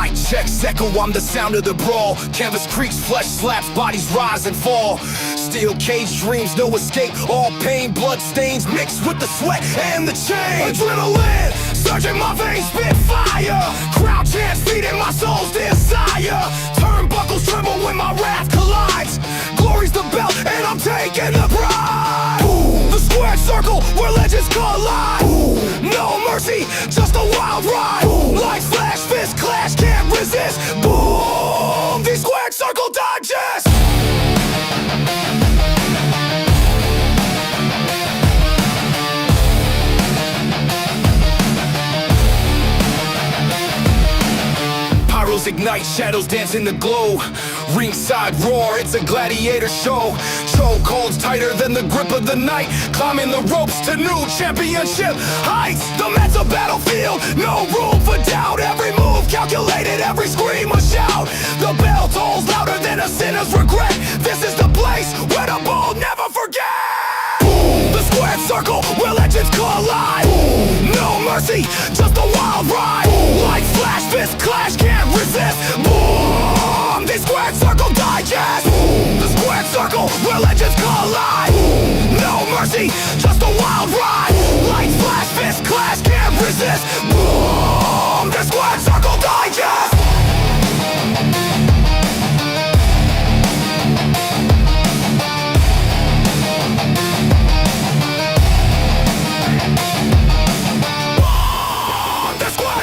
Mic checks echo, I'm the sound of the brawl. Canvas creaks, flesh slaps, bodies rise and fall. Steel cage dreams, no escape. All pain, blood stains mixed with the sweat and the chain. Adrenaline surging my veins, spit fire. Crowd chants feeding my soul's desire. Turnbuckles tremble when my wrath collides. Glory's the belt and I'm taking the pride. Boom. The squared circle where legends collide. Boom. No mercy, just a wild ride. Boom. Like flash, fist clash, can't resist. Boom. The squared circle digest. Pyros ignite, shadows dance in the glow. Ringside roar, it's a gladiator show. Chokeholds tighter than the grip of the night. Climbing the ropes to new championship heights. The mental battlefield, no room for doubt. Every move calculated, every scream a shout. The bell tolls louder than a sinner's regret. This is the place where the bold never forget. Boom. The squared circle where legends collide. Boom. No mercy, just a wild ride. Boom. Like flash, fist clash, can't resist. Boom. The squared circle digest. Boom. The squared circle where legends collide. Boom. No mercy, just a wild ride. Boom. Like flash, fist clash, can't resist. Boom. The squared circle digest.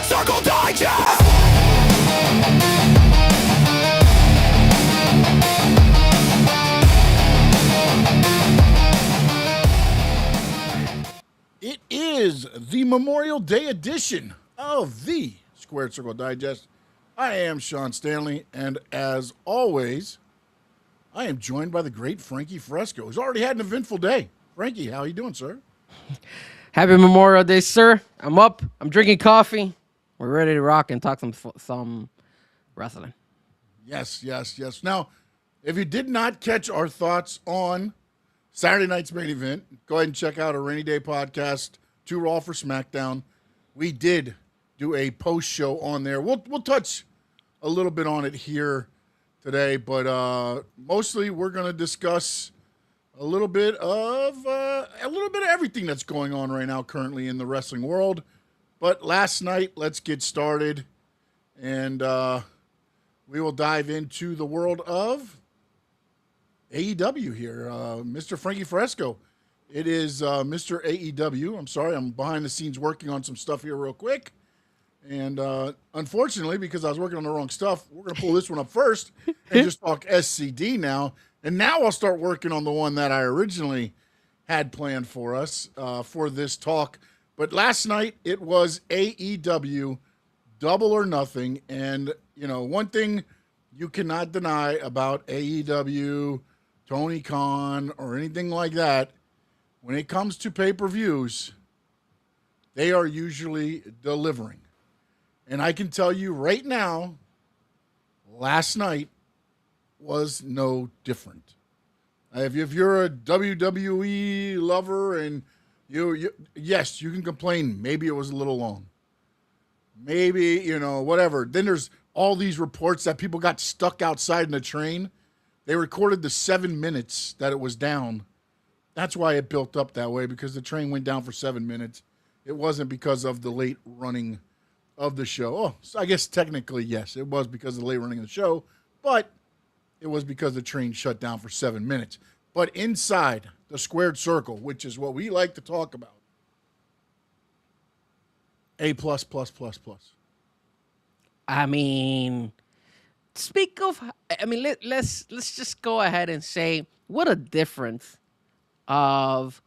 Circle Digest! It is the Memorial Day edition of the Squared Circle Digest. I am Sean Stanley, and as always, I am joined by the great Frankie Fresco, who's already had an eventful day. Frankie, how are you doing, sir? Happy Memorial Day, sir. I'm up. I'm drinking coffee. We're ready to rock and talk some wrestling. Yes. Now, if you did not catch our thoughts on Saturday night's main event, go ahead and check out our Rainy Day podcast, 2 Raw for SmackDown. We did do a post show on there. We'll touch a little bit on it here today, but mostly we're going to discuss a little bit of everything that's going on right now currently in the wrestling world. But last night, let's get started, and we will dive into the world of AEW here. Mr. Frankie Fresco, it is Mr. AEW. I'm sorry, I'm behind the scenes working on some stuff here real quick. And unfortunately, because I was working on the wrong stuff, we're going to pull this one up first and just talk SCD now. And now I'll start working on the one that I originally had planned for us for this talk. But last night, it was AEW, Double or Nothing. And, one thing you cannot deny about AEW, Tony Khan, or anything like that, when it comes to pay-per-views, they are usually delivering. And I can tell you right now, last night was no different. If you're a WWE lover and yes, you can complain. Maybe it was a little long. Maybe, whatever. Then there's all these reports that people got stuck outside in the train. They recorded the 7 minutes that it was down. That's why it built up that way, because the train went down for 7 minutes. It wasn't because of the late running of the show. Oh, so I guess technically, yes, it was because of the late running of the show, but it was because the train shut down for 7 minutes. But inside the squared circle, which is what we like to talk about, A++++. I mean, let's just go ahead and say what a difference of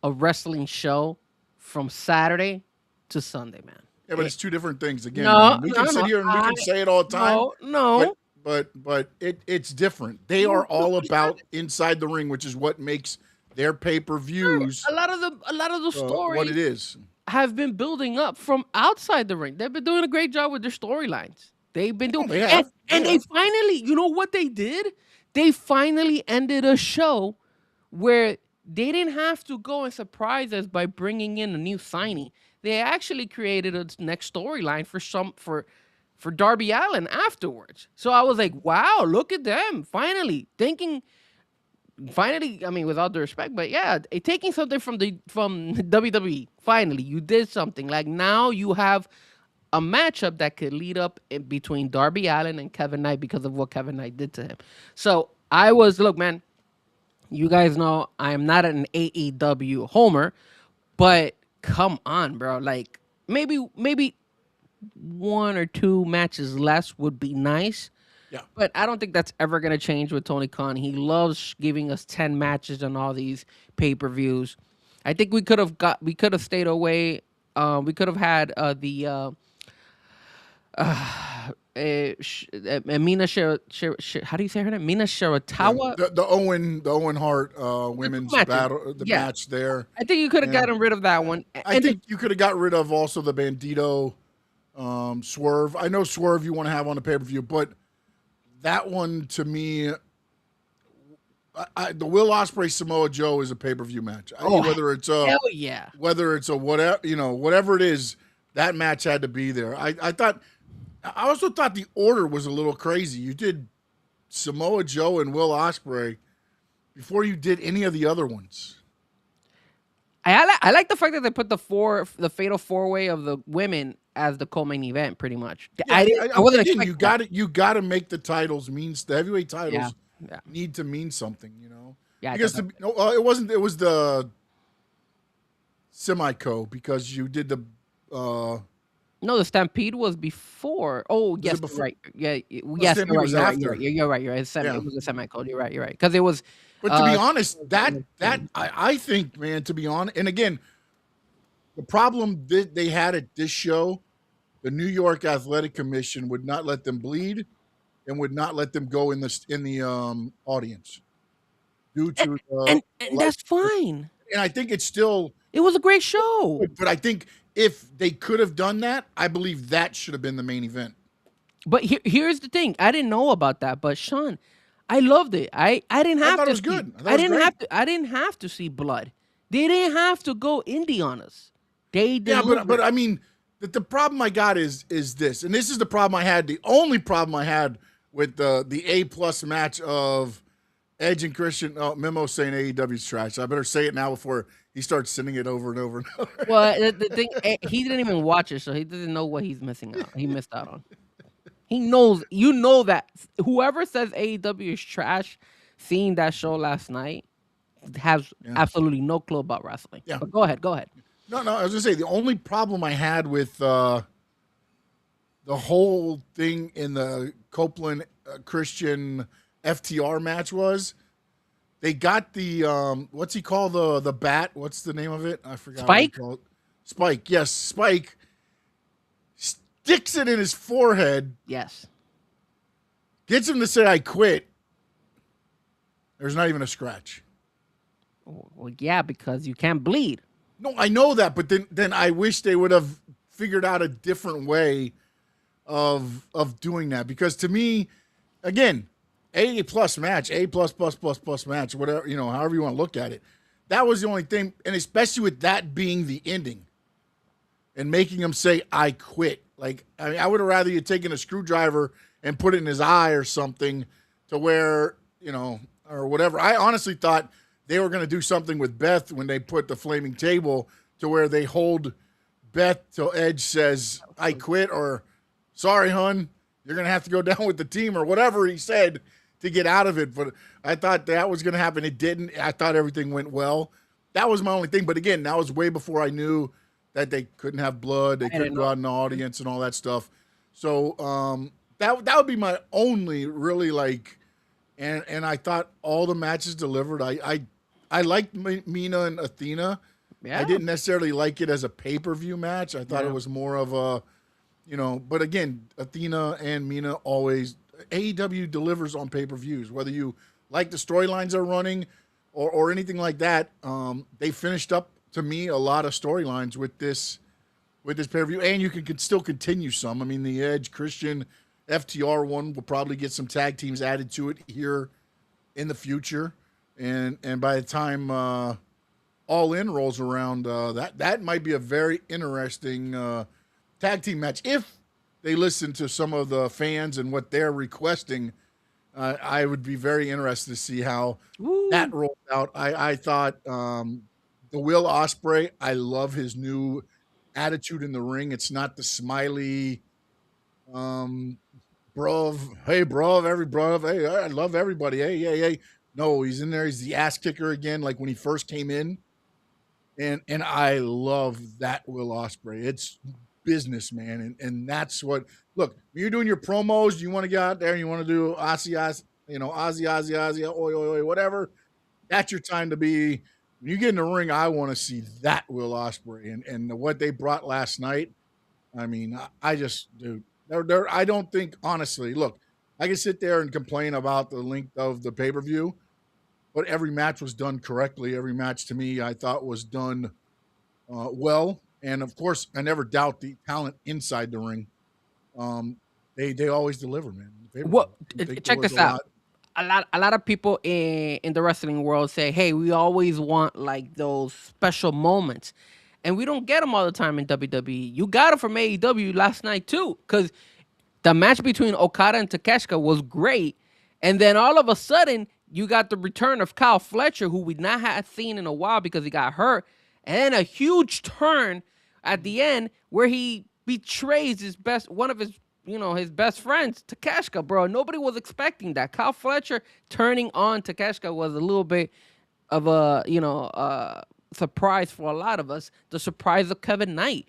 a wrestling show from Saturday to Sunday, man. Yeah, but it's two different things again. No, we can sit here and we can say it all the time. No. But it's different. They are all about inside the ring, which is what makes their pay-per-views a lot of the stories what it is have been building up from outside the ring. They've been doing a great job with their storylines. They've been doing and they finally, you know what they did? They finally ended a show where they didn't have to go and surprise us by bringing in a new signee. They actually created a next storyline for for Darby Allin afterwards. So I was like, wow, look at them. Finally, I mean, with all due respect, but yeah, taking something from WWE. Finally, you did something. Like now you have a matchup that could lead up in between Darby Allin and Kevin Knight because of what Kevin Knight did to him. So look, man, you guys know I am not an AEW homer, but come on, bro. Like maybe one or two matches less would be nice. Yeah. But I don't think that's ever going to change with Tony Khan. He loves giving us 10 matches on all these pay-per-views. I think we could have stayed away. We could have had Mina how do you say her name? Mina Shiratawa. The Owen Hart women's battle, match there. I think you could have gotten rid of that one. I think you could have got rid of also the Bandito Swerve. I know Swerve you want to have on the pay-per-view, but that one to me, the Will Ospreay Samoa Joe is a pay-per-view match. Whether it's hell yeah, whether it's a whatever it is, that match had to be there. I also thought the order was a little crazy. You did Samoa Joe and Will Ospreay before you did any of the other ones. I like the fact that they put the fatal 4-way of the women as the co-main event, pretty much. Yeah, I wasn't expecting you got to make the titles the heavyweight titles need to mean something, you know. Yeah, because it wasn't. It was the semi-co because you did the. No, the Stampede was before. Oh, yes, before? Right. Yeah, yes, you're right. You're right. It was a semi-co. You're right. Because it was. But to be honest, I think, man, to be honest, and again, the problem that they had at this show, the New York Athletic Commission would not let them bleed, and would not let them go in the audience due to and that's fine. And I think it was a great show. But I think if they could have done that, I believe that should have been the main event. But here's the thing: I didn't know about that, but Sean, I loved it. I didn't have to. It was good. I didn't have to see blood. They didn't have to go indie on us. They did. Yeah, but I mean, the problem I got is this, and this is the problem I had. The only problem I had with the A+ match of Edge and Christian. Memo saying AEW's trash. So I better say it now before he starts sending it over and over and over. Well, the thing, he didn't even watch it, so he doesn't know what he's missing out. He missed out on. He knows, that whoever says AEW is trash, seeing that show last night, has absolutely no clue about wrestling. Yeah. But go ahead. No, I was gonna say the only problem I had with the whole thing in the Copeland Christian FTR match was they got the what's he called the bat? What's the name of it? I forgot. Spike. Spike. Yes, Spike. Sticks it in his forehead. Yes. Gets him to say, "I quit." There's not even a scratch. Well, yeah, because you can't bleed. No, I know that, but then I wish they would have figured out a different way of doing that. Because to me, again, A+ match, A+++ match, whatever, however you want to look at it. That was the only thing, and especially with that being the ending and making him say, "I quit." Like, I mean, I would have rather you taken a screwdriver and put it in his eye or something to where, or whatever. I honestly thought they were going to do something with Beth when they put the flaming table to where they hold Beth till Edge says, "I quit," or "Sorry, hun, you're going to have to go down with the team," or whatever he said to get out of it. But I thought that was going to happen. It didn't. I thought everything went well. That was my only thing. But again, that was way before I knew that they couldn't have blood. They couldn't go out in the audience and all that stuff. So that would be my only really and I thought all the matches delivered. I liked Mina and Athena. Yeah. I didn't necessarily like it as a pay-per-view match. I thought it was more of a, but again, Athena and Mina always, AEW delivers on pay-per-views. Whether you like the storylines they're running or anything like that, they finished up, to me, a lot of storylines with this pay-per-view. And you can still continue some. I mean, the Edge, Christian, FTR one will probably get some tag teams added to it here in the future. And by the time Allin rolls around, that might be a very interesting tag team match if they listen to some of the fans and what they're requesting, I would be very interested to see how that rolled out. I thought the Will Ospreay, I love his new attitude in the ring. It's not the smiley, bruv, hey, bruv, hey, I love everybody, hey. No, he's in there. He's the ass kicker again, like when he first came in. And I love that Will Ospreay. It's business, man. And that's what, look, when you're doing your promos, you want to get out there and you want to do Aussie, oi, whatever. That's your time to be. When you get in the ring, I want to see that Will Ospreay. And what they brought last night, I mean, I just, dude, I don't think, honestly, look, I can sit there and complain about the length of the pay-per-view, but every match was done correctly. Every match to me, I thought was done well. And of course, I never doubt the talent inside the ring. They always deliver, man. What? Check this out. A lot of people in the wrestling world say, "Hey, we always want like those special moments," and we don't get them all the time in WWE. You got it from AEW last night too, because the match between Okada and Takeshita was great, and then all of a sudden you got the return of Kyle Fletcher, who we not had seen in a while because he got hurt, and then a huge turn at the end where he betrays his best best friends, Takeshita, bro. Nobody was expecting that. Kyle Fletcher turning on Takeshita was a little bit of a surprise for a lot of us. The surprise of Kevin Knight.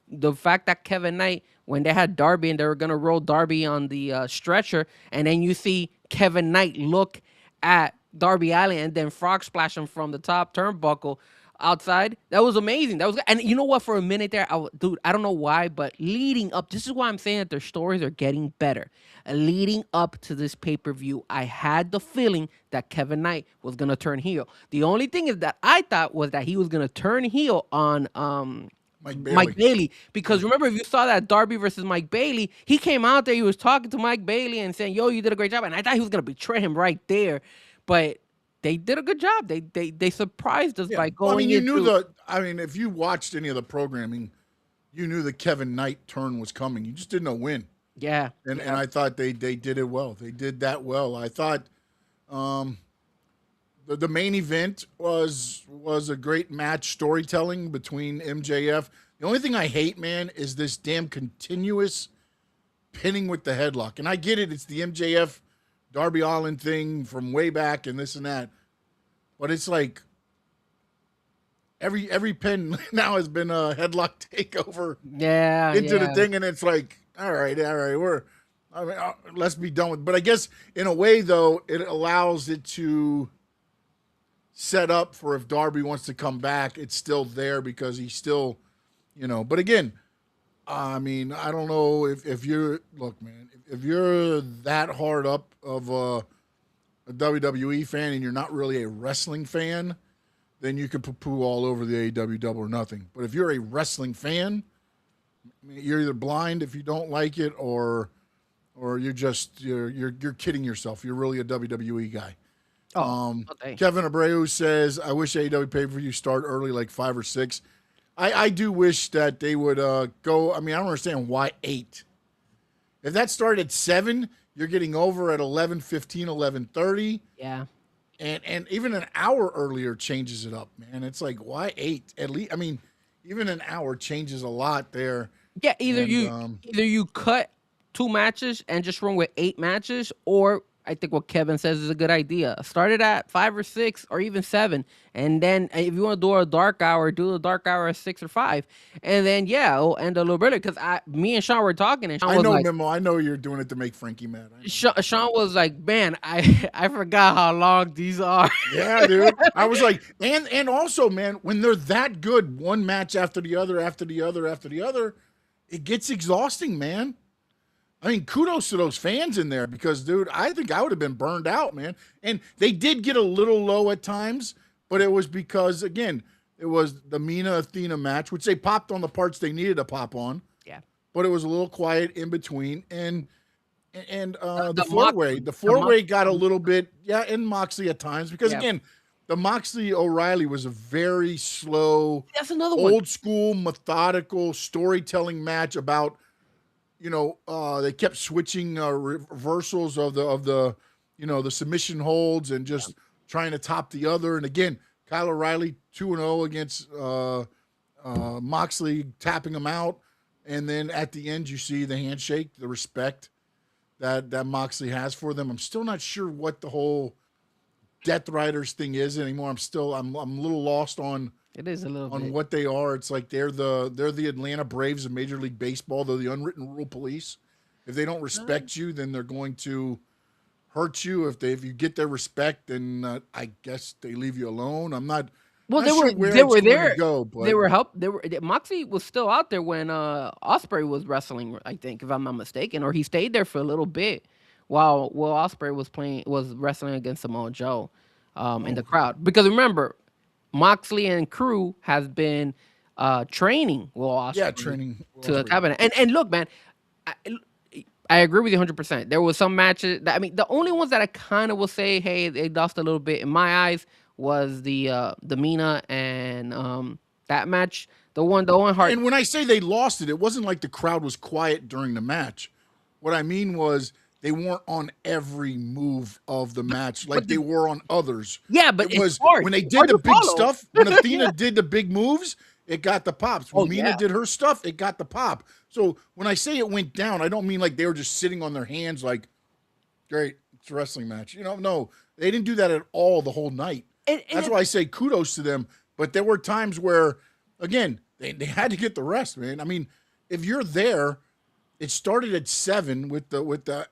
The fact that Kevin Knight, when they had Darby and they were going to roll Darby on the stretcher, and then you see Kevin Knight look at Darby Allin and then frog splash him from the top turnbuckle outside. That was amazing. That was, and you know what? For a minute there, dude, I don't know why, but leading up, this is why I'm saying that their stories are getting better. Leading up to this pay-per-view, I had the feeling that Kevin Knight was gonna turn heel. The only thing is that I thought was that he was gonna turn heel on Mike Bailey, because remember, if you saw that Darby versus Mike Bailey, he came out there, he was talking to Mike Bailey and saying, "Yo, you did a great job," and I thought he was gonna betray him right there, but they did a good job. They surprised us by going. Well, I mean, if you watched any of the programming, you knew the Kevin Knight turn was coming. You just didn't know when. Yeah, and I thought they did it well. They did that well. I thought the main event was a great match storytelling between MJF. The only thing I hate, man, is this damn continuous pinning with the headlock. And I get it; it's the MJF Darby Allin thing from way back and this and that. But it's like every pin now has been a headlock takeover into the thing, and it's like, all right, let's be done with it. But I guess in a way, though, it allows it to set up for if Darby wants to come back, it's still there because he's still, But again, I mean, I don't know if you're, look, man, if you're that hard up of a WWE fan and you're not really a wrestling fan, then you can poo-poo all over the AEW Double or Nothing. But if you're a wrestling fan, you're either blind if you don't like it, or you're just you're kidding yourself. You're really a WWE guy. Kevin Abreu says, "I wish AEW pay-per-view start early, like 5 or 6." I do wish that they would go. I mean, I don't understand why 8. If that started at 7, you're getting over at 11:15, 11:30. Yeah. And even an hour earlier changes it up, man. It's like, why 8? At least, I mean, even an hour changes a lot there. Yeah, either you cut 2 matches and just run with 8 matches, or I think what Kevin says is a good idea. Start it at 5 or 6 or even 7. And then if you want to do a dark hour, do the dark hour at 6 or 5. And then, it'll end a little earlier. Because me and Sean were talking. And Sean was like, Memo, I know you're doing it to make Frankie mad. Sean was like, man, I forgot how long these are. Yeah, dude. I was like, and also, man, when they're that good, one match after the other, it gets exhausting, man. I mean, kudos to those fans in there because, dude, I think I would have been burned out, man. And they did get a little low at times, but it was because, again, it was the Mina Athena match, which they popped on the parts they needed to pop on. Yeah. But it was a little quiet in between. And the four-way got a little bit, and Moxley at times because, again, the Moxley O'Reilly was a very slow, that's another old school, methodical storytelling match about they kept switching reversals of the the submission holds and just trying to top the other. And again, Kyle O'Reilly 2-0 against Moxley, tapping him out. And then at the end, you see the handshake, the respect that Moxley has for them. I'm still not sure what the whole Death Riders thing is anymore. I'm a little lost on. It is a little on bit. what they are. It's like they're the Atlanta Braves of Major League Baseball. They're the unwritten rule police. If they don't respect you, then they're going to hurt you. If you get their respect, then I guess they leave you alone. I'm not. Well, not sure they were there. But They were Moxley was still out there when Ospreay was wrestling. I think, if I'm not mistaken, or he stayed there for a little bit while Ospreay was wrestling against Samoa Joe in the crowd. Because remember, Moxley and crew has been training Will Ospreay training to the cabinet. And look, man, I agree with you 100%. There was some matches the only ones that I kind of will say, hey, they lost a little bit in my eyes was the Mina and that match. The one hard. And when I say they lost it wasn't like the crowd was quiet during the match. What I mean was they weren't on every move of the match like they were on others. Yeah, but it was hard. When they did the big stuff, when Athena did the big moves, it got the pops. When Mina did her stuff, it got the pop. So when I say it went down, I don't mean like they were just sitting on their hands like, great, it's a wrestling match. No, they didn't do that at all the whole night. That's why I say kudos to them. But there were times where, again, they had to get the rest, man. I mean, if you're there, it started at 7 with the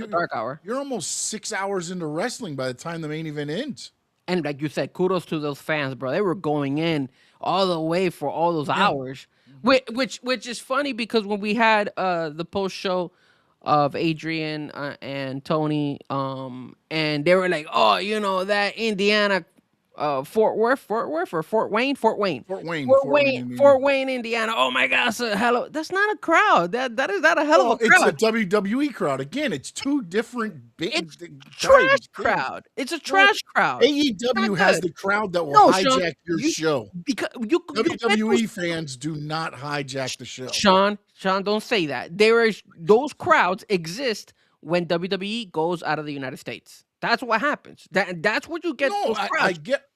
dark hour. You're almost 6 hours into wrestling by the time the main event ends. And like you said, kudos to those fans, bro. They were going in all the way for all those hours, which is funny because when we had the post show of Adrian and Tony, and they were like, oh, that Indiana, Fort Wayne, Indiana. Oh my gosh, hello. That's not a crowd. That is not a hell of a crowd. It's a WWE crowd. Again, it's two different big. It's trash crowd. It's a trash crowd. AEW has the crowd that will hijack your show. Because WWE fans do not hijack the show. Sean, don't say that. Those crowds exist when WWE goes out of the United States. That's what happens. That's what you get. No,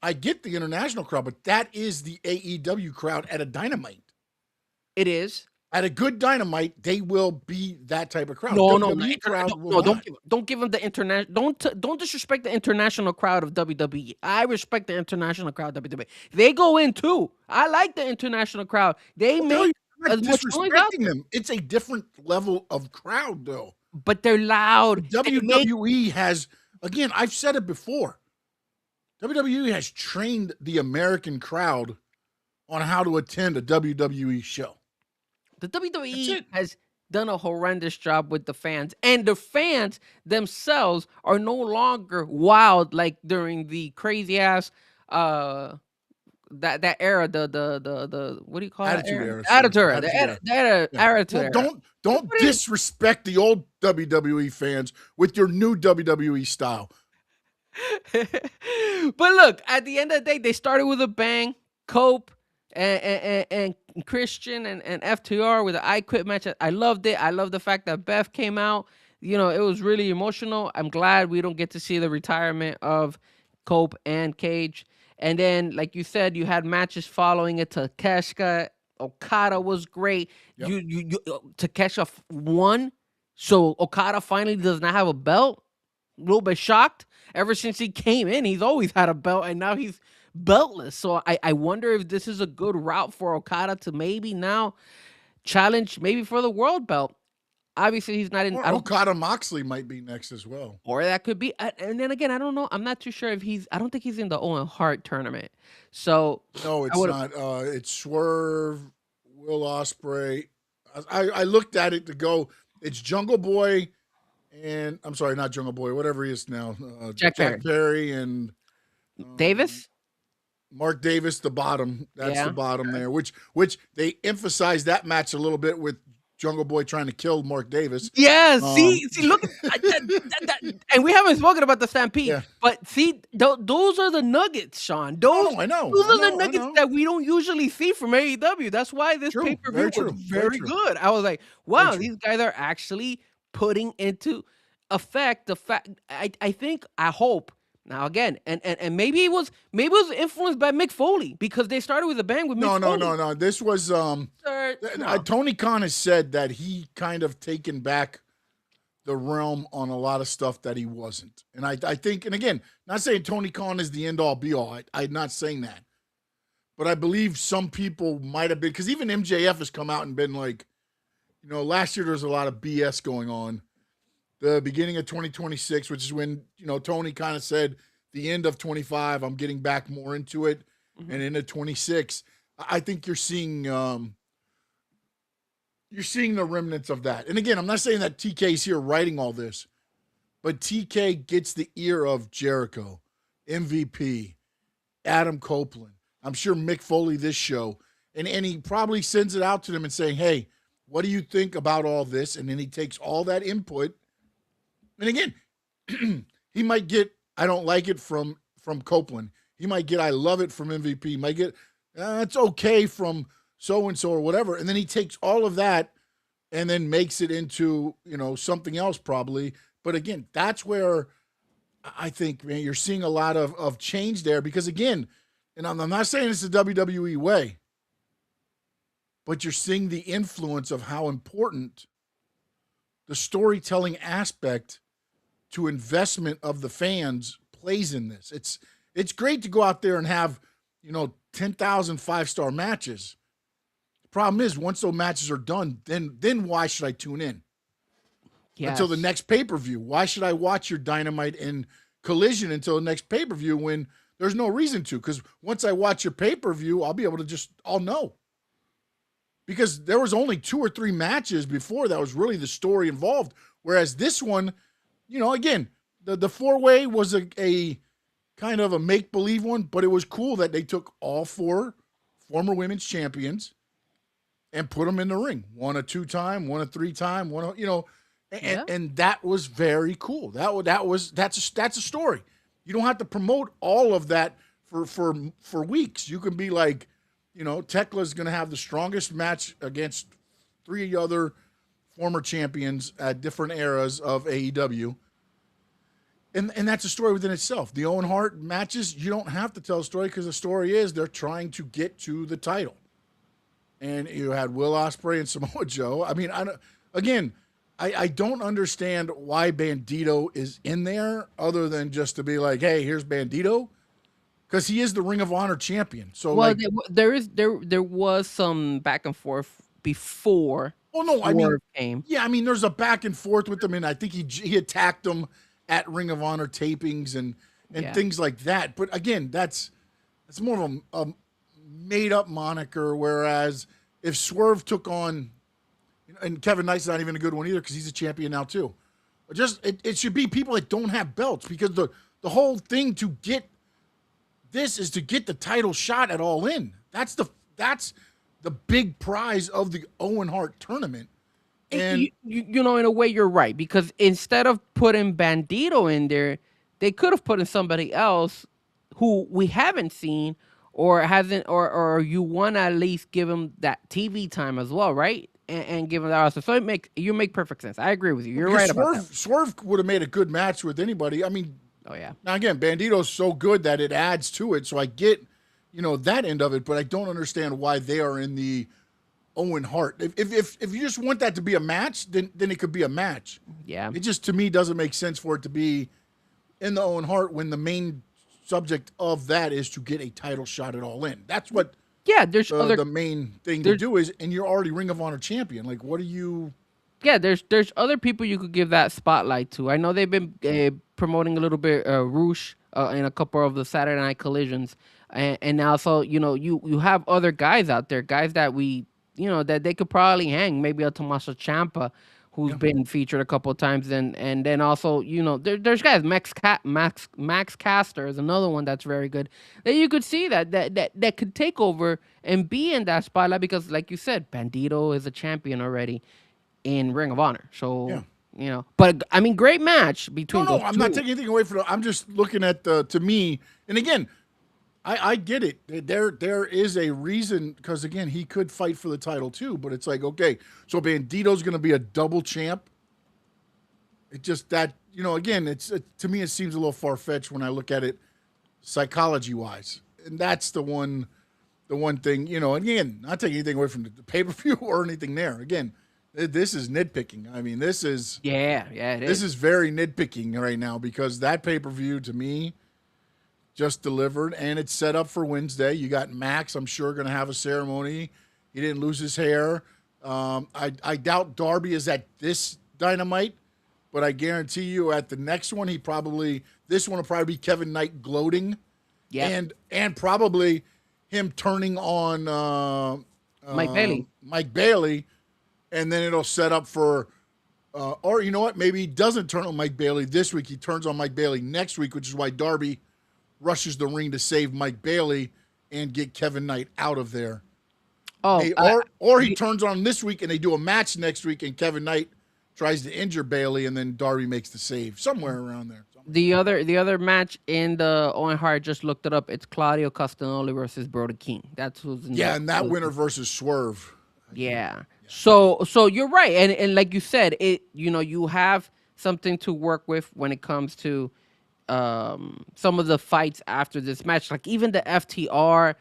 I get the international crowd, but that is the AEW crowd at a Dynamite. It is. At a good Dynamite, they will be that type of crowd. Don't give them the international. Don't disrespect the international crowd of WWE. I respect the international crowd of WWE. They go in too. I like the international crowd. They make disrespecting them. It's a different level of crowd, though. But they're loud. WWE has. Again, I've said it before. WWE has trained the American crowd on how to attend a WWE show. The WWE has done a horrendous job with the fans, and the fans themselves are no longer wild like during the crazy ass that era. The what do you call it? Attitude era. Don't disrespect the old WWE fans with your new WWE style. But look, at the end of the day, they started with a bang. Cope and Christian and FTR with the I Quit match. I loved it. I love the fact that Beth came out. It was really emotional. I'm glad we don't get to see the retirement of Cope and Cage. And then, like you said, you had matches following it. Takeshita, Okada was great. Yep. You Takeshita won, so Okada finally does not have a belt. A little bit shocked. Ever since he came in, he's always had a belt, and now he's beltless. So I wonder if this is a good route for Okada to maybe now challenge maybe for the world belt. Obviously, he's not in. Okada Moxley might be next as well, or that could be. And then again, I don't know. I'm not too sure if he's. I don't think he's in the Owen Hart tournament. So no, it's not. It's Swerve, Will Ospreay. I looked at it to go. It's Jungle Boy, and I'm sorry, not Jungle Boy. Whatever he is now, Jack Perry and Davis. Mark Davis, the bottom. That's the bottom there. Which they emphasized that match a little bit with Jungle Boy trying to kill Mark Davis. Yeah, see, look, and we haven't spoken about the Stampede, Yeah. but see, those are the nuggets, Sean. Those I know. Those are the nuggets that we don't usually see from AEW. That's why this True. pay-per-view Very was true. very True. good. I was like, wow, these guys are actually putting into effect the fact. I hope. Now again, and maybe it was influenced by Mick Foley because they started with a bang with Mick Foley. No. This was Tony Khan has said that he kind of taken back the realm on a lot of stuff that he wasn't. And I think, and again, not saying Tony Khan is the end all be all. I'm not saying that. But I believe some people might have been, because even MJF has come out and been like, last year there was a lot of BS going on. The beginning of 2026, which is when, Tony kind of said the end of 25, I'm getting back more into it, and into 26. I think you're seeing the remnants of that. And again, I'm not saying that TK's here writing all this, but TK gets the ear of Jericho, MVP, Adam Copeland. I'm sure Mick Foley this show, and he probably sends it out to them and saying, hey, what do you think about all this? And then he takes all that input. And again, he might get, I don't like it from Copeland. He might get, I love it from MVP. He might get, it's okay from so-and-so or whatever. And then he takes all of that and then makes it into, something else probably. But again, that's where I think, man, you're seeing a lot of change there because again, and I'm not saying it's the WWE way, but you're seeing the influence of how important the storytelling aspect to investment of the fans plays in this. It's great to go out there and have, 10,000 5-star matches. The problem is once those matches are done, then why should I tune in? Yes. Until the next pay-per-view? Why should I watch your Dynamite and Collision until the next pay-per-view when there's no reason to? Because once I watch your pay-per-view, I'll be able to I'll know. Because there was only 2 or 3 matches before that was really the story involved. Whereas this one, again, the 4-way was a kind of a make-believe one, but it was cool that they took all 4 former women's champions and put them in the ring. One a 2-time, one a 3-time, one, and that was very cool. That's a story. You don't have to promote all of that for weeks. You can be like, Tekla's going to have the strongest match against 3 other former champions at different eras of AEW. And that's a story within itself. The Owen Hart matches, you don't have to tell a story because the story is they're trying to get to the title. And you had Will Ospreay and Samoa Joe. I mean, I don't understand why Bandito is in there other than just to be like, hey, here's Bandito. Because he is the Ring of Honor champion. So there was some back and forth before. Oh no, came. Yeah, there's a back and forth with them, and I think he attacked them at Ring of Honor tapings and things like that. But again, that's more of a made up moniker. Whereas if Swerve took on, and Kevin Knight's not even a good one either because he's a champion now too. It should be people that don't have belts because the whole thing to get this is to get the title shot at All In. That's the big prize of the Owen Hart tournament. And in a way you're right, because instead of putting Bandito in there, they could have put in somebody else who we haven't seen or hasn't, or you want to at least give him that TV time as well, right? And give him that also. So you make perfect sense. I agree with you. You're right about that. Swerve would have made a good match with anybody. Oh yeah. Now again, Bandito's so good that it adds to it. So I get, that end of it, but I don't understand why they are in the Owen Hart. If you just want that to be a match, then it could be a match. Yeah. It just to me doesn't make sense for it to be in the Owen Hart when the main subject of that is to get a title shot at All In. That's what. Yeah, there's the main thing to do is, and you're already Ring of Honor champion. Like, what are you? Yeah, there's other people you could give that spotlight to. I know they've been promoting a little bit Roosh in a couple of the Saturday Night Collisions, and now so you have other guys out there, guys that we that they could probably hang. Maybe a Tommaso Ciampa, who's been featured a couple of times, and then also there's guys. Max Caster is another one that's very good. That you could see that could take over and be in that spotlight because, like you said, Bandito is a champion already. in Ring of Honor. So, Yeah. you know, but I mean, great match between No, those I'm two. not taking anything away from it. I'm just looking at to me, and again, I get it. There is a reason because again, he could fight for the title too. But it's like, okay, so Bandito's going to be a double champ. It just that again, to me, it seems a little far fetched when I look at it psychology wise, and that's the one thing. Again, not taking anything away from the pay per view or anything there. Again, this is nitpicking. I mean, this is This is very nitpicking right now because that pay per view to me just delivered, and it's set up for Wednesday. You got Max, I'm sure, going to have a ceremony. He didn't lose his hair. I doubt Darby is at this Dynamite, but I guarantee you at the next one, this one will probably be Kevin Knight gloating, and probably him turning on Mike Bailey, and then it'll set up for, or you know what, maybe he doesn't turn on Mike Bailey this week. He turns on Mike Bailey next week, which is why Darby rushes the ring to save Mike Bailey and get Kevin Knight out of there. Or he turns on this week and they do a match next week and Kevin Knight tries to injure Bailey and then Darby makes the save somewhere around there. The other match in the Owen Hart, just looked it up. It's Claudio Castagnoli versus Brody King. That's who's in and that winner versus Swerve. Yeah. So you're right, and like you said, you have something to work with when it comes to some of the fights after this match, like even the FTR,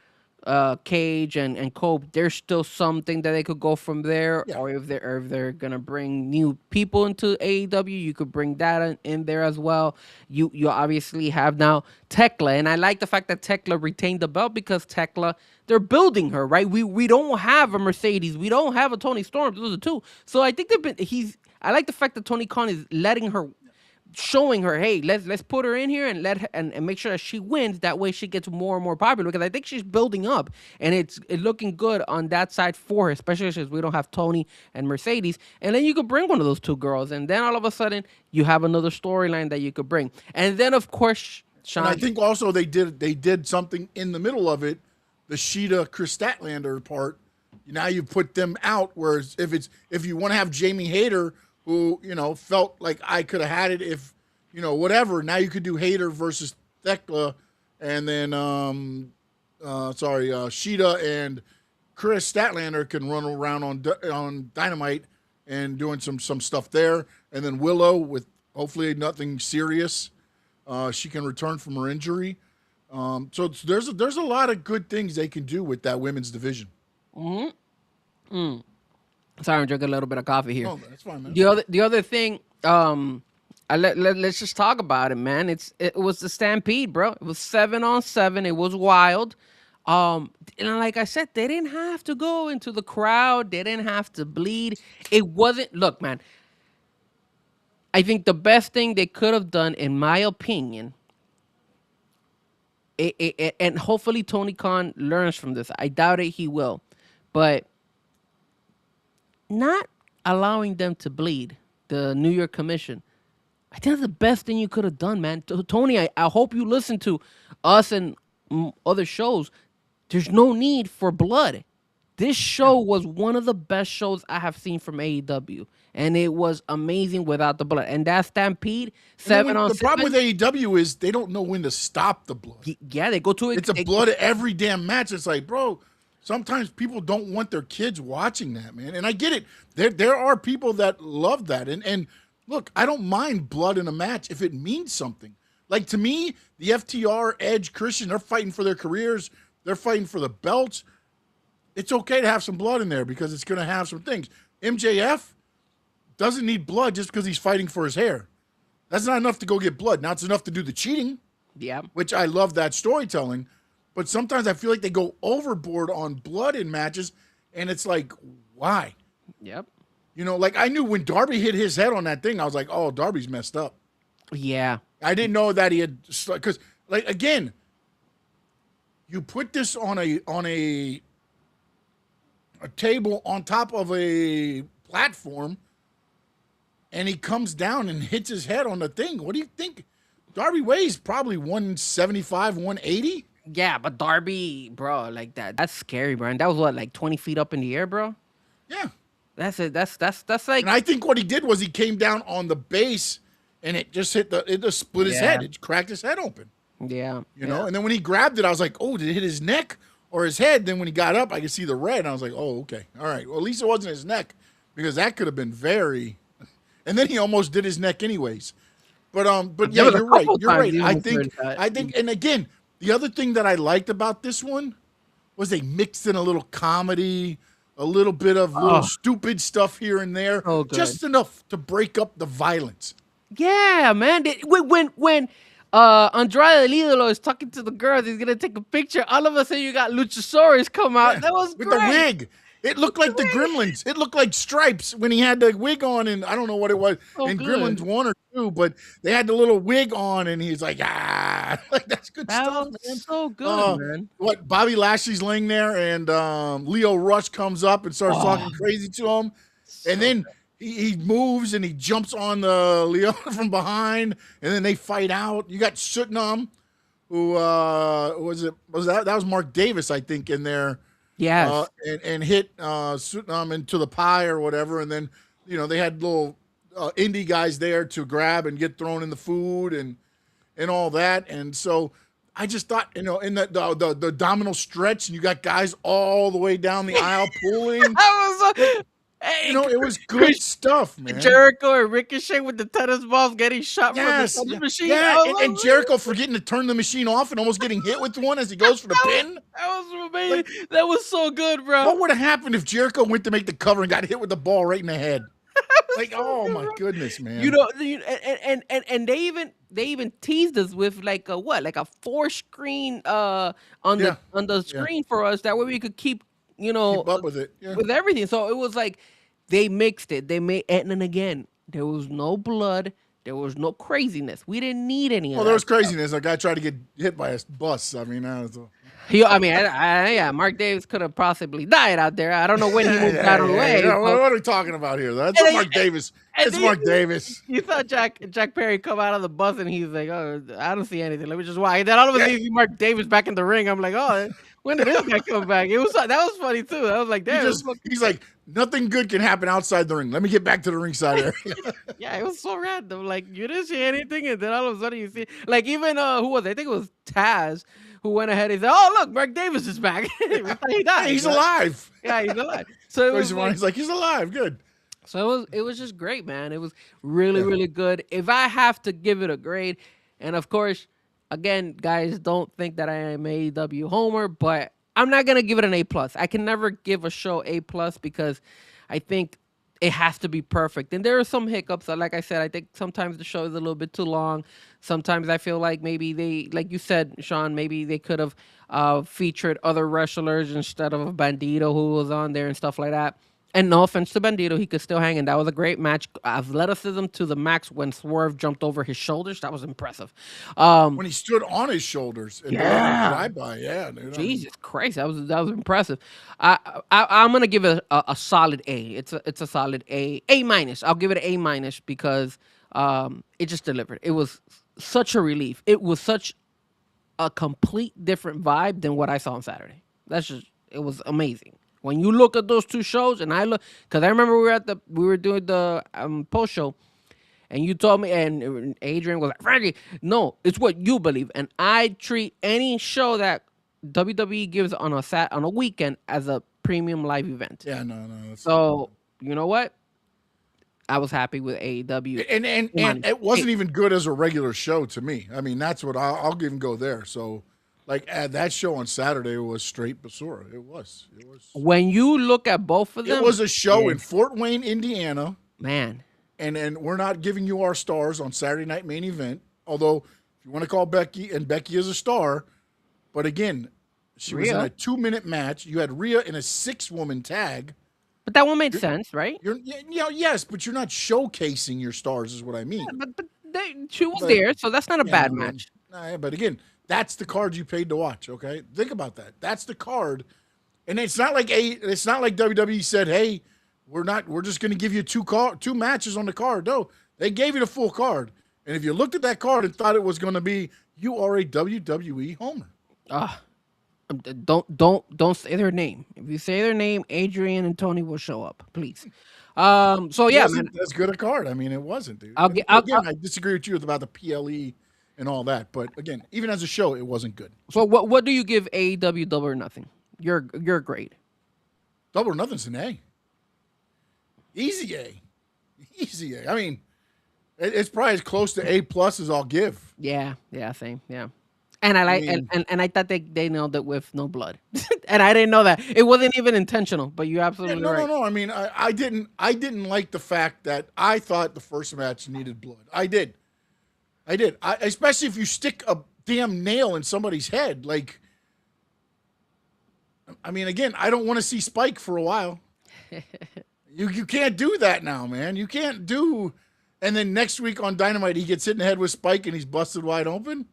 Cage and Cope. There's still something that they could go from there, or if they're gonna bring new people into AEW, you could bring that in there as well. You obviously have now Tekla, and I like the fact that Tekla retained the belt because Tekla, they're building her, right. We don't have a Mercedes, we don't have a Tony Storm. Those are two. So I think I like the fact that Tony Khan is letting her, showing her, hey, let's put her in here and let her and make sure that she wins. That way she gets more and more popular because I think she's building up and it's looking good on that side for her, especially since we don't have Tony and Mercedes. And then you could bring one of those two girls, and then all of a sudden you have another storyline that you could bring. And then of course, Sean, and I think also they did something in the middle of it, the Sheeta Chris Statlander part. Now you put them out. Whereas if you want to have Jamie Hayter, who, felt like I could have had it if, whatever. Now you could do Hayter versus Thekla, and then, Sheeta and Chris Statlander can run around on Dynamite and doing some stuff there. And then Willow, with hopefully nothing serious, she can return from her injury. So there's a lot of good things they can do with that women's division. Sorry, I'm drinking a little bit of coffee here. Oh, that's fine, man. The other thing, let's just talk about it, man. It was the Stampede, bro. It was 7-on-7. It was wild. And like I said, they didn't have to go into the crowd. They didn't have to bleed. It wasn't. Look, man. I think the best thing they could have done, in my opinion, and hopefully Tony Khan learns from this. I doubt it he will, but not allowing them to bleed, the New York Commission, I think that's the best thing you could have done, man. Tony, I hope you listen to us and other shows. There's no need for blood. This show was one of the best shows I have seen from AEW, and it was amazing without the blood. And that Stampede, 7-on-7. The problem with AEW is they don't know when to stop the blood. Yeah, they go to it. It's a blood every damn match. It's like, bro, sometimes people don't want their kids watching that, man. And I get it. There are people that love that. And look, I don't mind blood in a match if it means something. Like, to me, the FTR, Edge, Christian, they're fighting for their careers. They're fighting for the belts. It's okay to have some blood in there because it's going to have some things. MJF doesn't need blood just because he's fighting for his hair. That's not enough to go get blood. Now it's enough to do the cheating. Yeah. Which I love that storytelling. But sometimes I feel like they go overboard on blood in matches, and it's like, why? Yep. Like I knew when Darby hit his head on that thing, I was like, oh, Darby's messed up. Yeah. I didn't know that he had, because, like, again, you put this on a table on top of a platform, and he comes down and hits his head on the thing. What do you think? Darby weighs probably 175, 180. Yeah, but Darby, bro, like that's scary, bro. And that was what, like 20 feet up in the air, bro? Yeah. That's it. That's like. And I think what he did was he came down on the base, and it just it just split his head. It cracked his head open. Yeah. You know, and then when he grabbed it, I was like, oh, did it hit his neck or his head? Then when he got up, I could see the red. And I was like, oh, okay. All right. Well, at least it wasn't his neck, because that could have been very. And then he almost did his neck anyways. But yeah, you're right. You're right. I think, and again, the other thing that I liked about this one was they mixed in a little comedy, a little bit of little stupid stuff here and there, just enough to break up the violence. Yeah, man. When Andrade El Idolo is talking to the girls, he's gonna take a picture. All of a sudden, you got Luchasaurus come out. Yeah, that was with great. the wig. It looked like the Gremlins. It looked like Stripes when he had the wig on, and I don't know what it was in Gremlins 1 or 2, but they had the little wig on, and he's like, like that's good stuff, man. So good, man. What Bobby Lashley's laying there, and Leo Rush comes up and starts talking crazy to him, and then he moves and he jumps on the Leo from behind, and then they fight out. You got Sutnam, who was that was Mark Davis, I think, in there. Yes. And hit into the pie or whatever. And then, they had little indie guys there to grab and get thrown in the food and all that. And so I just thought, in the abdominal stretch, and you got guys all the way down the aisle pulling. It was good stuff, man. Jericho and Ricochet with the tennis balls getting shot from the tennis machine. Yeah, and Jericho forgetting to turn the machine off and almost getting hit with one as he goes for the pin. That was amazing. That was so good, bro. What would have happened if Jericho went to make the cover and got hit with the ball right in the head? Like, oh my goodness, man. And they even teased us with like a 4-screen on the screen for us, that way we could keep up with it, with everything. So it was like they mixed it. They made, and then again, there was no blood, there was no craziness. We didn't need any. Well, there was craziness. A guy tried to get hit by a bus. I mean, Mark Davis could have possibly died out there. I don't know when he moved out of the way. What are we talking about here? That's Mark Davis. It's Mark Davis. You thought Jack Perry come out of the bus and he's like, oh, I don't see anything. Let me just walk. And then all of a sudden, you see Mark Davis back in the ring. I'm like, oh, when did this guy come back? That was funny too. I was like, damn. He's like, nothing good can happen outside the ring. Let me get back to the ringside area. Yeah, it was so random. Like, you didn't see anything, and then all of a sudden you see, like, even who was it? I think it was Taz, who went ahead and said, "Oh, look, Mark Davis is back. He died. He's alive." Yeah, he's alive. So he's like, he's alive. Good. So it was just great, man. It was really, really good. If I have to give it a grade, and of course, again, guys, don't think that I am AEW homer, but I'm not gonna give it an A+. I can never give a show A+ because I think it has to be perfect. And there are some hiccups. Like I said, I think sometimes the show is a little bit too long. Sometimes I feel like maybe they, like you said, Sean, maybe they could have featured other wrestlers instead of Bandito, who was on there and stuff like that. And no offense to Bandito, he could still hang, and that was a great match. Athleticism to the max when Swerve jumped over his shoulders. That was impressive. When he stood on his shoulders and dude. Jesus Christ, that was impressive. I'm gonna give it a solid A. It's a solid A. A-. I'll give it an A- because it just delivered. It was such a relief. It was such a complete different vibe than what I saw on Saturday. It was amazing. When you look at those two shows, and I look, because I remember we were doing the post show, and you told me, and Adrian was like, Frankie, no, it's what you believe, and I treat any show that WWE gives on a weekend as a premium live event. Yeah, no. So you know what? I was happy with AEW, and it wasn't even good as a regular show to me. I mean, that's what I'll even go there. So. Like, that show on Saturday was straight basura. It was. When you look at both of them, it was a show in Fort Wayne, Indiana. Man. And we're not giving you our stars on Saturday Night Main Event. Although, if you want to call Becky, and Becky is a star, but again, she was in a 2-minute match. You had Rhea in a 6-woman tag. But that one made sense, right? Yes, but you're not showcasing your stars, is what I mean. Yeah, but she was there, so that's not a bad match. But again. That's the card you paid to watch, okay? Think about that. That's the card. And it's not like WWE said, "Hey, we're just going to give you two matches on the card." No, they gave you the full card. And if you looked at that card and thought it was going to be, you are a WWE homer. Don't say their name. If you say their name, Adrian and Tony will show up, please. So It yeah, man. wasn't as good a card. I mean, it wasn't, dude. I'll get. Again, I disagree with you about the PLE and all that, but again, even as a show, it wasn't good. So what do you give AEW Double or Nothing? Your grade. Double or Nothing's an A. Easy A. Easy A. I mean, it's probably as close to A plus as I'll give. Yeah, same. Yeah. And I like mean- and I thought they nailed it with no blood. And I didn't know that. It wasn't even intentional, but you're Yeah, absolutely no, right. no, no. I mean, I didn't like the fact that I thought the first match needed blood. I did. Especially if you stick a damn nail in somebody's head. Like, I mean, again, I don't want to see Spike for a while. You can't do that now, man. You can't do. And then next week on Dynamite, he gets hit in the head with Spike and he's busted wide open.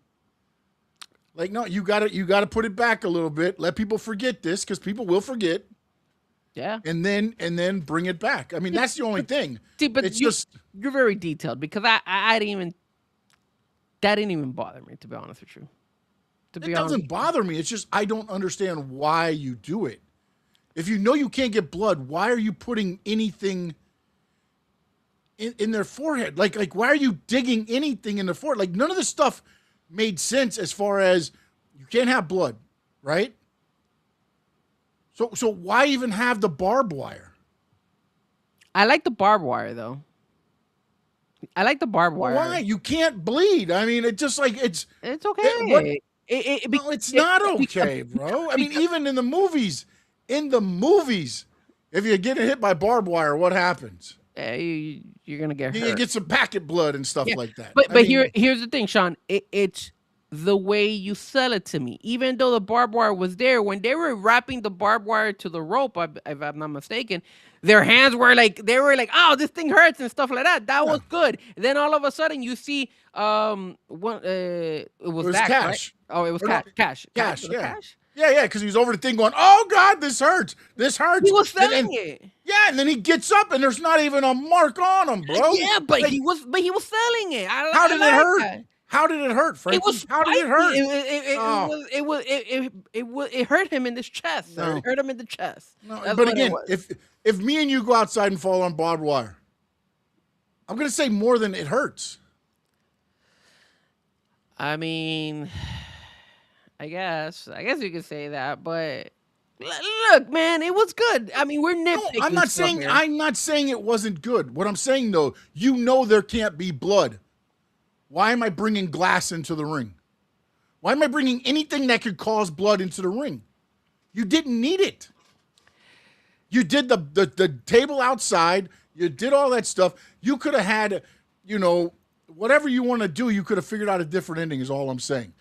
Like, no, you gotta put it back a little bit. Let people forget this, because people will forget. Yeah. And then bring it back. I mean, that's the only thing. See, but it's you're very detailed, because I didn't even, that didn't even bother me, to be honest with you. It doesn't bother me. It's just I don't understand why you do it. If you know you can't get blood, why are you putting anything in their forehead? Like why are you digging anything in their forehead? Like, none of this stuff made sense as far as you can't have blood, right? So why even have the barbed wire? I like the barbed wire, though. I like the barbed wire. Why? You can't bleed. I mean, it's just like it's okay. No, it's not okay, bro. I mean, even in the movies, if you get hit by barbed wire, what happens? You're gonna get hurt. You get some packet blood and stuff like that. But here's the thing, Sean. It's the way you sell it to me. Even though the barbed wire was there, when they were wrapping the barbed wire to the rope, if I'm not mistaken, their hands were like, oh, this thing hurts and stuff like that. That was good. Then all of a sudden you see it was Dak, Cash. right? Oh, it was Cash. Yeah, because he was over the thing going, oh, God, this hurts. This hurts. He was selling it. Yeah, and then he gets up and there's not even a mark on him, bro. Yeah, but he was selling it. How did it hurt? That. How did it hurt, Frank? How did it hurt? It hurt him in his chest. No. It hurt him in the chest. No, but again, if me and you go outside and fall on barbed wire, I'm gonna say more than it hurts. I mean, I guess you could say that, but look, man, it was good. I mean, we're nitpicking. No, I'm not saying it wasn't good. What I'm saying, though, there can't be blood. Why am I bringing glass into the ring? Why am I bringing anything that could cause blood into the ring? You didn't need it. You did the table outside. You did all that stuff. You could have had, whatever you want to do, you could have figured out a different ending, is all I'm saying.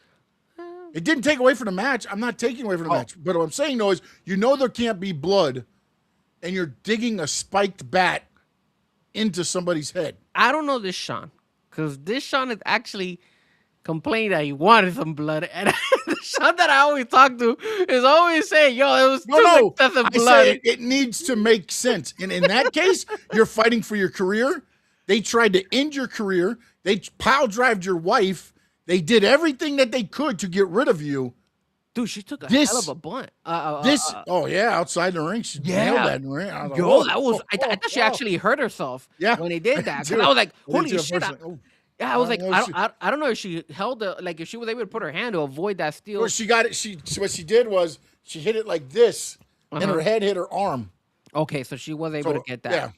It didn't take away from the match. I'm not taking away from the match. But what I'm saying, though, is there can't be blood, and you're digging a spiked bat into somebody's head. I don't know this Sean, because this Sean is actually complaining that he wanted some blood. And the Sean that I always talk to is always saying, yo, it was too excessive blood. I say it needs to make sense. And in that case, you're fighting for your career. They tried to end your career. They pile-drived your wife. They did everything that they could to get rid of you. Dude, she took a hell of a blunt. Outside the ring. She nailed that in the ring. I thought she actually hurt herself when they did that. Because I was like, holy shit. I was like, I don't know if she held if she was able to put her hand to avoid that steel. Well, she got it. What she did was she hit it like this, and her head hit her arm. Okay, so she was able to get that. Yeah.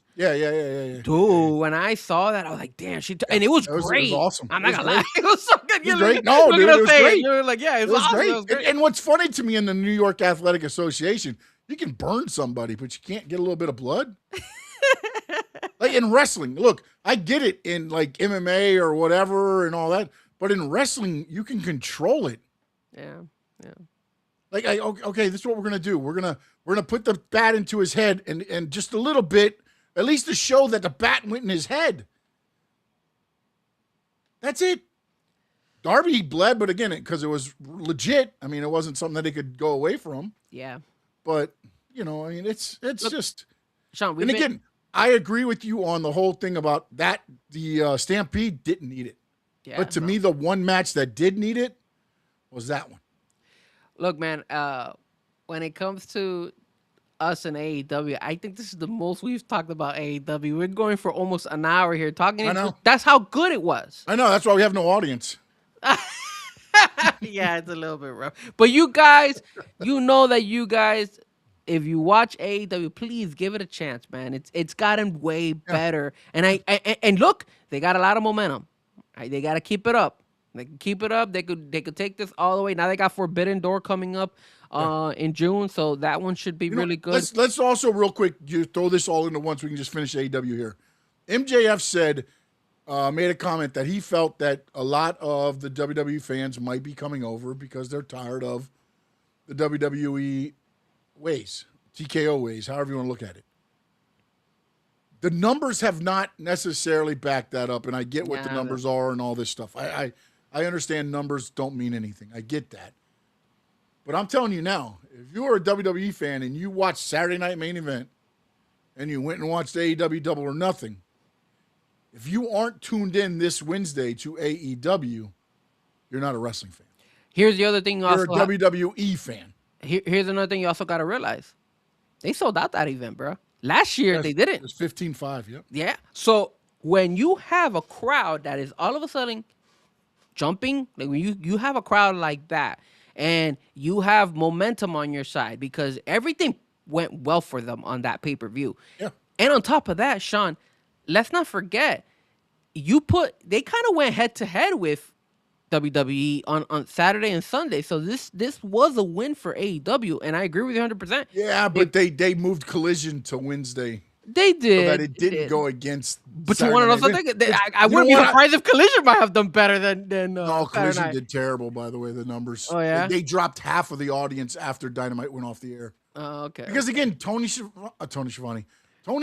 Dude, when I saw that, I was like, damn, and it was great. It was awesome. I'm not gonna lie. It was so good. It was great. No, dude, it was great. You were like, yeah, it was awesome. Great. It was great. And what's funny to me in the New York Athletic Association, you can burn somebody, but you can't get a little bit of blood. Like in wrestling, look, I get it in like MMA or whatever and all that, but in wrestling, you can control it. Yeah. Like, okay, this is what we're gonna do. We're gonna put the bat into his head and just a little bit, at least to show that the bat went in his head. That's it. Darby bled, but again, because it was legit. I mean, it wasn't something that he could go away from. Yeah. But it's just. Sean, and again, I agree with you on the whole thing about that. The Stampede didn't need it. Yeah, but to me, the one match that did need it was that one. Look, man. When it comes to us and AEW, I think this is the most we've talked about AEW. We're going for almost an hour here talking. I know. That's how good it was. I know. That's why we have no audience. Yeah, it's a little bit rough. But you guys, you know that you guys, if you watch AEW, please give it a chance, man. It's gotten way better. And and look, they got a lot of momentum. Right? They got to keep it up. They can keep it up. They could take this all the way. Now they got Forbidden Door coming up in June, so that one should be really good. Let's also real quick you throw this all into once we can just finish AEW here. MJF said made a comment that he felt that a lot of the WWE fans might be coming over because they're tired of the WWE ways, TKO ways, however you want to look at it. The numbers have not necessarily backed that up, and I get what the numbers are and all this stuff. I understand numbers don't mean anything. I get that. But I'm telling you now, if you are a WWE fan and you watch Saturday Night Main Event and you went and watched AEW Double or Nothing, if you aren't tuned in this Wednesday to AEW, you're not a wrestling fan. Here's the other thing. You're a WWE fan. Here's another thing you also got to realize. They sold out that event, bro. Last year, they didn't. It was 15-5, yep. Yeah. So when you have a crowd that is all of a sudden jumping, like when you have a crowd like that, and you have momentum on your side because everything went well for them on that pay-per-view. Yeah. And on top of that, Sean, let's not forget, they kind of went head-to-head with WWE on Saturday and Sunday. So this was a win for AEW, and I agree with you 100%. Yeah, but they moved Collision to Wednesday. They did. So that it didn't go against. But you want to know something? I wouldn't be surprised if Collision might have done better than no, Collision did terrible, by the way, the numbers. Oh, yeah? They dropped half of the audience after Dynamite went off the air. Oh, okay. Because, again, Tony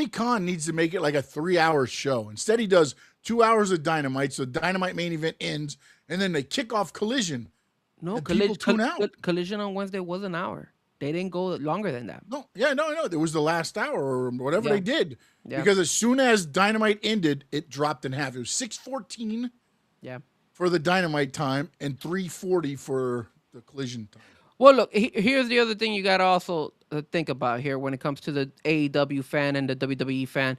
Khan needs to make it like a 3-hour show. Instead, he does 2 hours of Dynamite, so Dynamite main event ends, and then they kick off Collision. No, Collision on Wednesday was an hour. They didn't go longer than that. No. It was the last hour or whatever they did. Yeah. Because as soon as Dynamite ended, it dropped in half. It was 6:14 for the Dynamite time and 3:40 for the Collision time. Well, look, here's the other thing you got to also think about here when it comes to the AEW fan and the WWE fan.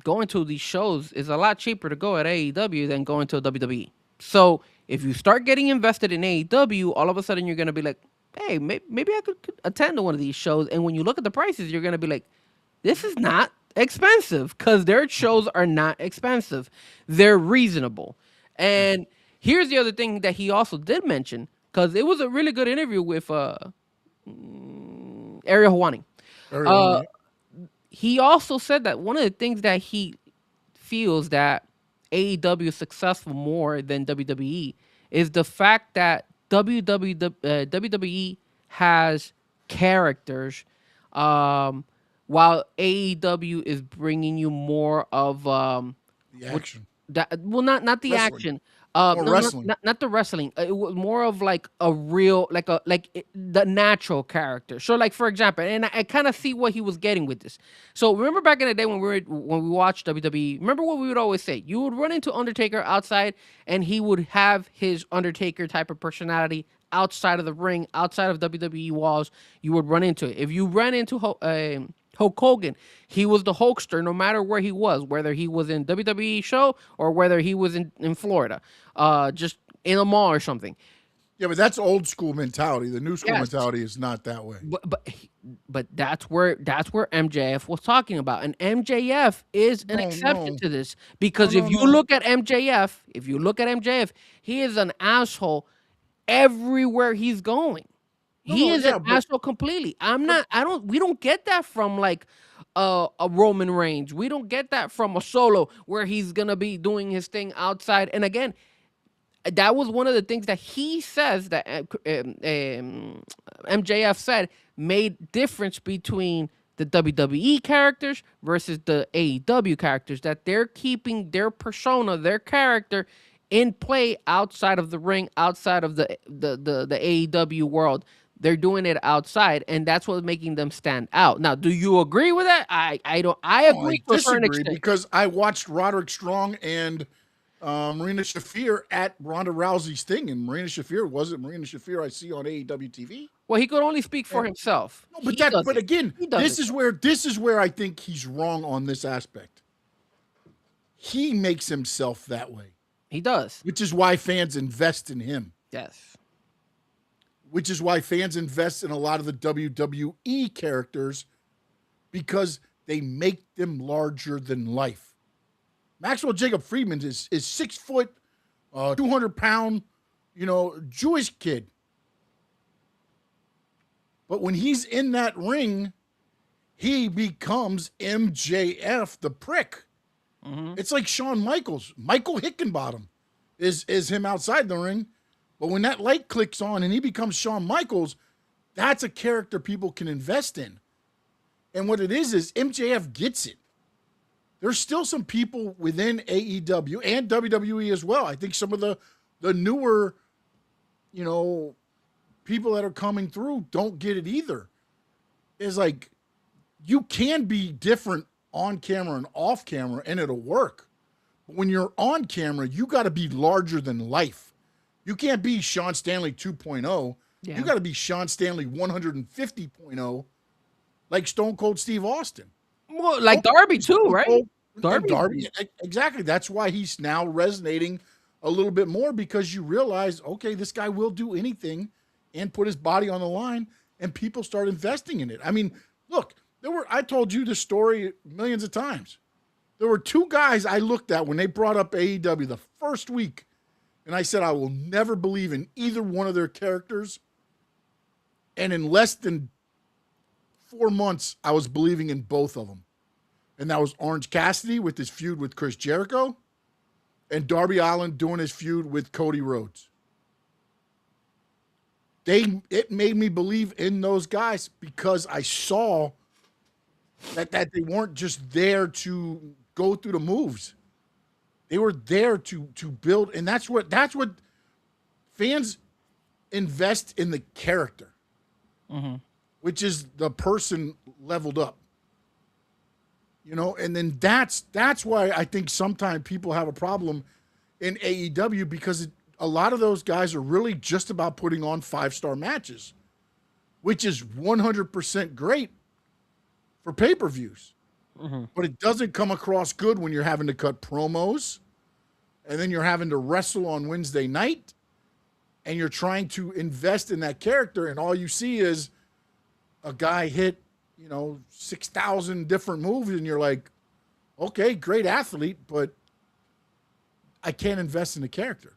Going to these shows is a lot cheaper to go at AEW than going to a WWE. So if you start getting invested in AEW, all of a sudden you're going to be like, hey, maybe I could attend to one of these shows. And when you look at the prices, you're going to be like, this is not expensive because their shows are not expensive. They're reasonable. And here's the other thing that he also did mention, because it was a really good interview with Ariel Helwani. He also said that one of the things that he feels that AEW is successful more than WWE is the fact that WWE has characters, while AEW is bringing you more of the action. Not the wrestling. action. Wrestling. Not the wrestling. It was more of like a real, the natural character. So, like for example, and I kind of see what he was getting with this. So remember back in the day when we watched WWE. Remember what we would always say? You would run into Undertaker outside, and he would have his Undertaker type of personality outside of the ring, outside of WWE walls. You would run into it. If you ran into Hulk Hogan, he was the Hulkster no matter where he was, whether he was in WWE show or whether he was in Florida, just in a mall or something. Yeah, but that's old school mentality. The new school mentality is not that way. But that's where MJF was talking about, and MJF is an exception to this because if you look at MJF, he is an asshole everywhere he's going. He is an asshole completely. We don't get that from like a Roman Reigns. We don't get that from a Solo where he's going to be doing his thing outside. And again, that was one of the things that he says that MJF said made difference between the WWE characters versus the AEW characters, that they're keeping their persona, their character in play outside of the ring, outside of the AEW world. They're doing it outside, and that's what's making them stand out. Now, do you agree with that? I don't. I agree to a certain extent because I watched Roderick Strong and Marina Shafir at Ronda Rousey's thing, and Marina Shafir wasn't Marina Shafir I see on AEW TV. Well, he could only speak for himself. No, but again, He does this is where I think he's wrong on this aspect. He makes himself that way. He does. Which is why fans invest in him. Yes. Which is why fans invest in a lot of the WWE characters, because they make them larger than life. Maxwell Jacob Friedman is 6 foot, 200-pound, Jewish kid. But when he's in that ring, he becomes MJF the prick. Mm-hmm. It's like Shawn Michaels. Michael Hickenbottom is him outside the ring. But when that light clicks on and he becomes Shawn Michaels, that's a character people can invest in. And what it is MJF gets it. There's still some people within AEW and WWE as well. I think some of the newer, people that are coming through don't get it either. It's like, you can be different on camera and off camera and it'll work. But when you're on camera, you got to be larger than life. You can't be Sean Stanley 2.0. Yeah. You got to be Sean Stanley 150.0, like Stone Cold Steve Austin. Well, like Darby too, right? Darby, exactly. That's why he's now resonating a little bit more, because you realize, okay, this guy will do anything and put his body on the line, and people start investing in it. I mean, look, I told you this story millions of times. There were two guys I looked at when they brought up AEW the first week, and I said, I will never believe in either one of their characters. And in less than 4 months, I was believing in both of them. And that was Orange Cassidy with his feud with Chris Jericho, and Darby Allin doing his feud with Cody Rhodes. It made me believe in those guys, because I saw that they weren't just there to go through the moves. They were there to build, and that's what fans invest in, the character, mm-hmm. which is the person leveled up. And then that's why I think sometimes people have a problem in AEW, because a lot of those guys are really just about putting on 5-star matches, which is 100% great for pay-per-views. Mm-hmm. But it doesn't come across good when you're having to cut promos, and then you're having to wrestle on Wednesday night, and you're trying to invest in that character, and all you see is a guy hit 6,000 different moves, and you're like, okay, great athlete, but I can't invest in the character.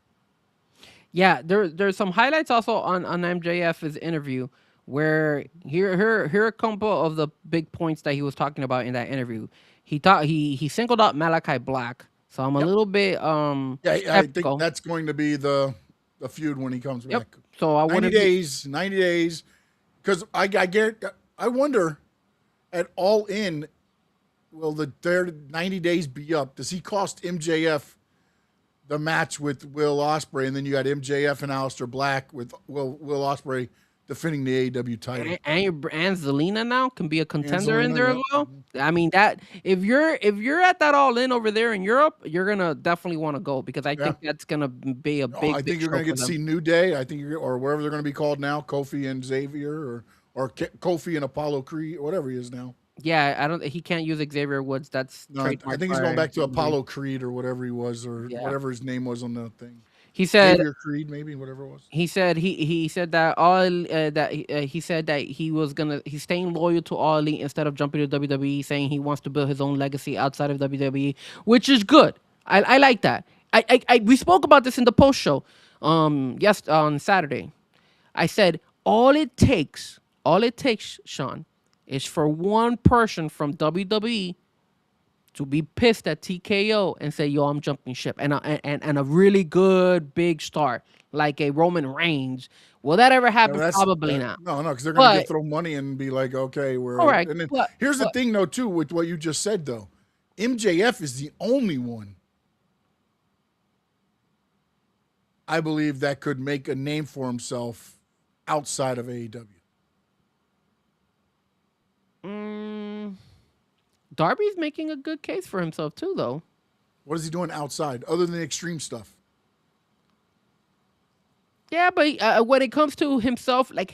Yeah, there's some highlights also on MJF's interview, where here are a couple of the big points that he was talking about in that interview. He singled out Malachi Black, so I'm a little bit I think that's going to be the feud when he comes back. So I 90 days, because I wonder, at All In, will their 90 days be up? Does he cost MJF the match with Will Ospreay, and then you got MJF and Aleister Black with Will Ospreay defending the AEW title? And Zelina now can be a contender in there as well. I mean, that if you're at that All In over there in Europe, you're gonna definitely want to go, because I think that's gonna be a big. I think you're gonna get to see New Day. I think or wherever they're gonna be called now, Kofi and Xavier, or Kofi and Apollo Creed, or whatever he is now. Yeah, he can't use Xavier Woods. That's I think he's going back to Apollo Creed or whatever he was, or whatever his name was on the thing. He said Xavier Creed, maybe, whatever it was. He said he said that he said that he's staying loyal to All Elite instead of jumping to WWE, saying he wants to build his own legacy outside of WWE, which is good. I like that. We spoke about this in the post show on Saturday. I said all it takes, Sean, is for one person from WWE to be pissed at TKO and say, "Yo, I'm jumping ship," and a really good big star like a Roman Reigns. Will that ever happen? Probably not. No, because they're going to throw money and be like, "Okay, we're all right." And then, here's the thing, though, too, with what you just said, though, MJF is the only one I believe that could make a name for himself outside of AEW. Darby's making a good case for himself too, though. What is he doing outside other than the extreme stuff? Yeah, but when it comes to himself, like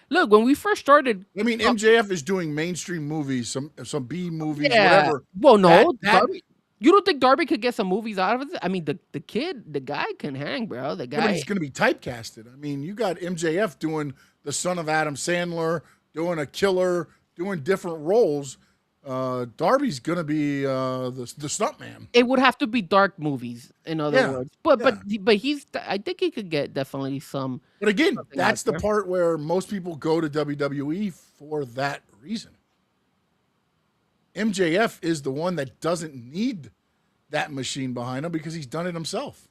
look, when we first started, I mean, MJF is doing mainstream movies, some B movies, yeah. whatever. Well, no, That Darby. You don't think Darby could get some movies out of it? I mean, the guy can hang, bro. The yeah, but guy. he's going to be typecasted. I mean, you got MJF doing the son of Adam Sandler, doing a killer, doing different roles. Darby's going to be the stuntman. It would have to be dark movies, in other Yeah, words. But yeah. but he's. I think he could get definitely some. But again, Something that's out the there. part where most people go to WWE for that reason. MJF is the one that doesn't need that machine behind him because he's done it himself.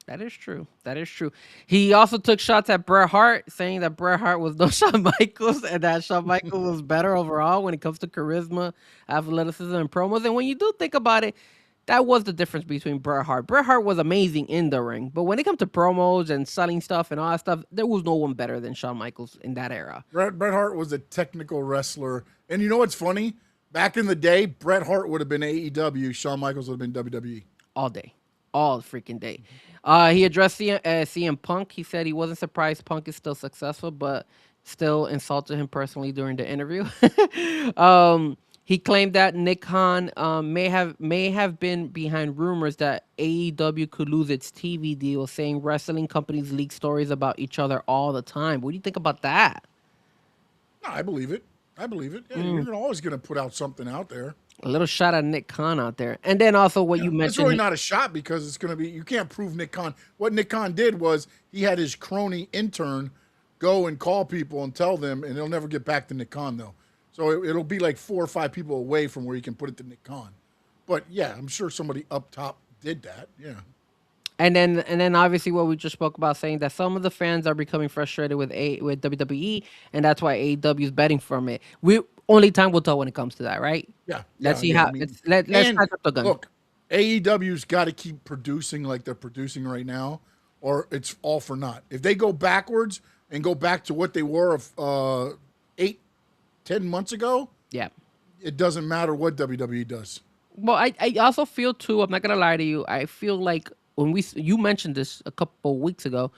That is true. That is true. He also took shots at Bret Hart, saying that Bret Hart was no Shawn Michaels and that Shawn Michaels was better overall when it comes to charisma, athleticism, and promos. And when you do think about it, that was the difference between Bret Hart. Bret Hart was amazing in the ring, but when it comes to promos and selling stuff and all that stuff, there was no one better than Shawn Michaels in that era. Bret Hart was a technical wrestler. And you know what's funny? Back in the day, Bret Hart would have been AEW. Shawn Michaels would have been WWE. All day. All freaking day. He addressed CM Punk. He said he wasn't surprised Punk is still successful, but still insulted him personally during the interview. He claimed that Nick Khan may have been behind rumors that AEW could lose its TV deal, saying wrestling companies leak stories about each other all the time. What do you think about that? No, I believe it. I believe it. Yeah, You're always going to put out something out there. A little shot at Nick Khan out there. And then also what you It's mentioned. really not a shot because it's going to be, you can't prove Nick Khan. What Nick Khan did was he had his crony intern go and call people and tell them, and they'll never get back to Nick Khan, though. So it'll be like 4 or 5 people away from where you can put it to Nick Khan. But yeah, I'm sure somebody up top did that. Yeah. And then obviously what we just spoke about, saying that some of the fans are becoming frustrated with WWE, and that's why AEW is betting from it. Only time will tell when it comes to that, right? Yeah. Let's see yeah, how. I mean, Let's and catch up the gun. look, AEW's got to keep producing like they're producing right now, or it's all for naught. If they go backwards and go back to what they were 8, 10 months ago, Yeah. it doesn't matter what WWE does. Well, I also feel too. I'm not gonna lie to you. I feel like when you mentioned this a couple weeks ago,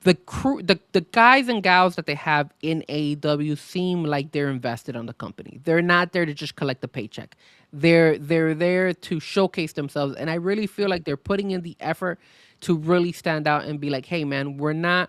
the crew, the guys and gals that they have in AEW seem like they're invested on the company. They're not there to just collect a paycheck. They're there to showcase themselves, and I really feel like they're putting in the effort to really stand out and be like, "Hey, man, we're not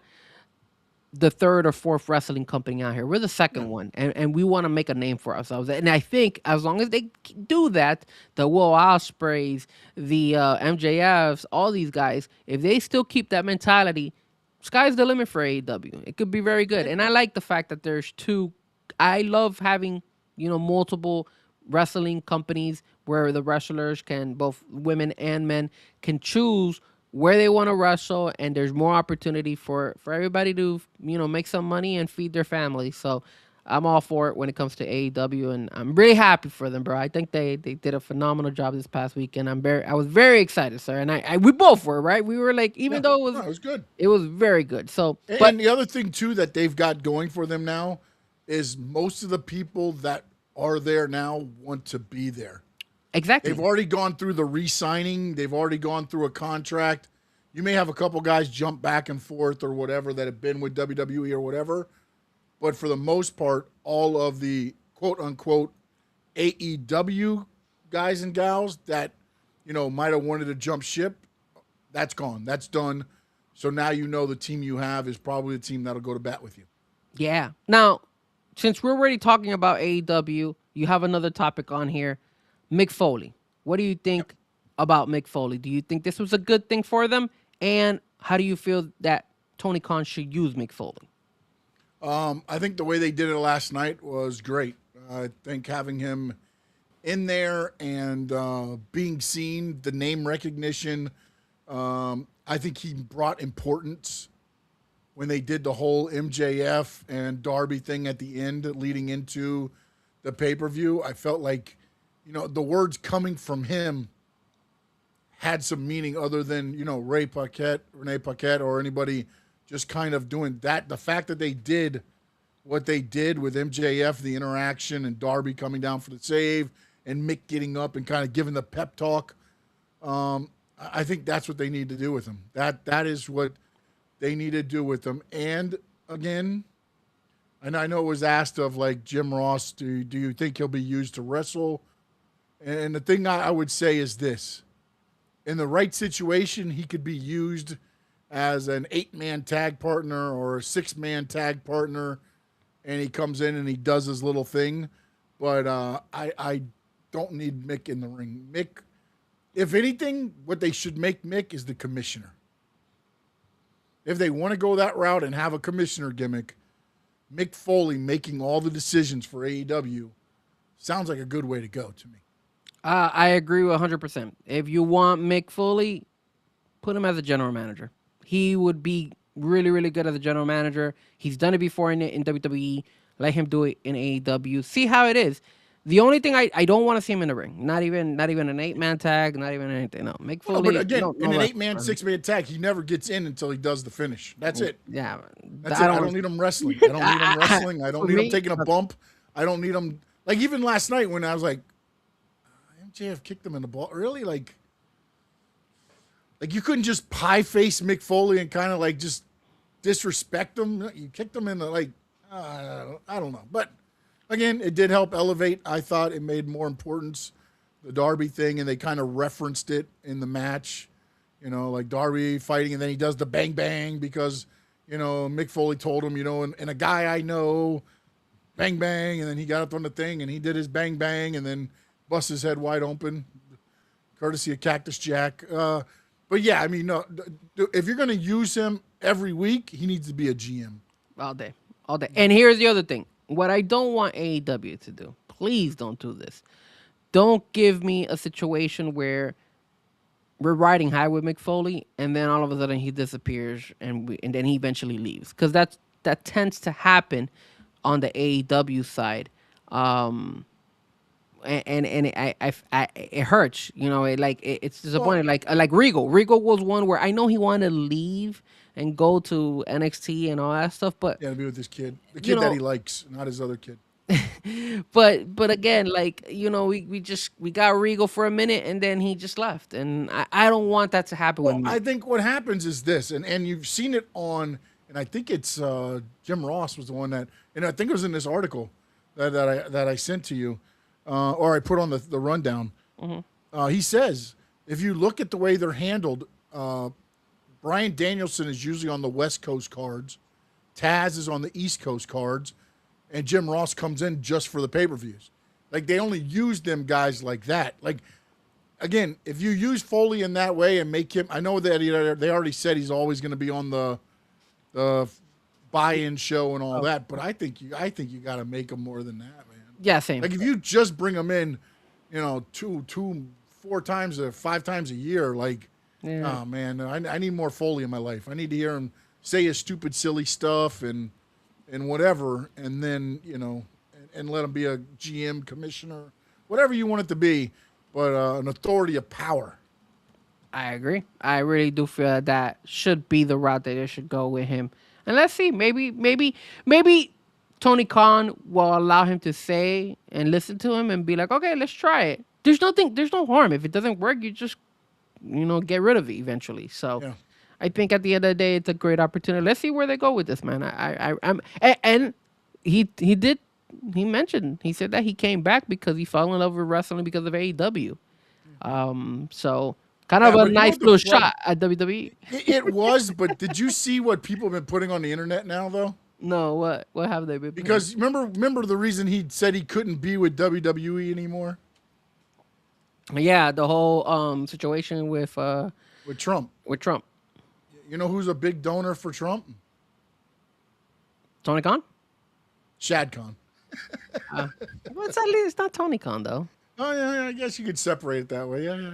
the third or fourth wrestling company out here. We're the second one, and we want to make a name for ourselves." And I think as long as they do that, the Will Ospreys, the MJFs, all these guys, if they still keep that mentality, sky's the limit for AEW. It could be very good. And I like the fact that there's two. I love having multiple wrestling companies where the wrestlers can, both women and men, can choose where they want to wrestle, and there's more opportunity for everybody to make some money and feed their family. So I'm all for it when it comes to AEW, and I'm really happy for them, bro. I think they did a phenomenal job this past week, and I was very excited, sir. And we both were, right? We were like, even though it was good. It was very good. So, And the other thing too that they've got going for them now is most of the people that are there now want to be there. exactly. They've already gone through the re-signing. They've already gone through a contract. You may have a couple guys jump back and forth or whatever that have been with WWE or whatever. But for the most part, all of the quote-unquote AEW guys and gals that, might have wanted to jump ship, that's gone. That's done. So now the team you have is probably the team that'll go to bat with you. Yeah. Now, since we're already talking about AEW, you have another topic on here, Mick Foley. What do you think about Mick Foley? Do you think this was a good thing for them? And how do you feel that Tony Khan should use Mick Foley? I think the way they did it last night was great. I think having him in there and being seen, the name recognition, I think he brought importance when they did the whole MJF and Darby thing at the end leading into the pay-per-view. I felt like, the words coming from him had some meaning other than, Renee Paquette, or anybody just kind of doing that. The fact that they did what they did with MJF, the interaction, and Darby coming down for the save, and Mick getting up and kind of giving the pep talk. I think that's what they need to do with him. That is what they need to do with him. And again, and I know it was asked of like Jim Ross, do you think he'll be used to wrestle? And the thing I would say is this. In the right situation, he could be used as an 8-man tag partner or a 6-man tag partner, and he comes in and he does his little thing. But I don't need Mick in the ring. Mick, if anything, what they should make Mick is the commissioner. If they want to go that route and have a commissioner gimmick, Mick Foley making all the decisions for AEW sounds like a good way to go to me. I agree with 100%. If you want Mick Foley, put him as a general manager. He would be really, really good as a general manager. He's done it before in WWE. Let him do it in AEW. See how it is. The only thing I don't want to see him in the ring. Not even an 8-man tag. Not even anything. No, Mick Foley. No, but again, in an 8-man, 6-man tag, he never gets in until he does the finish. That's it. Yeah, that's it. I don't need him wrestling. I don't need him wrestling. I don't need him taking a bump. I don't need him. Like even last night when I was like, MJF kicked him in the ball. Really, like you couldn't just pie face Mick Foley and kind of like just disrespect him. You kicked him in the like. I don't know, but. Again, it did help elevate. I thought it made more importance the Darby thing, and they kind of referenced it in the match. You know, like Darby fighting, and then he does the bang bang because, you know, Mick Foley told him, you know, and a guy I know, bang bang, and then he got up on the thing and he did his bang bang, and then bust his head wide open, courtesy of Cactus Jack. But yeah, I mean, no, if you're going to use him every week, he needs to be a GM all day. And here's the other thing. What I don't want AEW to do, please don't do this. Don't give me a situation where we're riding high with Mick Foley and then all of a sudden he disappears and then he eventually leaves. Because that tends to happen on the AEW side. And it hurts, you know. It's disappointing. Like Regal. Regal was one where I know he wanted to leave and go to NXT and all that stuff, but yeah, to be with this kid, the kid that he likes, not his other kid. but again, like, you know, we got Regal for a minute and then he just left, and I don't want that to happen with me. I think what happens is this, and you've seen it on, and I think it's Jim Ross was the one that, and I think it was in this article that I sent to you, or I put on the rundown. Mm-hmm. He says if you look at the way they're handled. Bryan Danielson is usually on the West Coast cards. Taz is on the East Coast cards. And Jim Ross comes in just for the pay-per-views. Like, they only use them guys like that. Like, again, if you use Foley in that way and make him... I know that they already said he's always going to be on the buy-in show and all that, but I think you got to make him more than that, man. Yeah, same. Like, if you just bring him in, you know, 4 times or 5 times a year, like... Yeah. Oh, man, I need more Foley in my life. I need to hear him say his stupid, silly stuff and whatever, and then, you know, and let him be a GM, commissioner, whatever you want it to be, but an authority of power. I agree. I really do feel that should be the route that they should go with him. And let's see, maybe Tony Khan will allow him to say and listen to him and be like, okay, let's try it. There's no harm. If it doesn't work, you just... you know, get rid of it eventually. So yeah. I think at the end of the day, it's a great opportunity. Let's see where they go with this, man. And he mentioned, he said that he came back because he fell in love with wrestling because of AEW. So kind of a nice little shot at WWE. It was, but did you see what people have been putting on the internet now, though? No, what have they been? Because remember the reason he said he couldn't be with WWE anymore? Yeah, the whole situation with Trump. With Trump. You know who's a big donor for Trump? Tony Khan? Shad Khan. Well, it's not Tony Khan, though. Oh, yeah, I guess you could separate it that way. Yeah.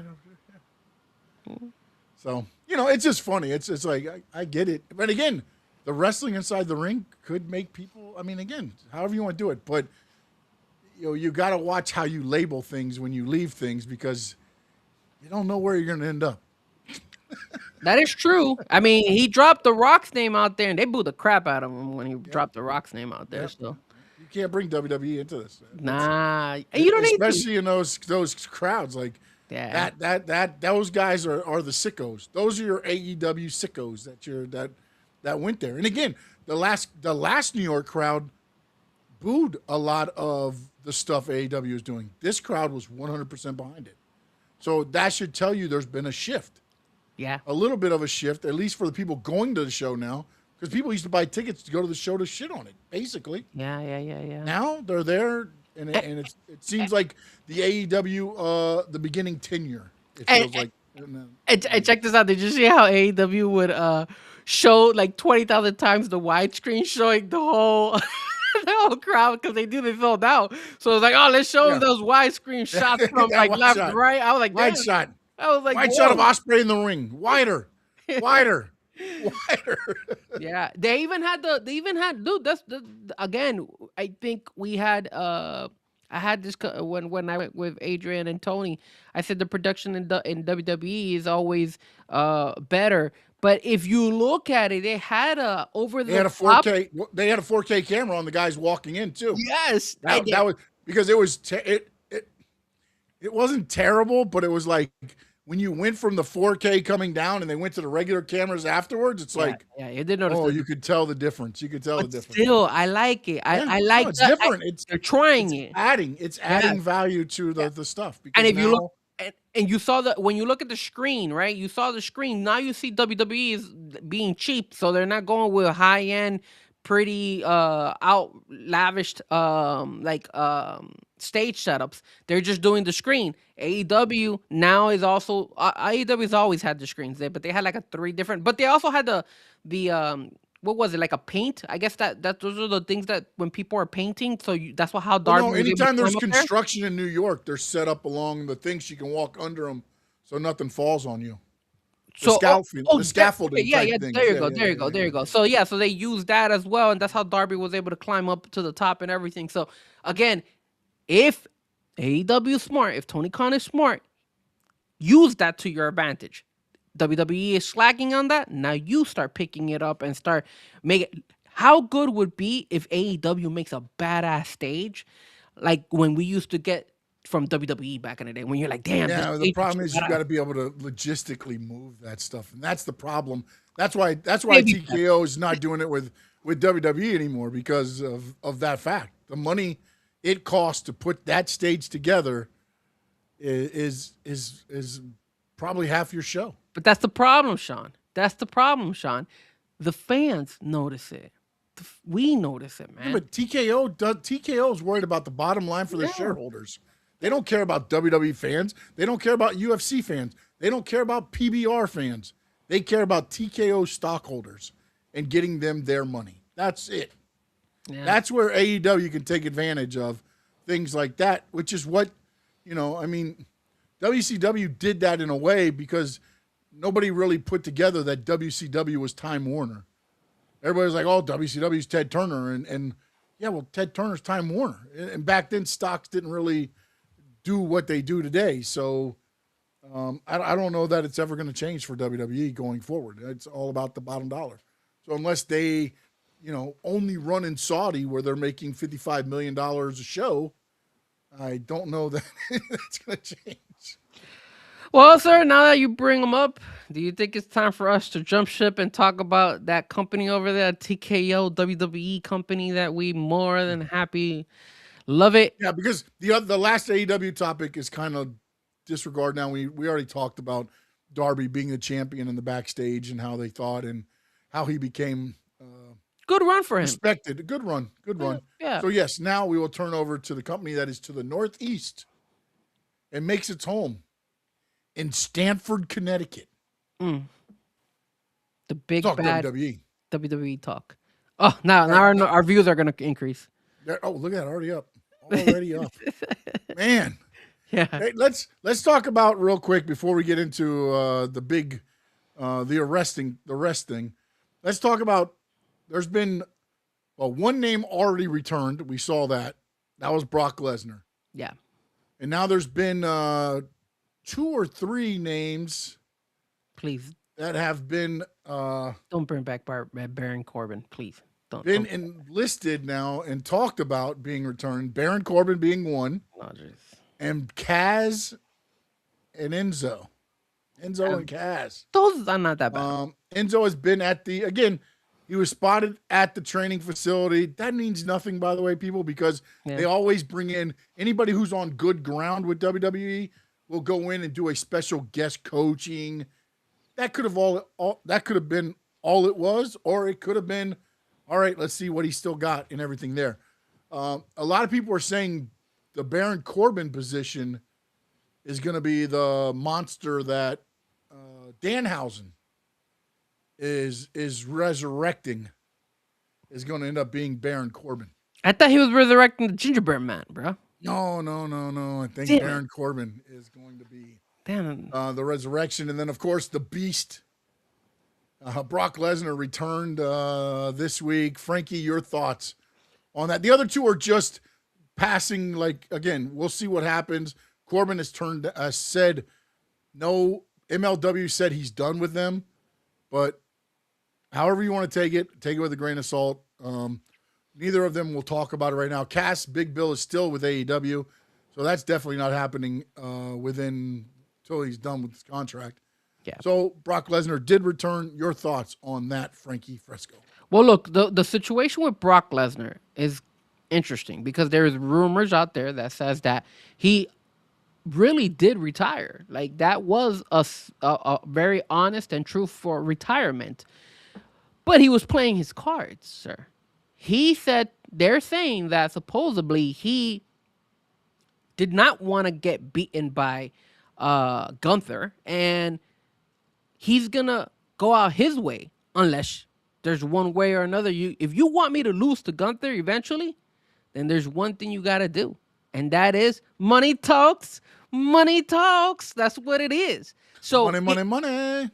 So, you know, it's just funny. It's like, I get it. But again, the wrestling inside the ring could make people, I mean, again, however you want to do it. But, you know, you got to watch how you label things when you leave things because you don't know where you're going to end up. That is true. I mean, he dropped The Rock's name out there, and they booed the crap out of him when he dropped The Rock's name out there. Yep. So, You You can't bring WWE into this. Nah, and you don't need to. Especially in those crowds. Like Yeah. those guys are the sickos. Those are your AEW sickos that went there. And again, the last New York crowd booed a lot of the stuff AEW is doing. This crowd was 100% behind it. So that should tell you there's been a shift. Yeah. A little bit of a shift, at least for the people going to the show now, because people used to buy tickets to go to the show to shit on it, basically. Yeah. Now they're there, and it seems like the AEW, the beginning tenure. It feels like. And check this out. Did you see how AEW would show like 20,000 times the widescreen showing the whole the whole crowd because they sold out. So it's like, oh, let's show them those widescreen shots from like left to right. I was like, wide shot. I was like, wide shot of Ospreay in the ring, wider. Yeah, they even had dude. That's again. I think we had I had this when I went with Adrian and Tony. I said the production in WWE is always better. But if you look at it, they had a They had a 4K. They had a 4K camera on the guys walking in too. Yes, that was because it was it wasn't terrible, but it was like when you went from the 4K coming down and they went to the regular cameras afterwards. It's like you did notice. Oh, you could tell the difference. You could tell the difference. Still, I like it. I like it's different. They're trying it. It's adding value to the stuff. And if you look. And you saw that when you look at the screen, right? You saw the screen. Now you see WWE is being cheap, so they're not going with high end, pretty out lavished stage setups. They're just doing the screen. AEW now is also AEW has always had the screens there, but they had like 3 different. But they also had the what was it, like a paint? I guess that those are the things that when people are painting. So that's how Darby. Well, no, anytime there's construction in New York, they're set up along the things you can walk under them, so nothing falls on you. The scaffolding. Yeah. There you go. So so they use that as well, and that's how Darby was able to climb up to the top and everything. So again, if AEW is smart, if Tony Khan is smart, use that to your advantage. WWE is slacking on that. Now you start picking it up and start making. How good would be if AEW makes a badass stage, like when we used to get from WWE back in the day? When you're like, damn. Yeah, the problem is you got to be able to logistically move that stuff, and that's the problem. That's why TKO is not doing it with WWE anymore because of that fact. The money it costs to put that stage together is probably half your show. But that's the problem, Sean. The fans notice it. We notice it, man. Yeah, but TKO is worried about the bottom line for their shareholders. They don't care about WWE fans. They don't care about UFC fans. They don't care about PBR fans. They care about TKO stockholders and getting them their money. That's it. Yeah. That's where AEW can take advantage of things like that, which is what, WCW did that in a way because nobody really put together that WCW was Time Warner. Everybody was like, oh, WCW's Ted Turner. And Ted Turner's Time Warner. And back then, stocks didn't really do what they do today. So I don't know that it's ever going to change for WWE going forward. It's all about the bottom dollar. So unless they, only run in Saudi where they're making $55 million a show, I don't know that that's going to change. Well, sir, now that you bring them up, do you think it's time for us to jump ship and talk about that company over there, TKO WWE company that we more than happy love it? Yeah, because the last AEW topic is kind of disregard now. We already talked about Darby being the champion in the backstage and how they thought and how he became good run for him. Respected. Good run. Yeah. So yes, now we will turn over to the company that is to the northeast and makes its home in Stamford, Connecticut. The big talk bad WWE talk. Oh, now our views are going to increase. Look at that, already up. Man. Yeah. Hey, let's talk about real quick before we get into the big the arrest thing. Let's talk about there's been one name already returned. We saw that. That was Brock Lesnar. Yeah. And now there's been 2 or 3 names, please, that have been don't bring back Baron Corbin, please. been enlisted now and talked about being returned. Baron Corbin being one, and Kaz and Enzo. Enzo and Kaz. Those are not that bad. Enzo has been he was spotted at the training facility. That means nothing, by the way, people, because they always bring in anybody who's on good ground with WWE will go in and do a special guest coaching. That could have been all it was, or it could have been, all right, let's see what he's still got and everything there. A lot of people are saying the Baron Corbin position is going to be the monster that Danhausen is resurrecting, is going to end up being Baron Corbin. I thought he was resurrecting the gingerbread man, bro. No. I think Baron Corbin is going to be the resurrection. And then, of course, the Beast, Brock Lesnar, returned this week. Frankie, your thoughts on that? The other two are just passing, again, we'll see what happens. Corbin has said no. MLW said he's done with them. But however you want to take it with a grain of salt. Neither of them will talk about it right now. Cass, Big Bill is still with AEW, so that's definitely not happening until he's done with his contract. Yeah. So Brock Lesnar did return. Your thoughts on that, Frankie Fresco? Well, look, the situation with Brock Lesnar is interesting because there's rumors out there that says that he really did retire. Like, that was a very honest and truthful retirement. But he was playing his cards, sir. He said, they're saying that supposedly he did not want to get beaten by Gunther, and he's going to go out his way unless there's one way or another. If you want me to lose to Gunther eventually, then there's one thing you got to do, and that is money talks. Money talks. That's what it is. So money.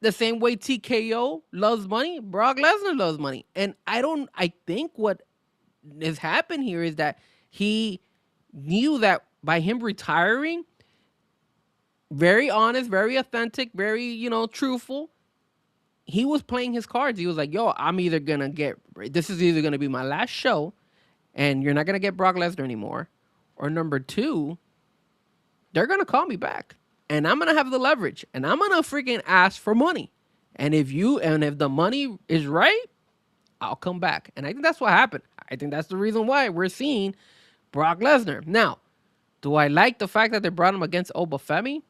The same way TKO loves money, Brock Lesnar loves money. And I think what has happened here is that he knew that by him retiring, very honest, very authentic, very, truthful, he was playing his cards. He was like, yo, this is either going to be my last show and you're not going to get Brock Lesnar anymore. Or number two, they're going to call me back. And I'm going to have the leverage. And I'm going to freaking ask for money. And if the money is right, I'll come back. And I think that's what happened. I think that's the reason why we're seeing Brock Lesnar. Now, do I like the fact that they brought him against Femi?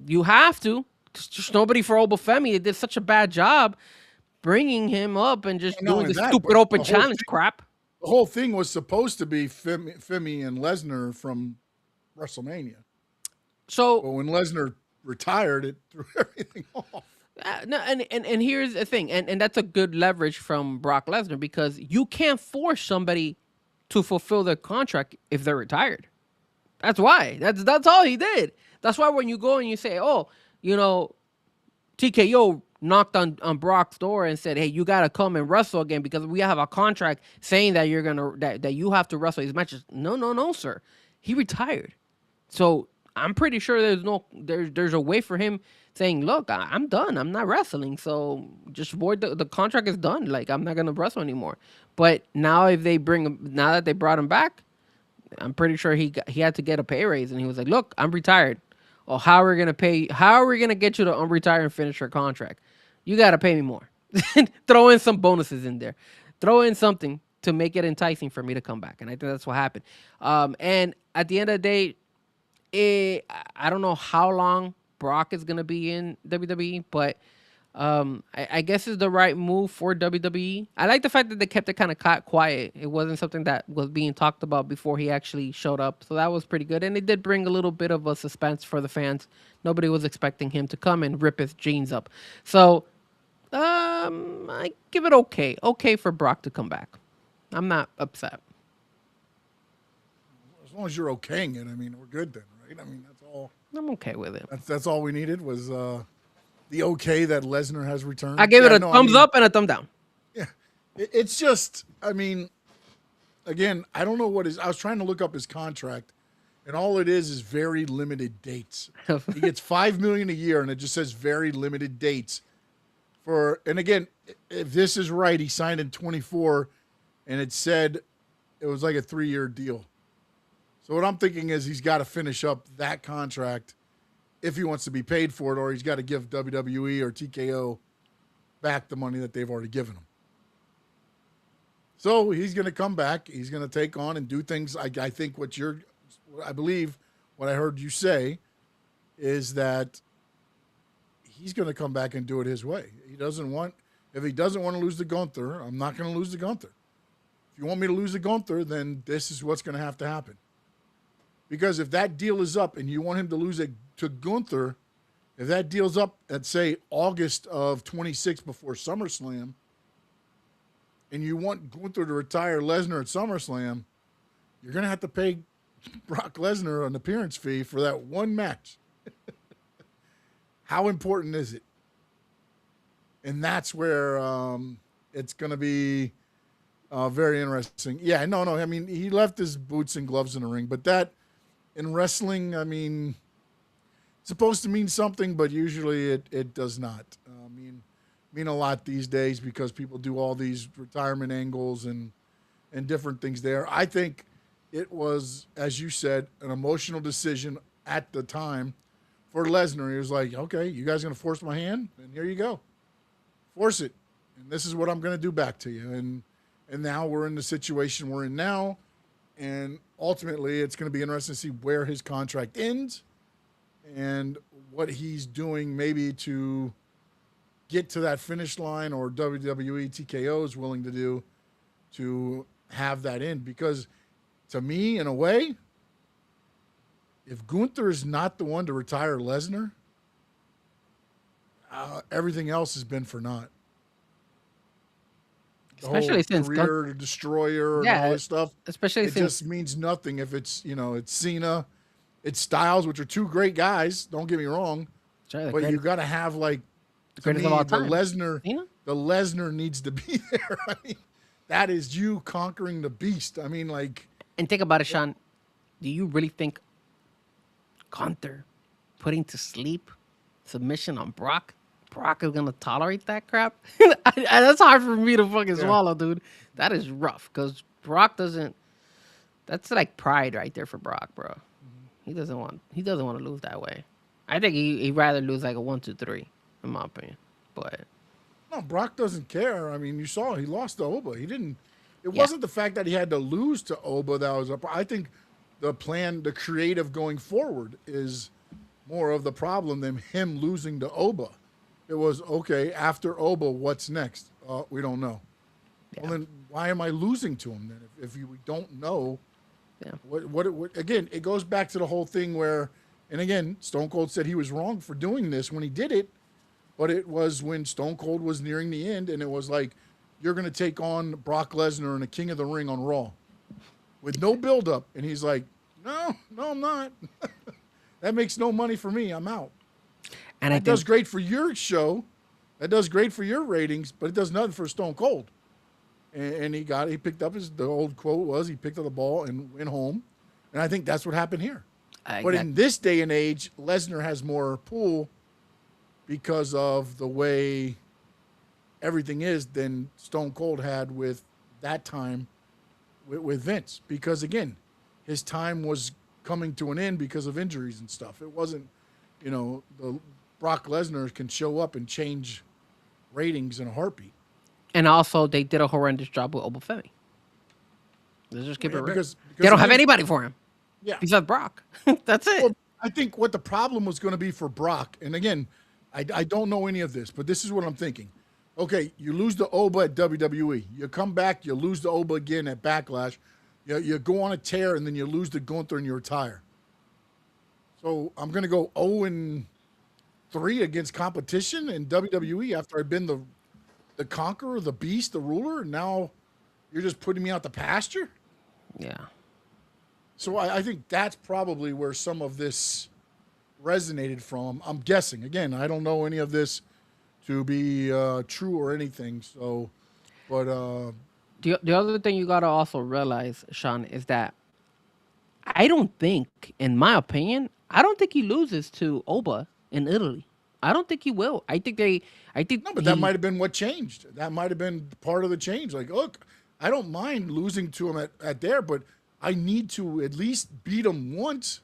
You have to. Just nobody for Femi. They did such a bad job bringing him up and just doing the stupid open challenge crap. The whole thing was supposed to be Femi and Lesnar from WrestleMania. But when Lesnar retired, it threw everything off. No, and here's the thing, and that's a good leverage from Brock Lesnar, because you can't force somebody to fulfill their contract if they're retired. That's why. That's all he did. That's why when you go and you say, TKO knocked on Brock's door and said, hey, you got to come and wrestle again because we have a contract saying that that you have to wrestle these matches. No, sir. He retired. So I'm pretty sure there's a way for him saying, look, I'm done. I'm not wrestling. So just void the contract is done. Like, I'm not going to wrestle anymore. But now now that they brought him back, I'm pretty sure he had to get a pay raise. And he was like, look, I'm retired. Oh, how are we going to get you to unretire and finish your contract? You got to pay me more. Throw in some bonuses in there. Throw in something to make it enticing for me to come back. And I think that's what happened. And at the end of the day, I don't know how long Brock is going to be in WWE, but I guess it's the right move for WWE. I like the fact that they kept it kind of quiet. It wasn't something that was being talked about before he actually showed up. So that was pretty good. And it did bring a little bit of a suspense for the fans. Nobody was expecting him to come and rip his jeans up. So I give it okay. Okay for Brock to come back. I'm not upset. As long as you're okaying it, I mean, we're good then, right? I mean, that's all. I'm okay with it. That's all we needed was the okay that Lesnar has returned. I gave it a thumbs up and a thumb down. Yeah. It's just, I mean, again, I don't know I was trying to look up his contract, and all it is very limited dates. He gets $5 million a year, and it just says very limited dates And again, if this is right, he signed in 24, and it said it was like a 3-year deal. So what I'm thinking is he's got to finish up that contract if he wants to be paid for it, or he's got to give WWE or TKO back the money that they've already given him. So he's going to come back. He's going to take on and do things. I think I believe what I heard you say is that he's going to come back and do it his way. If he doesn't want to lose to Gunther, I'm not going to lose to Gunther. If you want me to lose to Gunther, then this is what's going to have to happen. Because if that deal is up and you want him to lose it to Gunther, if that deal's up at, say, August of 26 before SummerSlam, and you want Gunther to retire Lesnar at SummerSlam, you're going to have to pay Brock Lesnar an appearance fee for that one match. How important is it? And that's where it's going to be very interesting. Yeah, no. I mean, he left his boots and gloves in the ring, but that in wrestling, I mean, it's supposed to mean something, but usually it does not. Mean a lot these days because people do all these retirement angles and different things there. I think it was, as you said, an emotional decision at the time for Lesnar. He was like, okay, you guys going to force my hand? And here you go. Force it. And this is what I'm going to do back to you. And now we're in the situation we're in now. And ultimately, it's going to be interesting to see where his contract ends and what he's doing maybe to get to that finish line, or WWE TKO is willing to do to have that end. Because to me, in a way, if Gunther is not the one to retire Lesnar, everything else has been for naught. Especially since career destroyer and all this stuff. Especially it just means nothing if it's it's Cena, it's Styles, which are two great guys. Don't get me wrong, but you got to have like to me, the Lesnar needs to be there. I mean, that is you conquering the beast. I mean, like, and think about it, Sean. Do you really think Gunther putting to sleep submission on Brock is gonna tolerate that crap? That's hard for me to fucking swallow, dude. That is rough because Brock doesn't. That's like pride right there for Brock, bro. Mm-hmm. He doesn't want to lose that way. I think he'd rather lose like a 1-2-3, in my opinion. But no, Brock doesn't care. I mean, you saw he lost to Oba. He didn't. It wasn't the fact that he had to lose to Oba that was up. I think the plan, the creative going forward, is more of the problem than him losing to Oba. It was, okay, after Oba, what's next? We don't know. Yeah. Well, then why am I losing to him then? If we don't know, what again, it goes back to the whole thing where, and again, Stone Cold said he was wrong for doing this when he did it, but it was when Stone Cold was nearing the end, and it was like, you're going to take on Brock Lesnar and a King of the Ring on Raw with no buildup. And he's like, no, I'm not. That makes no money for me. I'm out. And it does great for your show. That does great for your ratings, but it does nothing for Stone Cold. And he picked up the old quote was, he picked up the ball and went home. And I think that's what happened here. But in this day and age, Lesnar has more pull because of the way everything is than Stone Cold had with that time with Vince. Because, again, his time was coming to an end because of injuries and stuff. It wasn't, the Brock Lesnar can show up and change ratings in a heartbeat. And also, they did a horrendous job with Femi. Let's just keep it real. Because they don't have anybody for him. Yeah. Besides Brock. That's it. Well, I think what the problem was going to be for Brock, and again, I don't know any of this, but this is what I'm thinking. Okay, you lose the Oba at WWE. You come back, you lose the Oba again at Backlash. You go on a tear, and then you lose to Gunther, and you retire. So I'm going to go 0-3 against competition in WWE after I've been the conqueror, the beast, the ruler, and now you're just putting me out the pasture? Yeah. So I think that's probably where some of this resonated from. I'm guessing. Again, I don't know any of this to be true or anything. So, but the other thing you gotta also realize, Sean, is that I don't think, in my opinion, I don't think he loses to Oba in Italy. I don't think he will. I think No, but that might have been what changed. That might have been part of the change. Like, look, I don't mind losing to him at there, but I need to at least beat him once.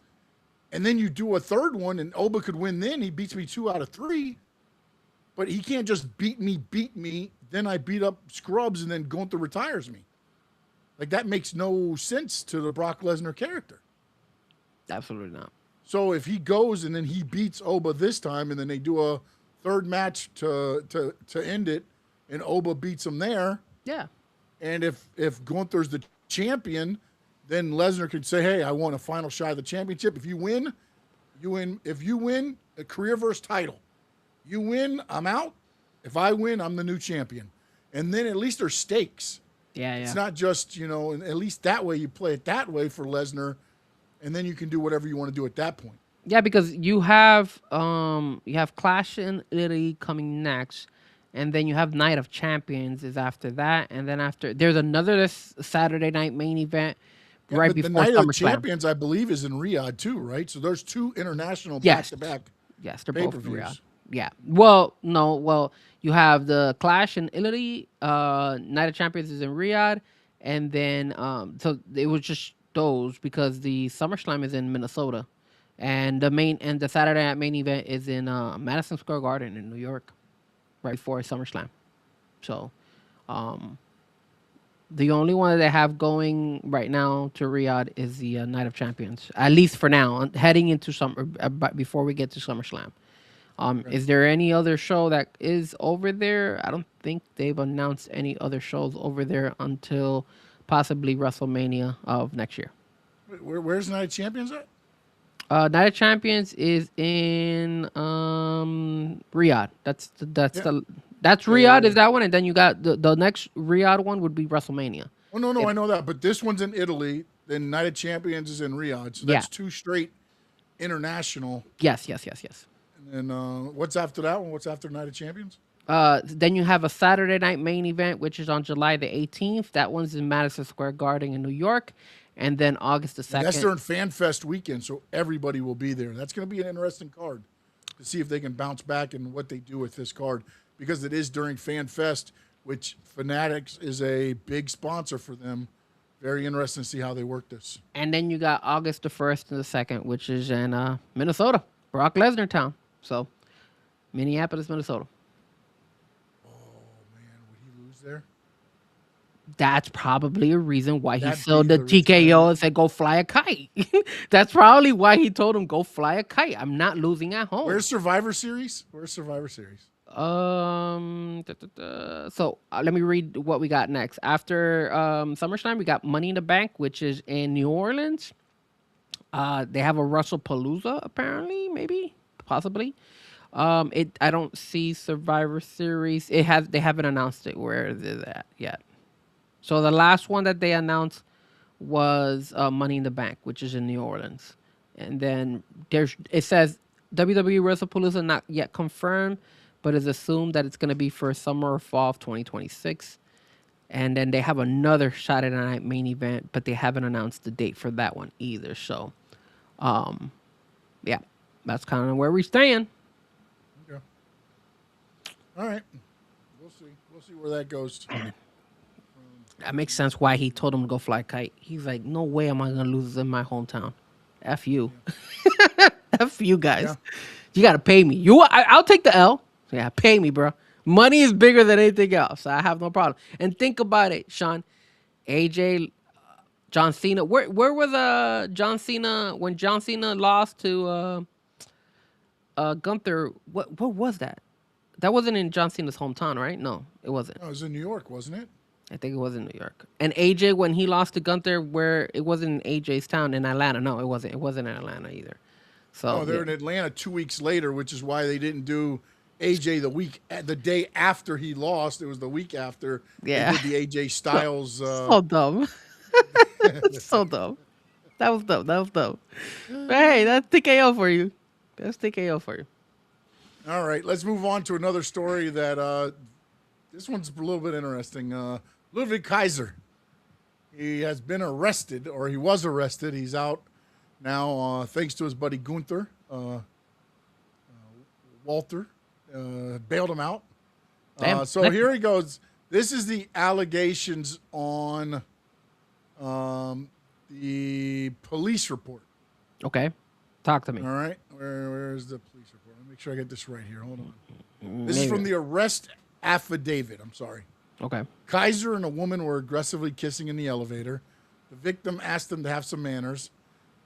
And then you do a third one, and Oba could win then. He beats me 2 out of 3. But he can't just beat me, then I beat up Scrubs, and then Gunther retires me. Like, that makes no sense to the Brock Lesnar character. Absolutely not. So if he goes and then he beats Oba this time, and then they do a third match to end it, and Oba beats him there. Yeah. And if Gunther's the champion, then Lesnar could say, hey, I want a final shot of the championship. If you win, you win. If you win, a career versus title. You win, I'm out. If I win, I'm the new champion. And then at least there's stakes. Yeah. It's not just, and at least that way you play it that way for Lesnar, and then you can do whatever you want to do at that point. Yeah, because you have Clash in Italy coming next, and then you have Night of Champions is after that, and then after there's another this Saturday night main event right before the Night of the SummerSlam. Champions, I believe, is in Riyadh too, right? So there's 2 international back-to-back. Yes, they're both in pay-per-views. Riyadh. Yeah. Well, no. Well, you have the Clash in Italy. Night of Champions is in Riyadh, and then so it was just those because the SummerSlam is in Minnesota, and the Saturday night main event is in Madison Square Garden in New York, right before SummerSlam. So, the only one that they have going right now to Riyadh is the Night of Champions, at least for now, heading into before we get to SummerSlam. Is there any other show that is over there? I don't think they've announced any other shows over there until possibly WrestleMania of next year. Where's Night of Champions at? Night of Champions is in Riyadh. That's Riyadh is that one, and then you got the next Riyadh one would be WrestleMania. Oh no, I know that, but this one's in Italy. Then Night of Champions is in Riyadh, so that's 2 straight international. Yes. And what's after that one? What's after Night of Champions? Then you have a Saturday night main event, which is on July the 18th. That one's in Madison Square Garden in New York. And then August the 2nd. That's during Fan Fest weekend, so everybody will be there. That's going to be an interesting card to see if they can bounce back and what they do with this card, because it is during Fan Fest, which Fanatics is a big sponsor for them. Very interesting to see how they work this. And then you got August the 1st and the 2nd, which is in Minnesota, Brock Lesnar town. So, Minneapolis, Minnesota. Oh, man. Would he lose there? That's probably a reason why he sold the TKO and said, go fly a kite. That's probably why he told him, go fly a kite. I'm not losing at home. Where's Survivor Series? So let me read what we got next. After SummerSlam, we got Money in the Bank, which is in New Orleans. They have a WrestlePalooza, apparently, maybe, possibly. I don't see Survivor Series. They haven't announced it where it is at yet. So the last one that they announced was Money in the Bank, which is in New Orleans. And then it says WWE WrestlePalooza not yet confirmed, but it's assumed that it's going to be for summer or fall of 2026. And then they have another Saturday night main event, but they haven't announced the date for that one either. So, yeah, that's kind of where we stand. Okay. All right. We'll see. We'll see where that goes. That makes sense why he told him to go fly a kite. He's like, no way am I going to lose in my hometown. F you. Yeah. F you guys. Yeah. You got to pay me. I'll take the L. Yeah, pay me, bro. Money is bigger than anything else. So I have no problem. And think about it, Sean. AJ, John Cena. Where was John Cena when John Cena lost to Gunther? What was that? That wasn't in John Cena's hometown, right? No, it wasn't. No, it was in New York, wasn't it? I think it was in New York. And AJ, when he lost to Gunther, where it wasn't in AJ's town in Atlanta. No, it wasn't. It wasn't in Atlanta either. So they're in Atlanta 2 weeks later, which is why they didn't do AJ the day after he lost. It was the week after. Yeah, they did the AJ Styles. So dumb. So dumb. That was dumb. But hey, that's TKO for you. All right, let's move on to another story that this one's a little bit interesting. Ludwig Kaiser. He has been arrested, or he was arrested. He's out now thanks to his buddy Gunther. Walter, bailed him out. Damn. So here he goes. This is the allegations on the police report. Okay. Talk to me. All right. Where's the police report? Let me make sure I get this right here. Hold on. This is from the arrest affidavit. I'm sorry. Okay. Kaiser and a woman were aggressively kissing in the elevator. The victim asked them to have some manners.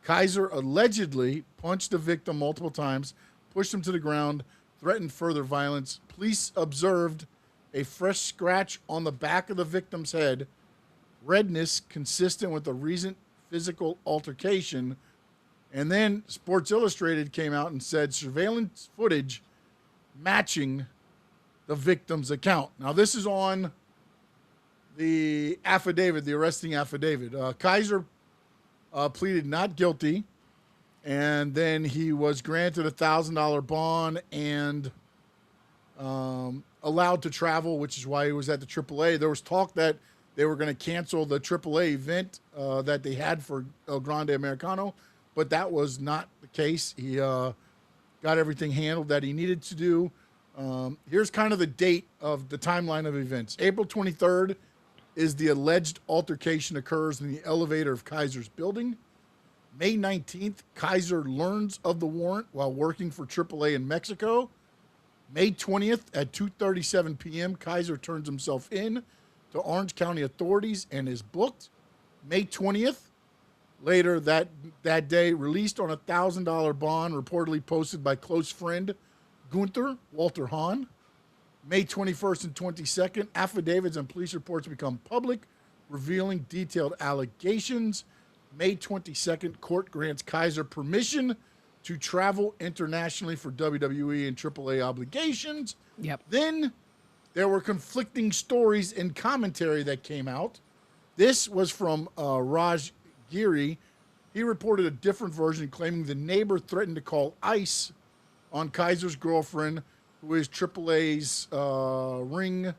Kaiser allegedly punched the victim multiple times, pushed him to the ground, threatened further violence. Police observed a fresh scratch on the back of the victim's head, redness consistent with a recent physical altercation. And then Sports Illustrated came out and said surveillance footage matching the victim's account. Now, this is on the affidavit, the arresting affidavit. Kaiser pleaded not guilty, and then he was granted a $1,000 bond and allowed to travel, which is why he was at the AAA. There was talk that they were going to cancel the AAA event that they had for El Grande Americano, but that was not the case. He got everything handled that he needed to do. Here's kind of the date of the timeline of events. April 23rd is the alleged altercation occurs in the elevator of Kaiser's building. May 19th, Kaiser learns of the warrant while working for AAA in Mexico. May 20th at 2:37 p.m., Kaiser turns himself in to Orange County authorities and is booked. May 20th, later that day, released on a $1,000 bond reportedly posted by close friend Gunther Walter Hahn. May 21st and 22nd, affidavits and police reports become public, revealing detailed allegations. May 22nd, court grants Kaiser permission to travel internationally for WWE and AAA obligations. Yep. Then there were conflicting stories and commentary that came out. This was from Raj Giri. He reported a different version, claiming the neighbor threatened to call ICE on Kaiser's girlfriend, who is AAA's ring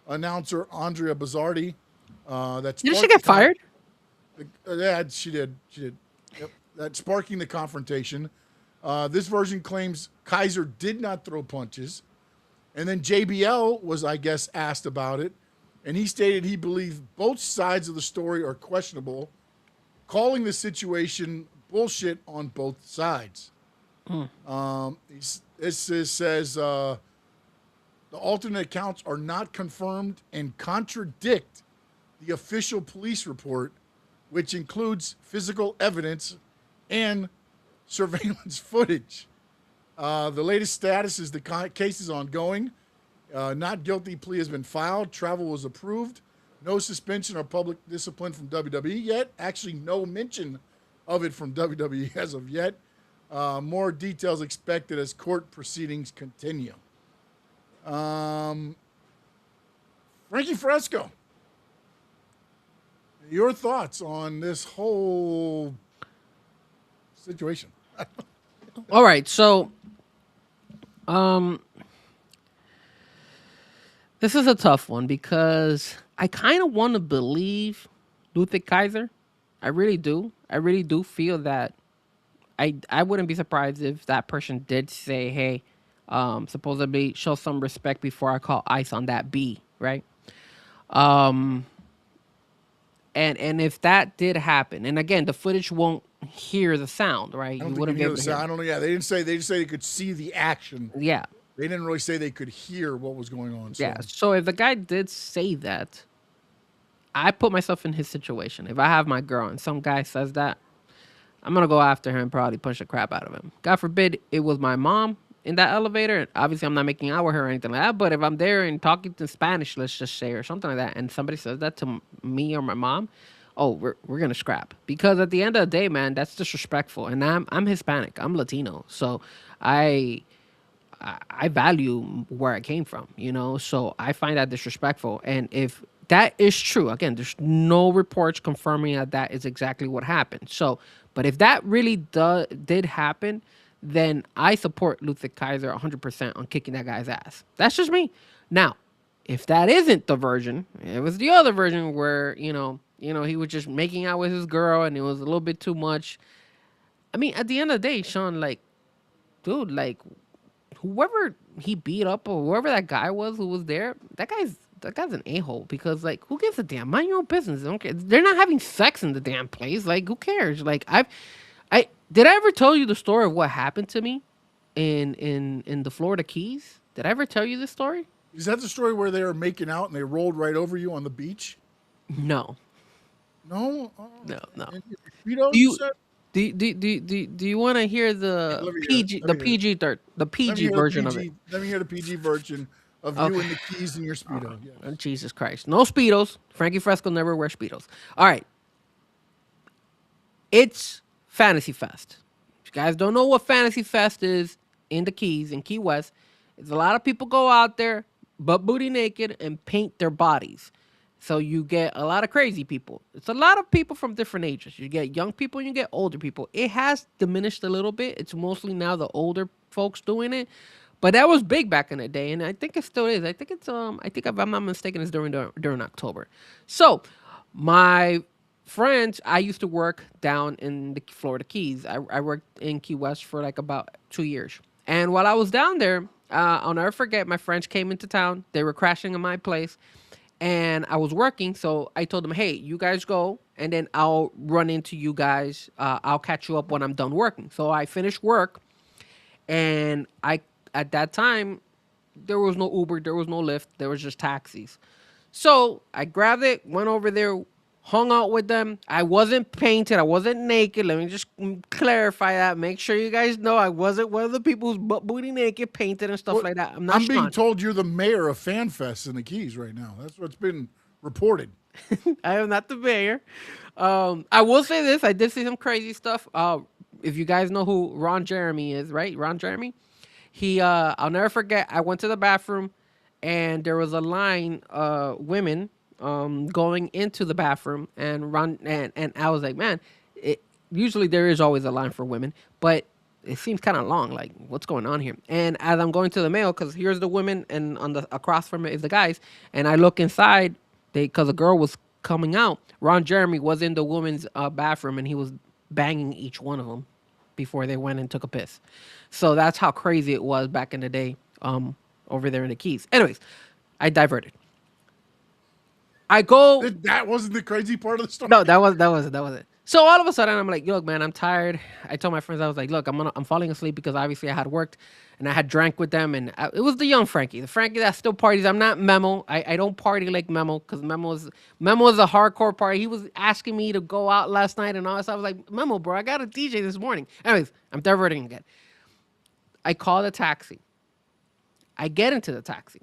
announcer, Andrea Bazzardi. Did she get fired? Yeah, she did. Yep. That's sparking the confrontation. This version claims Kaiser did not throw punches. And then JBL was, I guess, asked about it. And he stated he believed both sides of the story are questionable, calling the situation bullshit on both sides. Says the alternate accounts are not confirmed and contradict the official police report, which includes physical evidence and surveillance footage. The latest status is the case is ongoing. Not guilty plea has been filed. Travel was approved. No suspension or public discipline from WWE yet. Actually, no mention of it from WWE as of yet. More details expected as court proceedings continue. Frankie Fresco, your thoughts on this whole situation? All right, so this is a tough one because I kind of want to believe Luther Kaiser. I really do. I really do feel that I wouldn't be surprised if that person did say, hey, supposedly show some respect before I call ICE on that B, right? And if that did happen, and again, the footage won't hear the sound, right? I don't think you hear the sound. I don't know. Yeah, they didn't say. They just say they could see the action. Yeah. They didn't really say they could hear what was going on. So. Yeah. So if the guy did say that, I put myself in his situation. If I have my girl and some guy says that, I'm going to go after him and probably punch the crap out of him. God forbid it was my mom in that elevator. Obviously, I'm not making out with her or anything like that. But if I'm there and talking in Spanish, let's just say, or something like that, and somebody says that to me or my mom, oh, we're going to scrap. Because at the end of the day, man, that's disrespectful. And I'm Hispanic. I'm Latino. So I value where I came from, you know? So I find that disrespectful. And if that is true, again, there's no reports confirming that is exactly what happened. So, but if that really did happen, then I support Luther Kaiser 100% on kicking that guy's ass. That's just me. Now, if that isn't the version, it was the other version where, you know, he was just making out with his girl and it was a little bit too much. I mean, at the end of the day, Sean, like, dude, like, whoever he beat up or whoever that guy was who was there, that guy's an a-hole because like who gives a damn? Mind your own business. I don't care. They're not having sex in the damn place. Like who cares? Like I did I ever tell you the story of what happened to me in the Florida Keys? Did I ever tell you this story? Is that the story where they were making out and they rolled right over you on the beach? No. No, No. And you know, Do you said, do you want to hear let the me hear it. PG Let the me hear it. PG third the Let me PG hear the version of it? PG. Let me hear the PG version of Okay. you and the keys in your speedo. Yes. Oh, Jesus Christ. No Speedos. Frankie Fresco never wears Speedos. All right. It's Fantasy Fest. If you guys don't know what Fantasy Fest is in the Keys, in Key West, it's a lot of people go out there butt booty naked and paint their bodies. So you get a lot of crazy people. It's a lot of people from different ages. You get young people and you get older people. It has diminished a little bit. It's mostly now the older folks doing it. But that was big back in the day, and I think it still is. I think if I'm not mistaken, it's during October. So, my friends, I used to work down in the Florida Keys. I worked in Key West for like about 2 years, and while I was down there, I'll never forget. My friends came into town. They were crashing in my place, and I was working. So I told them, "Hey, you guys go, and then I'll run into you guys. I'll catch you up when I'm done working." So I finished work. And at that time, there was no Uber, there was no Lyft, there was just taxis. So I grabbed it, went over there, hung out with them. I wasn't painted, I wasn't naked. Let me just clarify that. Make sure you guys know I wasn't one of the people who's butt booty naked, painted and stuff like that. I'm not I'm being Sean. told you're the mayor of FanFest in the Keys right now. That's what's been reported. I am not the mayor. I will say this: I did see some crazy stuff. If you guys know who Ron Jeremy is, right? Ron Jeremy. I'll never forget. I went to the bathroom, and there was a line, women, going into the bathroom, and and I was like, man, usually there is always a line for women, but it seems kind of long. Like, what's going on here? And as I'm going to the male, because here's the women, and on the across from it is the guys, and I look inside, because a girl was coming out. Ron Jeremy was in the women's bathroom, and he was banging each one of them before they went and took a piss. So that's how crazy it was back in the day, over there in the Keys. Anyways, I diverted. I go. That wasn't the crazy part of the story. No, that was it. So all of a sudden, I'm like, look, man, I'm tired. I told my friends, I was like, look, I'm falling asleep because obviously I had worked and I had drank with them, and it was the young Frankie, the Frankie that still parties. I'm not Memo. I don't party like Memo, because Memo is a hardcore party. He was asking me to go out last night and all this. I was like, Memo, bro, I got a DJ this morning. Anyways, I'm diverting again. I call the taxi. I get into the taxi.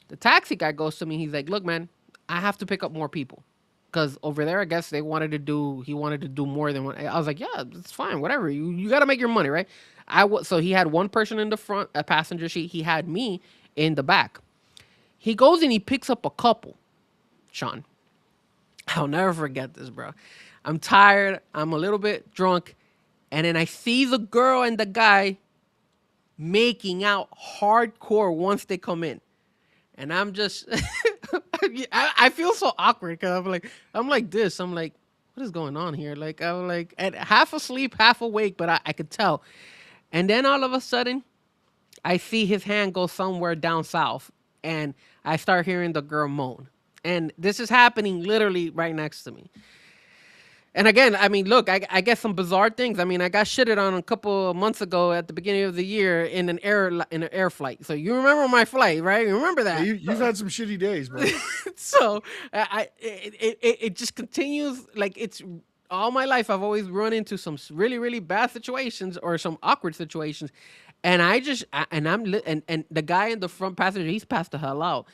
The taxi guy goes to me. He's like, look, man, I have to pick up more people. Because over there, I guess he wanted to do more than one. I was like, yeah, it's fine, whatever. You got to make your money, right? So he had one person in the front, a passenger seat. He had me in the back. He goes and he picks up a couple, Sean. I'll never forget this, bro. I'm tired. I'm a little bit drunk. And then I see the girl and the guy making out hardcore once they come in. And I'm just, I feel so awkward because I'm like this. I'm like, what is going on here? Like, I'm like, at half asleep, half awake, but I could tell. And then all of a sudden, I see his hand go somewhere down south, and I start hearing the girl moan. And this is happening literally right next to me. And again, I mean, look, I get some bizarre things. I mean, I got shitted on a couple of months ago at the beginning of the year in an air flight. So you remember my flight, right? You remember that? Yeah, you've had some shitty days, bro. So it just continues. Like, it's all my life, I've always run into some really, really bad situations or some awkward situations. And and the guy in the front passenger, he's passed the hell out.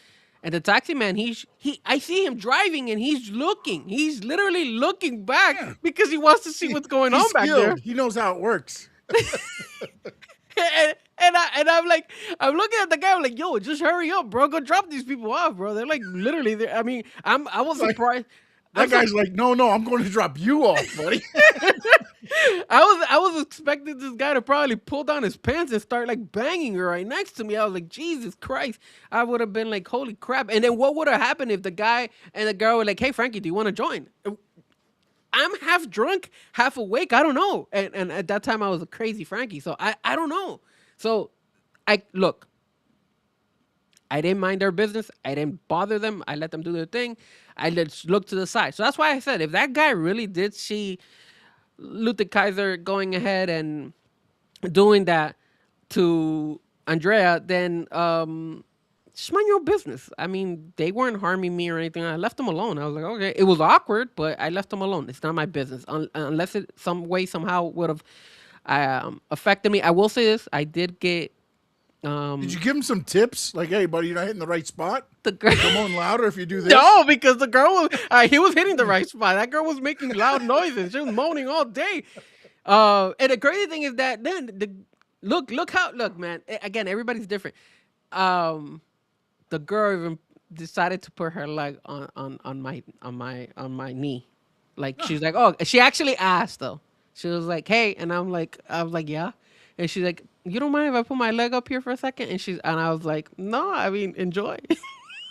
And the taxi man, I see him driving, and he's literally looking back because he wants to see what's going on back there. He knows how it works. and I'm looking at the guy. I'm like, yo, just hurry up, bro. Go drop these people off, bro. They're like literally. I mean, I was surprised. That guy's like, no, I'm going to drop you off, buddy. I was expecting this guy to probably pull down his pants and start like banging her right next to me. I was like, Jesus Christ. I would have been like, holy crap. And then what would have happened if the guy and the girl were like, hey, Frankie, do you want to join? I'm half drunk, half awake. I don't know. And at that time, I was a crazy Frankie. So I don't know. So Look, I didn't mind their business. I didn't bother them. I let them do their thing. I just looked to the side. So that's why I said if that guy really did see Luther Kaiser going ahead and doing that to Andrea, then just mind your business. I mean, they weren't harming me or anything. I left them alone. I was like, okay, it was awkward, but I left them alone. It's not my business unless it some way somehow would have affected me. I will say this: I did get. Did you give him some tips? Like, hey, buddy, you're not hitting the right spot. The girl. Come on louder if you do this. No, because the girl was he was hitting the right spot. That girl was making loud noises. She was moaning all day. And the crazy thing is that then look man. Again, everybody's different. The girl even decided to put her leg on my knee. Like she's like, oh, she actually asked though. She was like, hey, and I was like, yeah. And she's like, you don't mind if I put my leg up here for a second? And I was like, no, I mean, enjoy.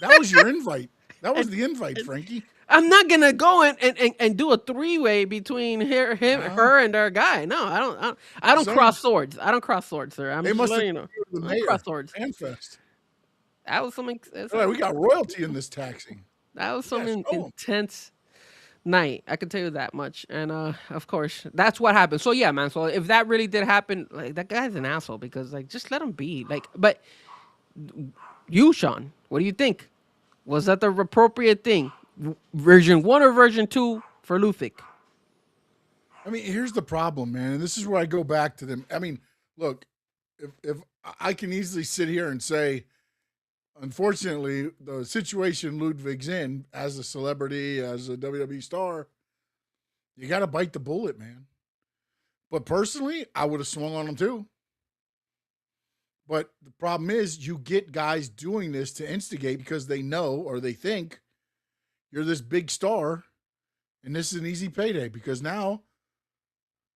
That was your invite. That was the invite, Frankie. I'm not gonna go and do a 3-way between her, and their guy. No, I don't cross swords. I don't cross swords, sir. I'm They just must have letting you know. the I don't mayor. cross swords. Fanfest. That was something. Like, we got royalty in this taxi. That was some intense night. I can tell you that much. And of course, that's what happened. So yeah, man. So if that really did happen, like that guy's an asshole because like just let him be. Like, but you, Sean, what do you think? Was that the appropriate thing? Version 1 or version 2 for Luthic? I mean, here's the problem, man. And this is where I go back to them. I mean, look, if I can easily sit here and say, unfortunately, the situation Ludwig's in as a celebrity, as a WWE star, you got to bite the bullet, man. But personally, I would have swung on him too. But the problem is you get guys doing this to instigate because they know or they think you're this big star and this is an easy payday because now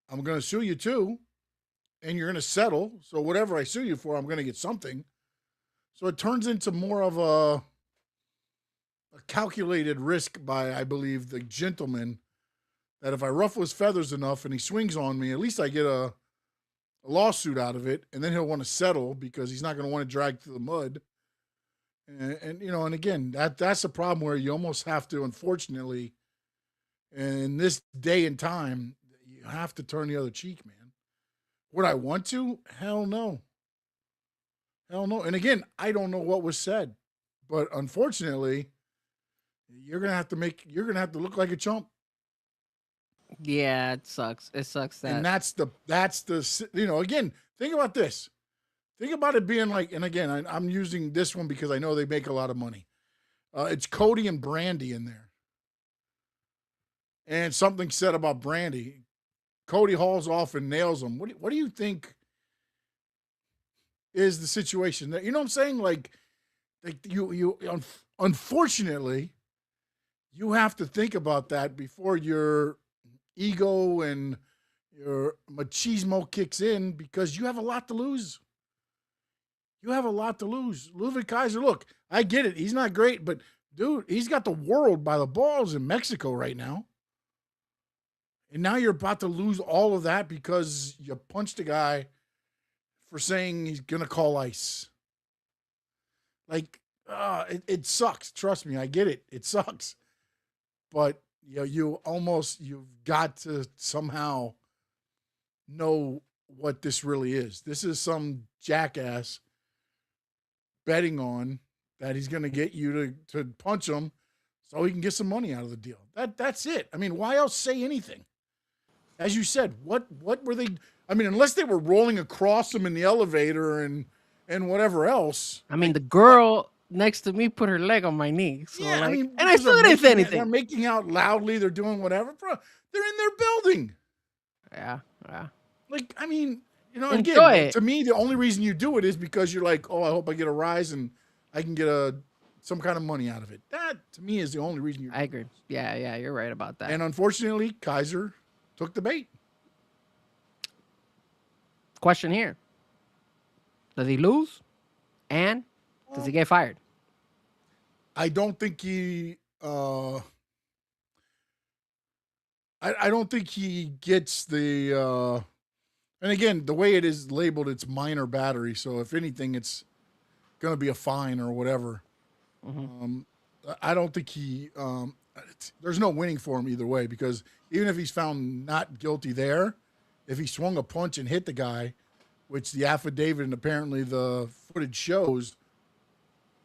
I'm going to sue you too and you're going to settle. So whatever I sue you for, I'm going to get something. So it turns into more of a calculated risk by, I believe, the gentleman that if I ruffle his feathers enough and he swings on me, at least I get a lawsuit out of it, and then he'll want to settle because he's not going to want to drag through the mud. And you know, and again, that's a problem where you almost have to, unfortunately, in this day and time, you have to turn the other cheek, man. Would I want to? Hell no. Hell no. And again, I don't know what was said, but unfortunately, you're gonna have to look like a chump. Yeah, it sucks. It sucks that. And that's the you know, again, think about this. Think about it being like, and again, I'm using this one because I know they make a lot of money. It's Cody and Brandy in there. And something said about Brandy. Cody hauls off and nails him. What do you think is the situation? You know what I'm saying? Like unfortunately, you have to think about that before your ego and your machismo kicks in because you have a lot to lose. You have a lot to lose. Ludwig Kaiser, look, I get it. He's not great, but dude, he's got the world by the balls in Mexico right now. And now you're about to lose all of that because you punched a guy for saying he's going to call ice. Like, it sucks. Trust me, I get it. It sucks. But you know, you've got to somehow know what this really is. This is some jackass betting on that he's going to get you to punch him so he can get some money out of the deal. That's it. I mean, why else say anything? As you said, what were they? I mean, unless they were rolling across him in the elevator and whatever else. I mean, the girl next to me put her leg on my knee. So yeah, like, I mean, and I still didn't say anything. They're making out loudly. They're doing whatever. Bro, they're in their building. Yeah. Like, I mean, you know, Enjoy again, it. to me, the only reason you do it is because you're like, oh, I hope I get a rise and I can get some kind of money out of it. That, to me, is the only reason you do I agree. Yeah, you're right about that. And unfortunately, Kaiser took the bait. Question here. Does he lose? And does he get fired? I don't think he I don't think he gets the And again, the way it is labeled, it's minor battery. So if anything, it's going to be a fine or whatever. I don't think there's no winning for him either way, because even if he's found not guilty there, if he swung a punch and hit the guy, which the affidavit and apparently the footage shows,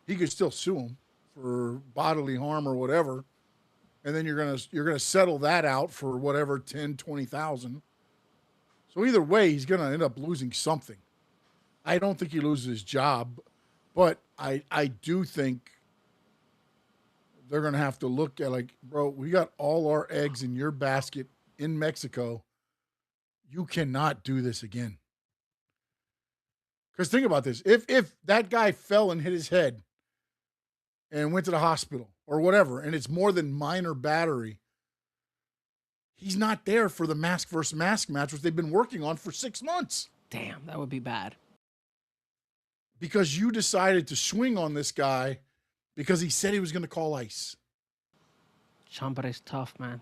he could still sue him for bodily harm or whatever. And then you're gonna settle that out for whatever, 10, 20,000. So either way, he's gonna end up losing something. I don't think he loses his job, but I do think they're going to have to look at, like, bro, we got all our eggs in your basket in Mexico. You cannot do this again. Because think about this. If that guy fell and hit his head and went to the hospital or whatever, and it's more than minor battery, he's not there for the mask versus mask match, which they've been working on for 6 months. Damn, that would be bad. Because you decided to swing on this guy because he said he was going to call ice. Ciampa is tough, man.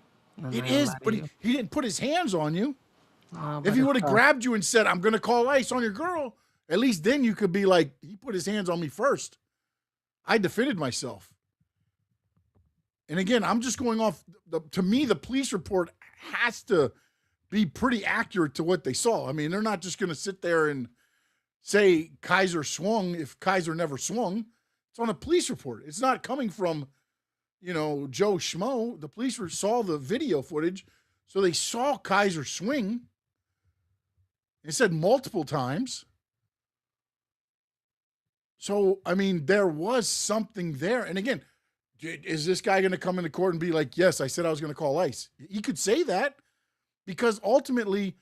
It is, but he didn't put his hands on you. If he would have grabbed you and said, I'm going to call ice on your girl, at least then you could be like, he put his hands on me first. I defended myself. And again, I'm just going off, to me, the police report has to be pretty accurate to what they saw. I mean, they're not just going to sit there and say Kaiser swung if Kaiser never swung. It's on a police report. It's not coming from, Joe Schmo. The police saw the video footage, so they saw Kaiser swing. It said multiple times. So, I mean, there was something there. And again, is this guy going to come into court and be like, yes, I said I was going to call ice? He could say that, because ultimately,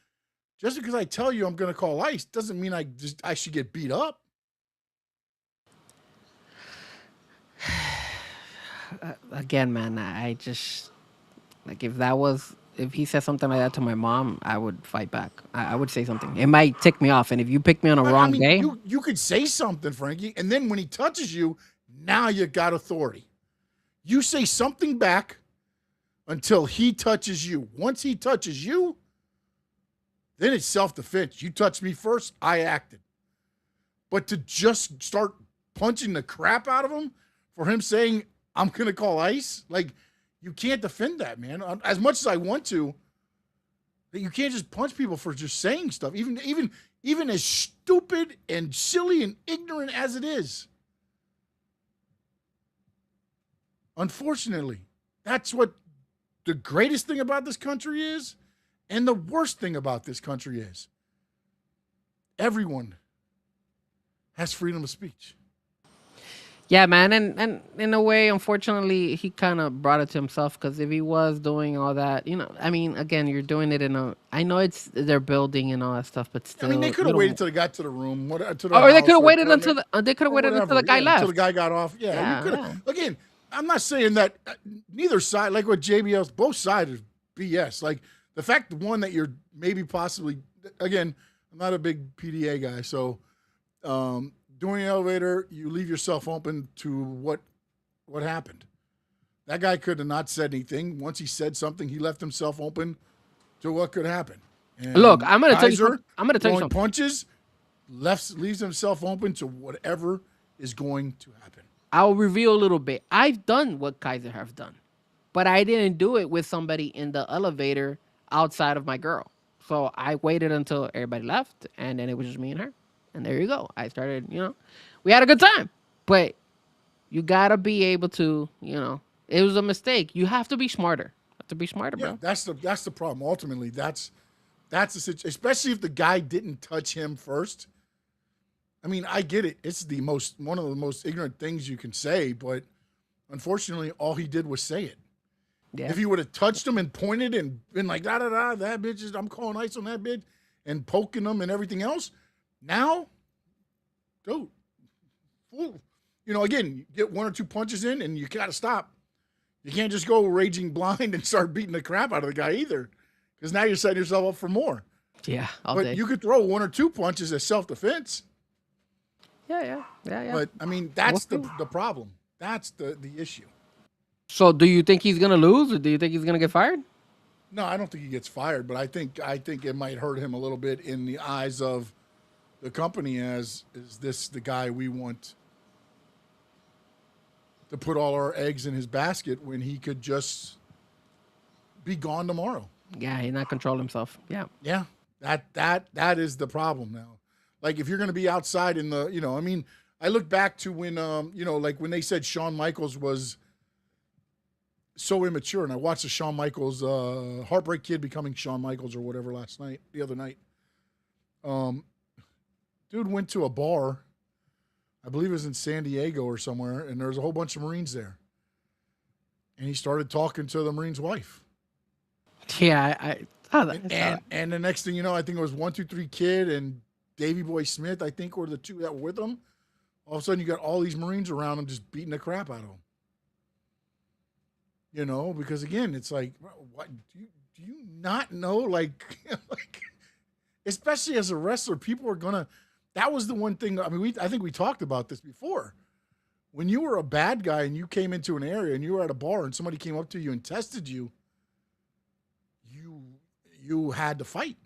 just because I tell you I'm going to call ice doesn't mean I should get beat up. Again, man, I just, like, if he said something like that to my mom, I would fight back. I would say something. It might tick me off. And if you pick me on a wrong day. You could say something, Frankie. And then when he touches you, now you got authority. You say something back until he touches you. Once he touches you, then it's self-defense. You touched me first, I acted. But to just start punching the crap out of him for him saying, I'm going to call ice, like, you can't defend that, man. As much as I want to, you can't just punch people for just saying stuff, even as stupid and silly and ignorant as it is. Unfortunately, that's what the greatest thing about this country is, and the worst thing about this country is. Everyone has freedom of speech. Yeah, man, and in a way, unfortunately, he kind of brought it to himself, because if he was doing all that, I mean, again, you're doing it I know they're building and all that stuff, but still. I mean, they could have waited until they got to the room. Or they could have waited until the guy left. Until the guy got off. Yeah. Again, I'm not saying that neither side, like what JBL's, both sides is BS. Like, the fact, one, that you're maybe possibly, again, I'm not a big PDA guy, so during the elevator, you leave yourself open to what happened. That guy could have not said anything. Once he said something, he left himself open to what could happen. And look, I'm going to tell you something. Punches, leaves himself open to whatever is going to happen. I'll reveal a little bit. I've done what Kaiser have done, but I didn't do it with somebody in the elevator outside of my girl. So I waited until everybody left, and then it was just me and her. And there you go. I started, we had a good time. But you got to be able to, it was a mistake. You have to be smarter. You have to be smarter, bro. That's the problem. Ultimately, that's the situation. Especially if the guy didn't touch him first. I mean, I get it. It's one of the most ignorant things you can say, but unfortunately, all he did was say it. Yeah. If he would have touched him and pointed and been like, that bitch is, I'm calling ice on that bitch, and poking him and everything else, now, dude, again, you get one or two punches in and you got to stop. You can't just go raging blind and start beating the crap out of the guy either, because now you're setting yourself up for more. Yeah, but you could throw one or two punches as self-defense. Yeah. But, I mean, that's the problem. That's the issue. So do you think he's going to lose, or do you think he's going to get fired? No, I don't think he gets fired, but I think it might hurt him a little bit in the eyes of the company as is this the guy we want to put all our eggs in his basket when he could just be gone tomorrow. Yeah, he not control himself. Yeah. Yeah. That is the problem now. Like if you're going to be outside in the, I mean, I look back to when like when they said Shawn Michaels was so immature, and I watched the Shawn Michaels Heartbreak Kid becoming Shawn Michaels or whatever the other night. Dude went to a bar, I believe it was in San Diego or somewhere, and there's a whole bunch of Marines there. And he started talking to the Marine's wife. Yeah, and the next thing you know, I think it was 1-2-3 Kid and Davey Boy Smith, I think, were the two that were with him. All of a sudden, you got all these Marines around him just beating the crap out of him. Because again, it's like, what do you not know? Like, especially as a wrestler, people are gonna. That was the one thing. I mean, I think we talked about this before. When you were a bad guy and you came into an area and you were at a bar and somebody came up to you and tested you, you had to fight.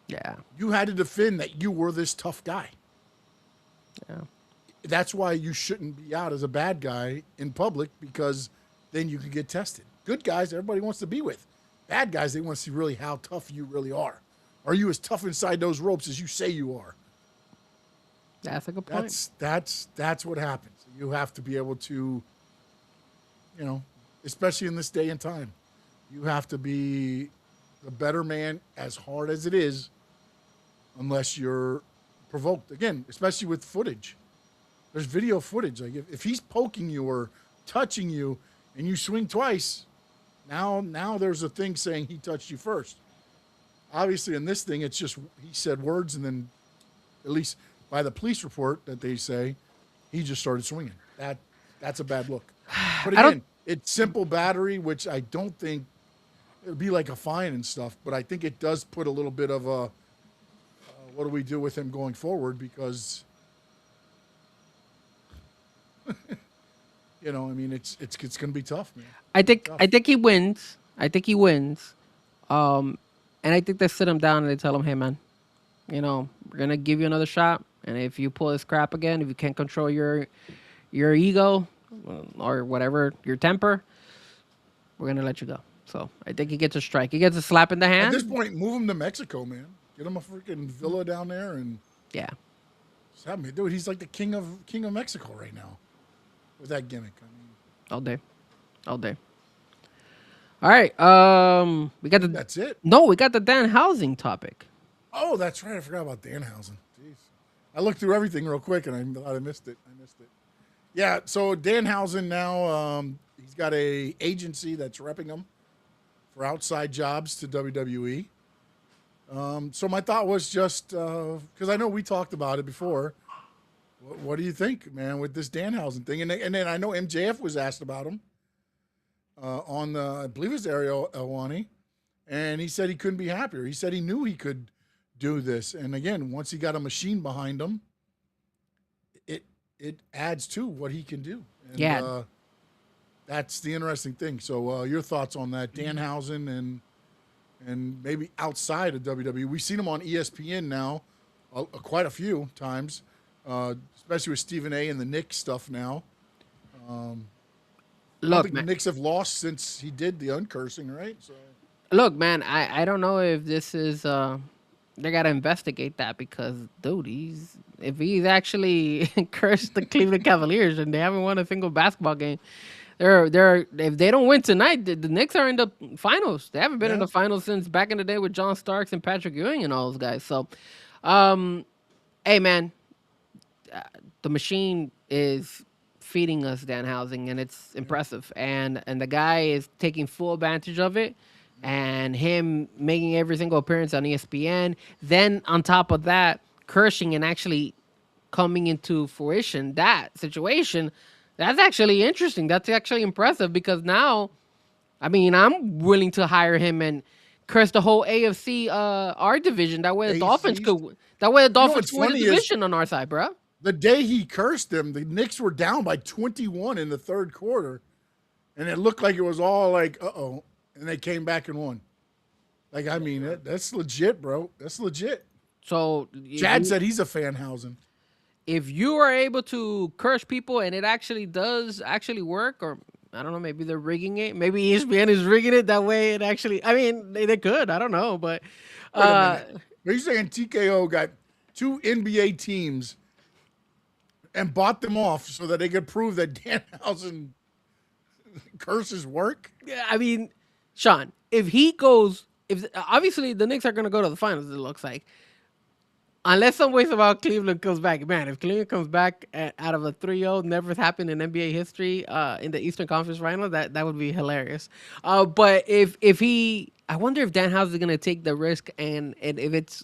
Yeah. You had to defend that you were this tough guy. Yeah. That's why you shouldn't be out as a bad guy in public, because then you can get tested. Good guys, everybody wants to be with. Bad guys, they want to see really how tough you really are. Are you as tough inside those ropes as you say you are? That's a good point. That's what happens. You have to be able to, especially in this day and time, you have to be the better man, as hard as it is, unless you're provoked. Again, especially with footage. There's video footage. Like if he's poking you or touching you and you swing twice, now there's a thing saying he touched you first. Obviously, in this thing, it's just he said words, and then, at least by the police report that they say, he just started swinging. That's a bad look. But again, it's simple battery, which I don't think it would be like a fine and stuff, but I think it does put a little bit of a what do we do with him going forward, because I mean it's going to be tough, man. I think he wins. And I think they sit him down and they tell him, "Hey, man, we're gonna give you another shot, and if you pull this crap again, if you can't control your ego or whatever, your temper, we're gonna let you go." So I think he gets a strike. He gets a slap in the hand. At this point, move him to Mexico, man. Get him a freaking villa down there, and dude, he's like the king of Mexico right now with that gimmick. I mean, all day. All right, we got that's it. No, we got the Danhausen topic. Oh, that's right. I forgot about Danhausen. Jeez, I looked through everything real quick and I missed it. Yeah, so Danhausen now, he's got a agency that's repping him for outside jobs to WWE. So my thought was just because I know we talked about it before. What do you think, man, with this Danhausen thing? And then I know MJF was asked about him. On the, I believe it was Ariel Elwani, and he said he couldn't be happier. He said he knew he could do this, and again, once he got a machine behind him, it adds to what he can do. And, that's the interesting thing. So, your thoughts on that, Danhausen, and maybe outside of WWE? We've seen him on ESPN now, quite a few times, especially with Stephen A. and the Knicks stuff now. Look, the Knicks have lost since he did the uncursing, right? So, look, man, I don't know if this is they gotta investigate that, because dude, if he's actually cursed the Cleveland Cavaliers and they haven't won a single basketball game, they're if they don't win tonight, the Knicks are in the finals. They haven't been in the finals since back in the day with John Starks and Patrick Ewing and all those guys. So, hey, man, the machine is feeding us Danhausen, and it's impressive. And the guy is taking full advantage of it, and him making every single appearance on ESPN. Then on top of that, cursing and actually coming into fruition, that situation, that's actually interesting. That's actually impressive, because now, I mean, I'm willing to hire him and curse the whole AFC our division. That way the Dolphins could win the division on our side, bro. The day he cursed them, the Knicks were down by 21 in the third quarter, and it looked like it was all like, uh-oh. and they came back and won. Like, I mean, that's legit, bro. That's legit. So Chad said he's a fan housing. if you are able to curse people and it actually does work, or I don't know, maybe they're rigging it. Maybe ESPN is rigging it that way. It actually, I mean, they could. I don't know, but Wait a minute. Are you saying TKO got 2 NBA teams and bought them off so that they could prove that Danhausen curses work? yeah, I mean, Sean, if he goes, if obviously the Knicks are going to go to the finals, it looks like. Unless some way somehow Cleveland comes back. Man, if Cleveland comes back out of a 3-0, never happened in NBA history in the Eastern Conference Finals, that would be hilarious. But if he, I wonder if Danhausen is going to take the risk, and if it's,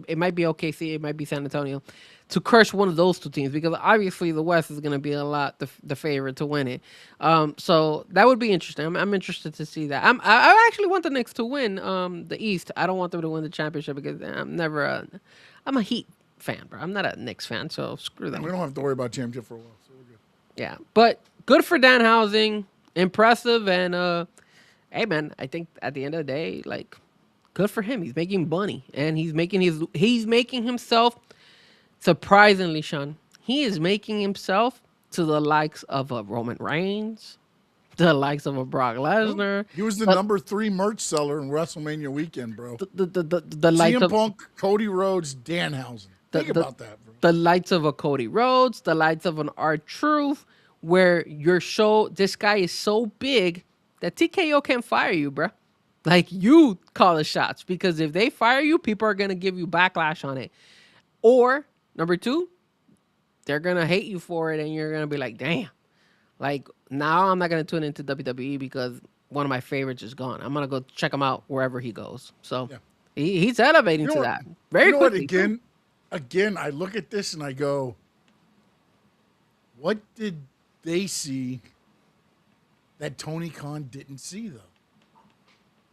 it might be OKC, it might be San Antonio, to crush one of those 2 teams, because obviously the West is going to be a lot the favorite to win it. So that would be interesting. I'm interested to see that. I actually want the Knicks to win the East. I don't want them to win the championship because I'm a Heat fan, bro. I'm not a Knicks fan, so screw them. We don't have to worry about championship for a while, so we're good. Yeah, but good for Danhausen. Impressive, and hey, man, I think at the end of the day, like, good for him. He's making money, and he's making himself, surprisingly, Sean, he is making himself to the likes of a Roman Reigns, the likes of a Brock Lesnar. He was the number 3 merch seller in WrestleMania weekend, bro. The likes CM of Punk, Cody Rhodes, Danhausen. Think about that, bro. the lights of a Cody Rhodes, the lights of an R-Truth, where your show, this guy is so big that TKO can't fire you, bro. Like, you call the shots, because if they fire you, people are going to give you backlash on it. Or, number 2, they're going to hate you for it, and you're going to be like, damn. Like, now I'm not going to tune into WWE because one of my favorites is gone. I'm going to go check him out wherever he goes. So, yeah. He's elevating to that very quickly. Again, I look at this and I go, what did they see that Tony Khan didn't see, though?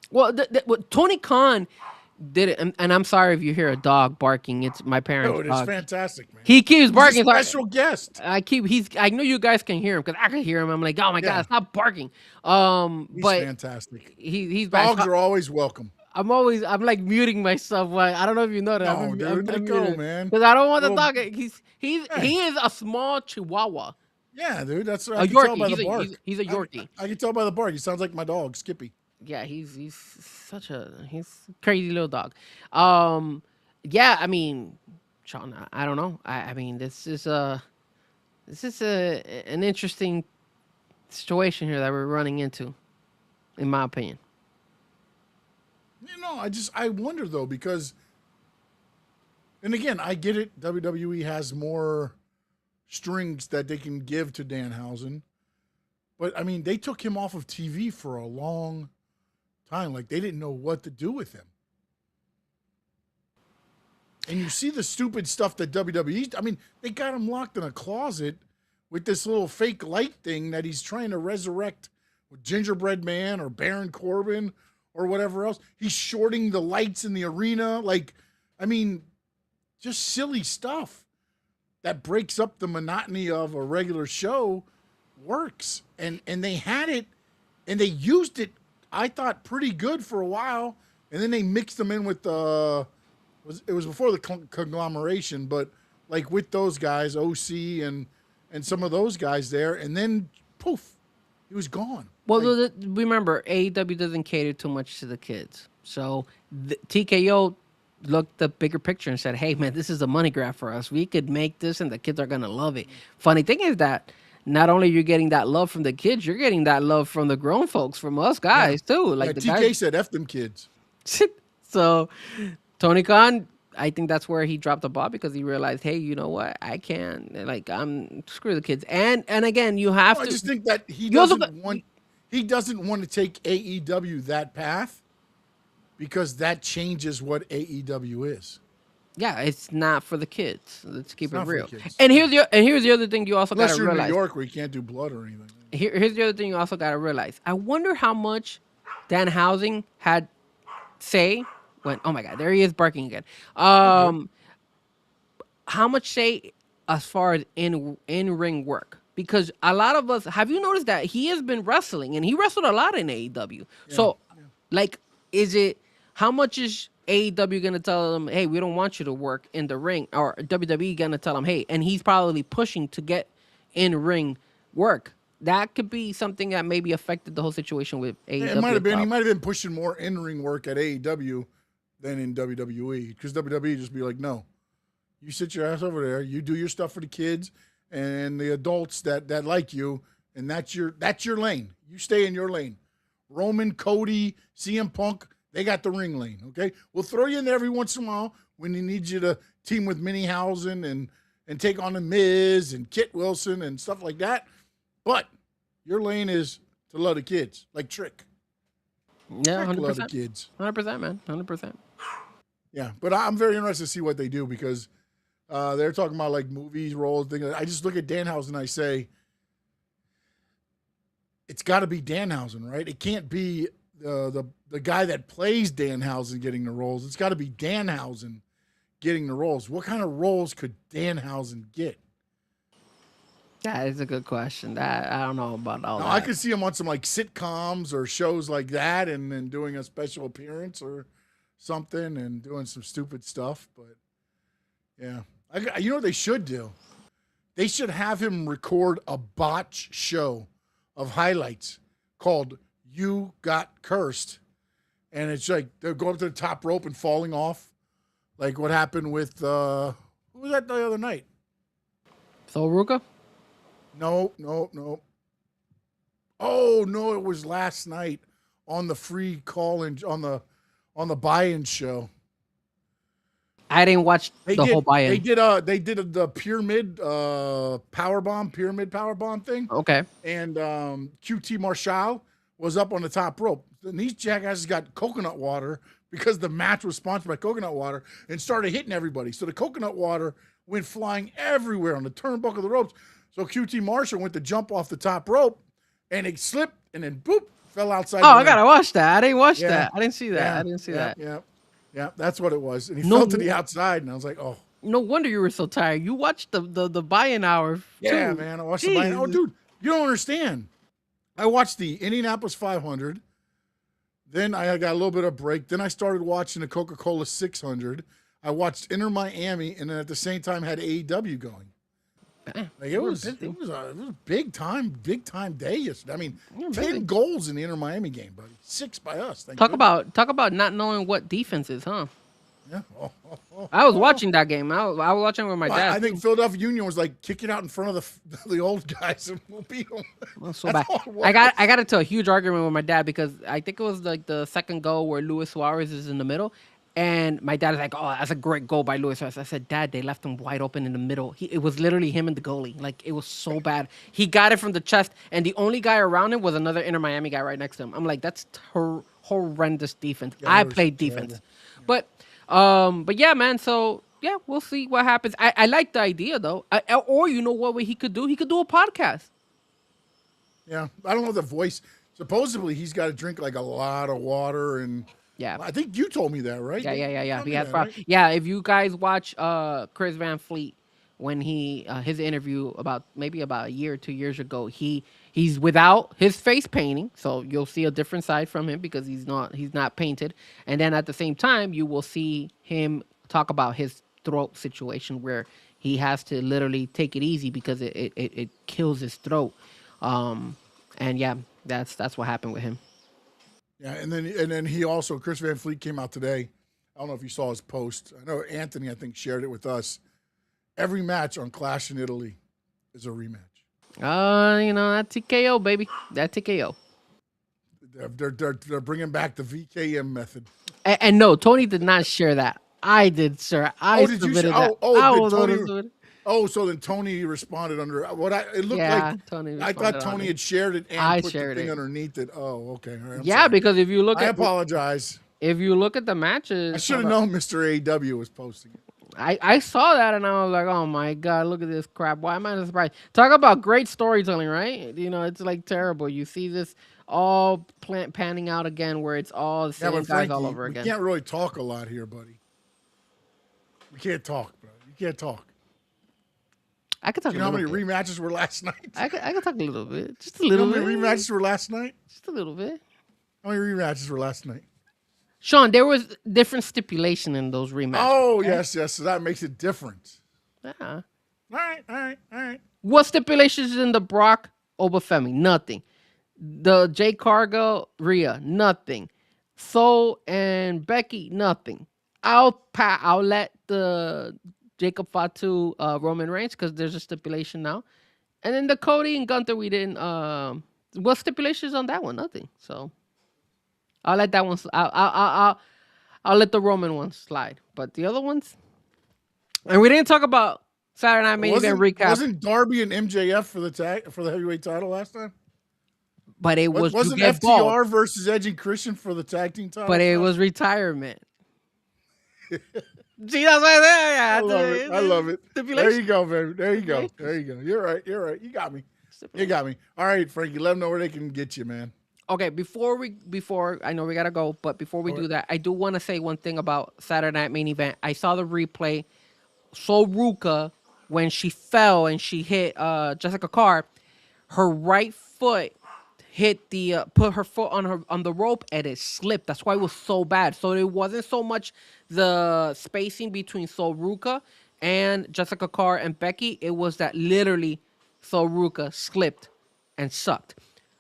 Well, Tony Khan did it, and I'm sorry if you hear a dog barking. It's my parents' Oh, it is fantastic, man. He keeps barking. He's a special guest. I know you guys can hear him, because I can hear him. I'm like, oh my God, stop barking. He's but fantastic. He's dogs are always welcome. I'm like muting myself. I don't know if you know that. No, dude, let go, man. Because I don't want the dog. He is a small Chihuahua. Yeah, dude, that's what I I can can Yorkie. tell by the bark. He's a Yorkie. I can tell by the bark. He sounds like my dog, Skippy. Yeah, he's such a crazy little dog. Yeah, I mean, Sean, I don't know. I mean, this is an interesting situation here that we're running into, in my opinion. You know, I wonder though, because, and again, I get it. WWE has more strings that they can give to Danhausen, but I mean, they took him off of TV for a long time. Like, they didn't know what to do with him. And you see the stupid stuff that WWE, I mean, they got him locked in a closet with this little fake light thing that he's trying to resurrect with Gingerbread Man or Baron Corbin or whatever else. He's shorting the lights in the arena. Like, I mean, just silly stuff that breaks up the monotony of a regular show works. And they had it, and they used it, I thought, pretty good for a while. And then they mixed them in with it was before the conglomeration, but like with those guys, OC and some of those guys there, and then poof, he was gone. Well, remember, AEW doesn't cater too much to the kids. So TKO looked the bigger picture and said, hey, man, this is a money grab for us. We could make this, and the kids are going to love it. Funny thing is that not only you're getting that love from the kids, you're getting that love from the grown folks, from us guys, too. Like, the TK said, F them kids. So Tony Khan, I think that's where he dropped the ball, because he realized, hey, you know what? I can. Like, screw the kids. And again, you have to. I just think that he doesn't want to take AEW that path, because that changes what AEW is. Yeah, it's not for the kids. Let's keep it real. And here's the other thing you also got to realize. Unless you're in New York, where you can't do blood or anything. Here's the other thing you also got to realize. I wonder how much Danhausen had say when. Oh my God, there he is barking again. How much say as far as in ring work? because a lot of us have you noticed that he has been wrestling and he wrestled a lot in AEW. So, like, is it how much is AEW gonna tell him, hey, we don't want you to work in the ring, or WWE gonna tell him, hey, and he's probably pushing to get in ring work. That could be something that maybe affected the whole situation with AEW. It might have been. He might have been pushing more in-ring work at AEW than in WWE, because WWE just be like, no, you sit your ass over there, you do your stuff for the kids and the adults that like you, and that's your lane. You stay in your lane. Roman, Cody, CM Punk, they got the ring lane. Okay, we'll throw you in there every once in a while when he needs you to team with Minniehausen and take on the Miz and Kit Wilson and stuff like that. But your lane is to love the kids, like Trick. Yeah, 100%. Love the kids. 100%, man. 100%. Yeah, but I'm very interested to see what they do, because they're talking about like movies, roles, things. I just look at Danhausen and I say, it's got to be Danhausen, right? It can't be the guy that plays Danhausen getting the roles. It's got to be Danhausen getting the roles. What kind of roles could Danhausen get? That is a good question. That I don't know about all that. I could see him on some like sitcoms or shows like that, and then doing a special appearance or something and doing some stupid stuff. But yeah, you know what they should do? They should have him record a botch show of highlights called "You Got Cursed," and it's like they're going up to the top rope and falling off, like what happened with who was that the other night? So Ruka? No. Oh no, it was last night on the free call and on the buy-in show. I didn't watch whole buy-in. They did the pyramid power bomb thing. Okay. And QT Marshall was up on the top rope. And these jackasses got coconut water because the match was sponsored by coconut water, and started hitting everybody. So the coconut water went flying everywhere on the turnbuckle of the ropes. So QT Marshall went to jump off the top rope, and it slipped, and then boop, fell outside. Oh, I gotta watch that. I didn't watch that. I didn't see that. Yeah, I didn't see that. Yeah, that's what it was. And he fell to the outside, and I was like, oh. No wonder you were so tired. You watched the buy-in hour. Yeah, too. man, I watched the buy-in. Oh, dude, you don't understand. I watched the Indianapolis 500. Then I got a little bit of break. Then I started watching the Coca-Cola 600. I watched Inter Miami, and then at the same time had AEW going. Like it was a big time day yesterday. I mean, 10 goals in the Inter Miami game, buddy. 6 by us. Talk about not knowing what defense is, huh? Yeah. I was watching that game. I was watching with my dad. I think Philadelphia Union was like, kick it out in front of the old guys and we'll beat them. Well, so bad. I got into a huge argument with my dad because I think it was like the second goal where Luis Suarez is in the middle. And my dad is like, oh, that's a great goal by Luis Suarez. I said, Dad, they left him wide open in the middle. It was literally him and the goalie. Like, it was so bad. He got it from the chest, and the only guy around him was another Inter Miami guy right next to him. I'm like, that's horrendous defense. Yeah, I played defense. But yeah, man, so, yeah, we'll see what happens. I like the idea, though. Or you know what he could do? He could do a podcast. Yeah, I don't know the voice. Supposedly, he's got to drink, like, a lot of water and... Yeah, I think you told me that, right? Yeah. He has problems. Right? Yeah, if you guys watch Chris Van Fleet when his interview about a year or 2 years ago, he's without his face painting, so you'll see a different side from him because he's not painted. And then at the same time, you will see him talk about his throat situation where he has to literally take it easy because it kills his throat. And yeah, that's what happened with him. Yeah, and then he also, Chris Van Fleet came out today. I don't know if you saw his post. I know Anthony, I think, shared it with us. Every match on Clash in Italy is a rematch. That TKO, baby. That TKO. They're bringing back the VKM method. And no, Tony did not share that. I did, sir. Did you share? So then Tony responded under what it looked like. Tony I thought Tony had shared it and put the thing underneath it. Oh, okay. All right, sorry. Because if you look I apologize. If you look at the matches, I should have known Mr. AEW was posting it. I saw that and I was like, oh my God, look at this crap. Why am I not surprised? Talk about great storytelling, right? It's like terrible. You see this all panning out again where it's all the same guys Frankie, all over again. We can't really talk a lot here, buddy. We can't talk, bro. You can't talk. I could talk. Do you know how many rematches were last night? I could talk a little bit, just a You know little how many bit. rematches were last night? Just a little bit. How many rematches were last night? Sean, there was different stipulation in those rematches. Oh, yes. So that makes it different. Yeah. All right. What stipulations in the Brock over Femi? Nothing. The Jay Cargill, Rhea, nothing. Soul and Becky, nothing. I'll let the Jacob Fatu Roman Reigns because there's a stipulation now. And then the Cody and Gunther, we didn't. What stipulations on that one? Nothing. So I'll let that one. I'll let the Roman one slide. But the other ones, and we didn't talk about Saturday Night Main Event recap. Wasn't Darby and MJF for the heavyweight title last time? But it wasn't FTR bald. versus Edge and Christian for the tag team title. But it was retirement. See, that's right there. Yeah, I love it. There you go, baby. There you go. Stipulation. You're right. You got me. All right, Frankie. Let them know where they can get you, man. Okay, before I know we gotta go, but before we do that, I do want to say one thing about Saturday Night Main Event. I saw the replay. Ruka, when she fell and she hit Jessica Carr, her right foot hit the put her foot on the rope and it slipped. That's why it was so bad. So it wasn't so much the spacing between Ruka and Jessica Carr and Becky. It was that literally Ruka slipped and sucked.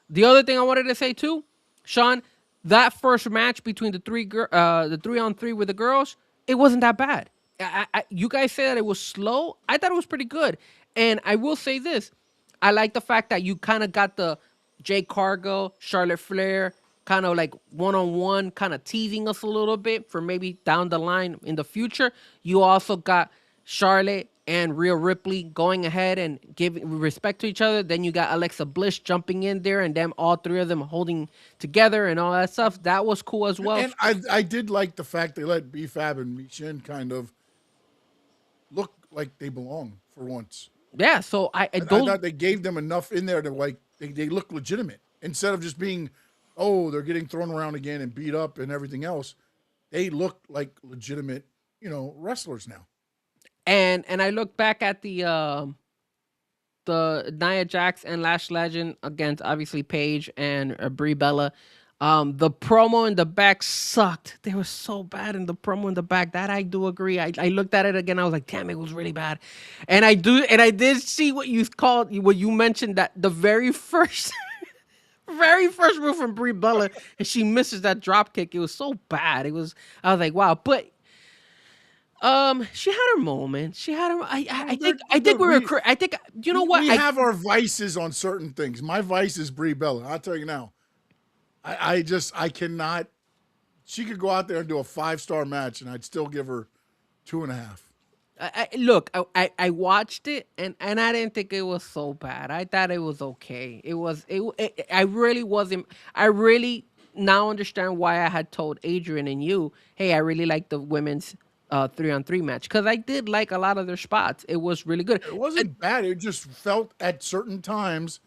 The other thing I wanted to say too, Sean, that first match between the 3-on-3 with the girls, it wasn't that bad. You guys say that it was slow. I thought it was pretty good. And I will say this. I like the fact that you kind of got the Jay Cargill, Charlotte Flair, kind of like one-on-one, kind of teasing us a little bit for maybe down the line in the future. You also got Charlotte and Rhea Ripley going ahead and giving respect to each other. Then you got Alexa Bliss jumping in there and them all three of them holding together and all that stuff. That was cool as well. And I did like the fact they let B-Fab and Michin kind of look like they belong for once. Yeah, so I thought they gave them enough in there to like they look legitimate instead of just being, oh, they're getting thrown around again and beat up and everything else. They look like legitimate, wrestlers now. And I look back at the Nia Jax and Lash Legend against obviously Paige and Brie Bella. The promo in the back sucked. They were so bad in the promo in the back. That I do agree. I looked at it again. I was like, damn, it was really bad. And I did see what you mentioned, that the very first move from Brie Bella, and she misses that drop kick. It was so bad. I was like, wow. But she had her moment. She had her. I think you know what? We have our vices on certain things. My vice is Brie Bella. I'll tell you now. I cannot. She could go out there and do a 5-star match, and I'd still give her 2.5. Look, I watched it, and I didn't think it was so bad. I thought it was okay. I really wasn't. I really now understand why I had told Adrian and you, hey, I really like the women's 3-on-3 match, because I did like a lot of their spots. It was really good. It wasn't bad. It just felt at certain times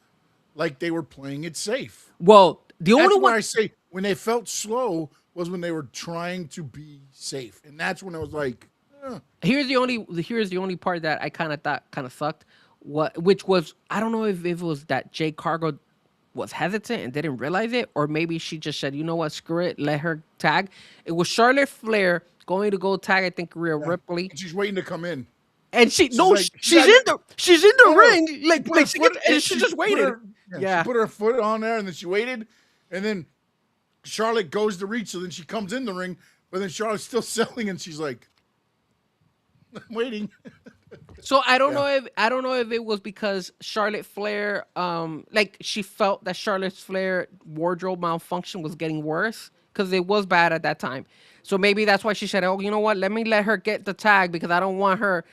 like they were playing it safe. Well, That's why I say when they felt slow was when they were trying to be safe, and that's when I was like, Here's the only part that I kind of thought kind of sucked. Which was, I don't know if it was that Jay Cargill was hesitant and didn't realize it, or maybe she just said, you know what, screw it, let her tag. It was Charlotte Flair going to go tag, I think, Rhea Ripley. And she's waiting to come in. And she's in the ring, she's just waited. She put her foot on there, and then she waited, and then Charlotte goes to reach, so then she comes in the ring, but then Charlotte's still selling, and she's like, I'm waiting. So I don't know if it was because Charlotte Flair, she felt that Charlotte Flair wardrobe malfunction was getting worse, because it was bad at that time. So maybe that's why she said, "Oh, you know what? Let me let her get the tag, because I don't want her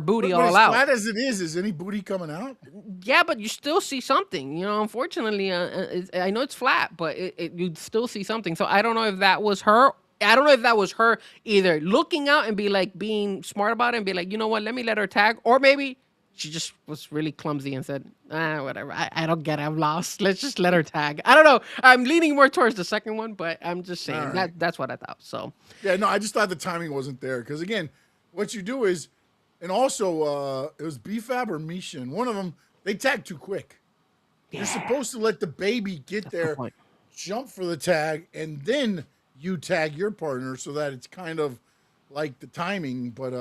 booty all out." As flat as it is any booty coming out? Yeah, but you still see something. Unfortunately, I know it's flat, but you still see something. So I don't know if that was her. I don't know if that was her either looking out and being smart about it and be like, you know what? Let me let her tag, or maybe she just was really clumsy and said, whatever. I don't get it. I'm lost. Let's just let her tag. I don't know. I'm leaning more towards the second one, but I'm just saying that's what I thought. So yeah, no, I just thought the timing wasn't there. Because again, what you do is And also, it was B-Fab or Mishin. One of them, they tagged too quick. You're supposed to let the baby get there, jump for the tag, and then you tag your partner so that it's kind of like the timing. But,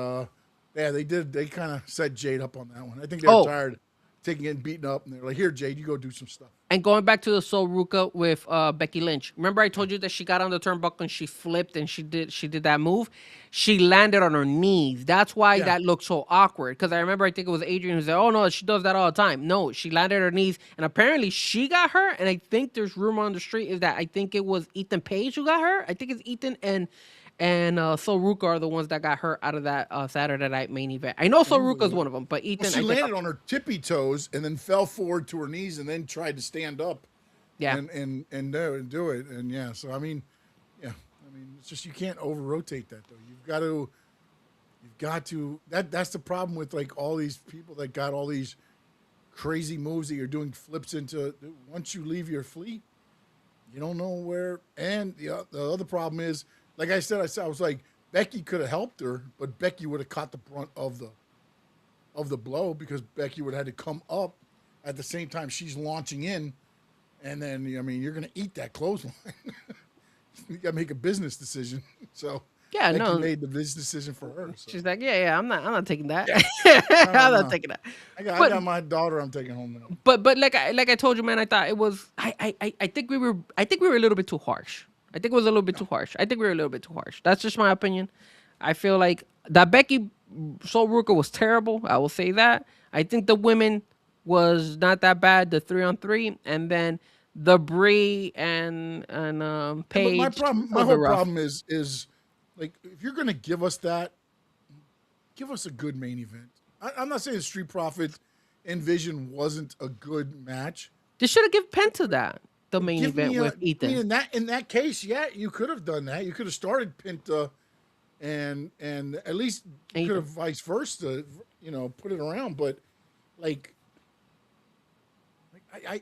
yeah, they did. They kind of set Jade up on that one. I think they were tired of taking it and beating up. And they're like, here, Jade, you go do some stuff. And going back to the Soul Ruka with Becky Lynch. Remember I told you that she got on the turnbuckle and she flipped and she did that move? She landed on her knees. That's why that looked so awkward. Because I remember, I think it was Adrian who said, oh, no, she does that all the time. No, she landed on her knees. And apparently she got hurt. And I think there's rumor on the street is that I think it was Ethan Page who got hurt. I think it's Ethan and Soul Ruka are the ones that got hurt out of that Saturday night main event. I know Soul Ruka is one of them, but Ethan... Well, she landed on her tippy toes and then fell forward to her knees and then tried to stand up and do it. And, yeah, so, I mean, it's just you can't over-rotate that, though. You've got to... That's the problem with, like, all these people that got all these crazy moves that you're doing flips into. Once you leave your fleet, you don't know where... And the other problem is... Like I said, I was like, Becky could have helped her, but Becky would have caught the brunt of the blow because Becky would have had to come up at the same time she's launching in. And then, I mean, you're going to eat that clothesline. You got to make a business decision. So Becky made the business decision for her. So. She's like, I'm not taking that. Yeah. I'm not taking that. I got my daughter I'm taking home now. But like I told you, man, I thought it was, I think we were a little bit too harsh. I think it was a little bit too harsh. That's just my opinion. I feel like that Becky Soul Ruka was terrible. I will say that. I think the women was not that bad. The 3-on-3, and then the Brie and Paige. Yeah, but my whole problem is like if you're gonna give us that, give us a good main event. I'm not saying Street Profits and Vision wasn't a good match. They should have given Penta that. The main event with Ethan. I mean, in that case, yeah, you could have done that. You could have started Penta, and at least you could have vice versa, put it around. But like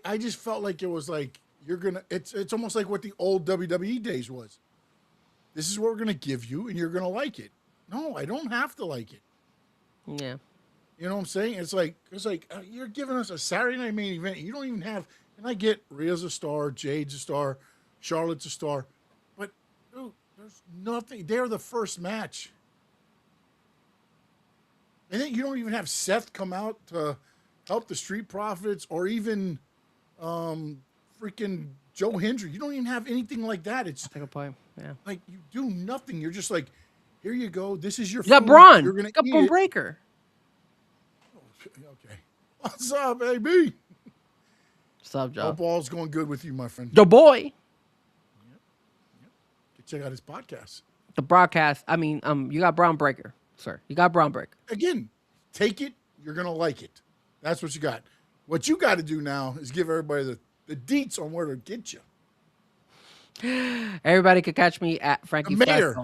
I just felt like it was like you're gonna. It's almost like what the old WWE days was. This is what we're gonna give you, and you're gonna like it. No, I don't have to like it. Yeah. You know what I'm saying? It's like you're giving us a Saturday night main event. You don't even have. And I get Rhea's a star, Jade's a star, Charlotte's a star, but dude, there's nothing. They're the first match, and then you don't even have Seth come out to help the Street Profits, or even freaking Joe Hendry. You don't even have anything like that. It's like you do nothing. You're just like, here you go. This is your. You got Braun. You're gonna got Braun Breaker. Okay, what's up, AB? Sub job. Hope all's going good with you, my friend. The boy. Yep. Check out his podcast. The broadcast. I mean, you got Braun Breaker, sir. You got Braun Breaker. Again, take it. You're gonna like it. That's what you got. What you got to do now is give everybody the deets on where to get you. Everybody could catch me at Frankie the mayor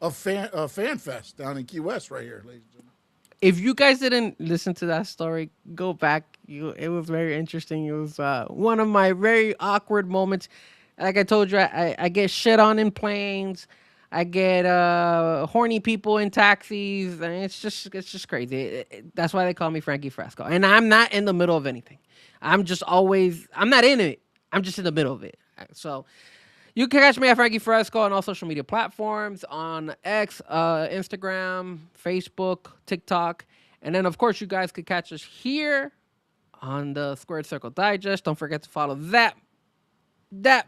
of Fan Fest down in Key West, right here, ladies and gentlemen. If you guys didn't listen to that story, go back. It was very interesting. It was one of my very awkward moments. Like I told you, I get shit on in planes. I get horny people in taxis, and it's just crazy. That's why they call me Frankie Fresco. And I'm not in the middle of anything. I'm not in it. I'm just in the middle of it. So you can catch me at Frankie Fresco on all social media platforms, on X, Instagram, Facebook, TikTok. And then, of course, you guys could catch us here on the Squared Circle Digest. Don't forget to follow that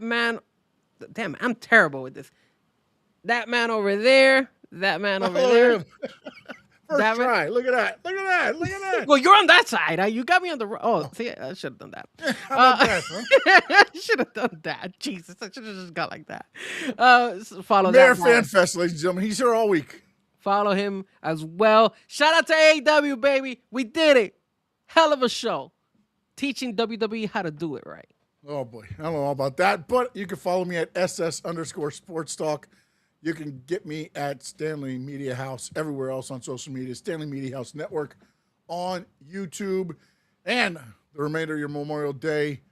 man. Damn, I'm terrible with this. That man over there. That man over there. First try. Look at that. Look at that. Well, you're on that side. You got me on the... Oh, see, I should have done that. How about that, huh? Should have done that. Jesus, I should have just got like that. Follow Mayor that Fan Fest, ladies and gentlemen. He's here all week. Follow him as well. Shout out to AEW, baby. We did it. Hell of a show. Teaching WWE how to do it right. Oh, boy. I don't know all about that, but you can follow me at SS_Sports Talk. You can get me at Stanley Media House, everywhere else on social media, Stanley Media House Network on YouTube. And the remainder of your Memorial Day,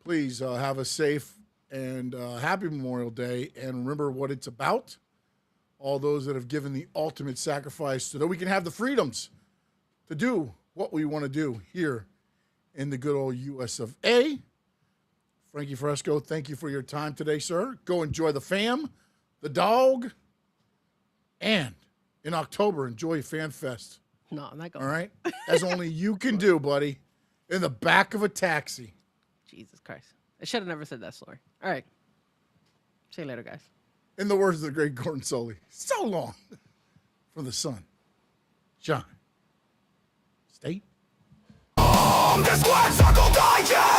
please have a safe and happy Memorial Day. And remember what it's about. All those that have given the ultimate sacrifice so that we can have the freedoms to do what we want to do here in the good old US of A. Frankie Fresco, thank you for your time today, sir. Go enjoy the fam, the dog, and in October, enjoy Fan Fest. No, I'm not going. All right? As only you can do, buddy, in the back of a taxi. Jesus Christ. I should have never said that story. All right. See you later, guys. In the words of the great Gordon Soley, so long from the sun. Shine. State. The Squad Circle Digest!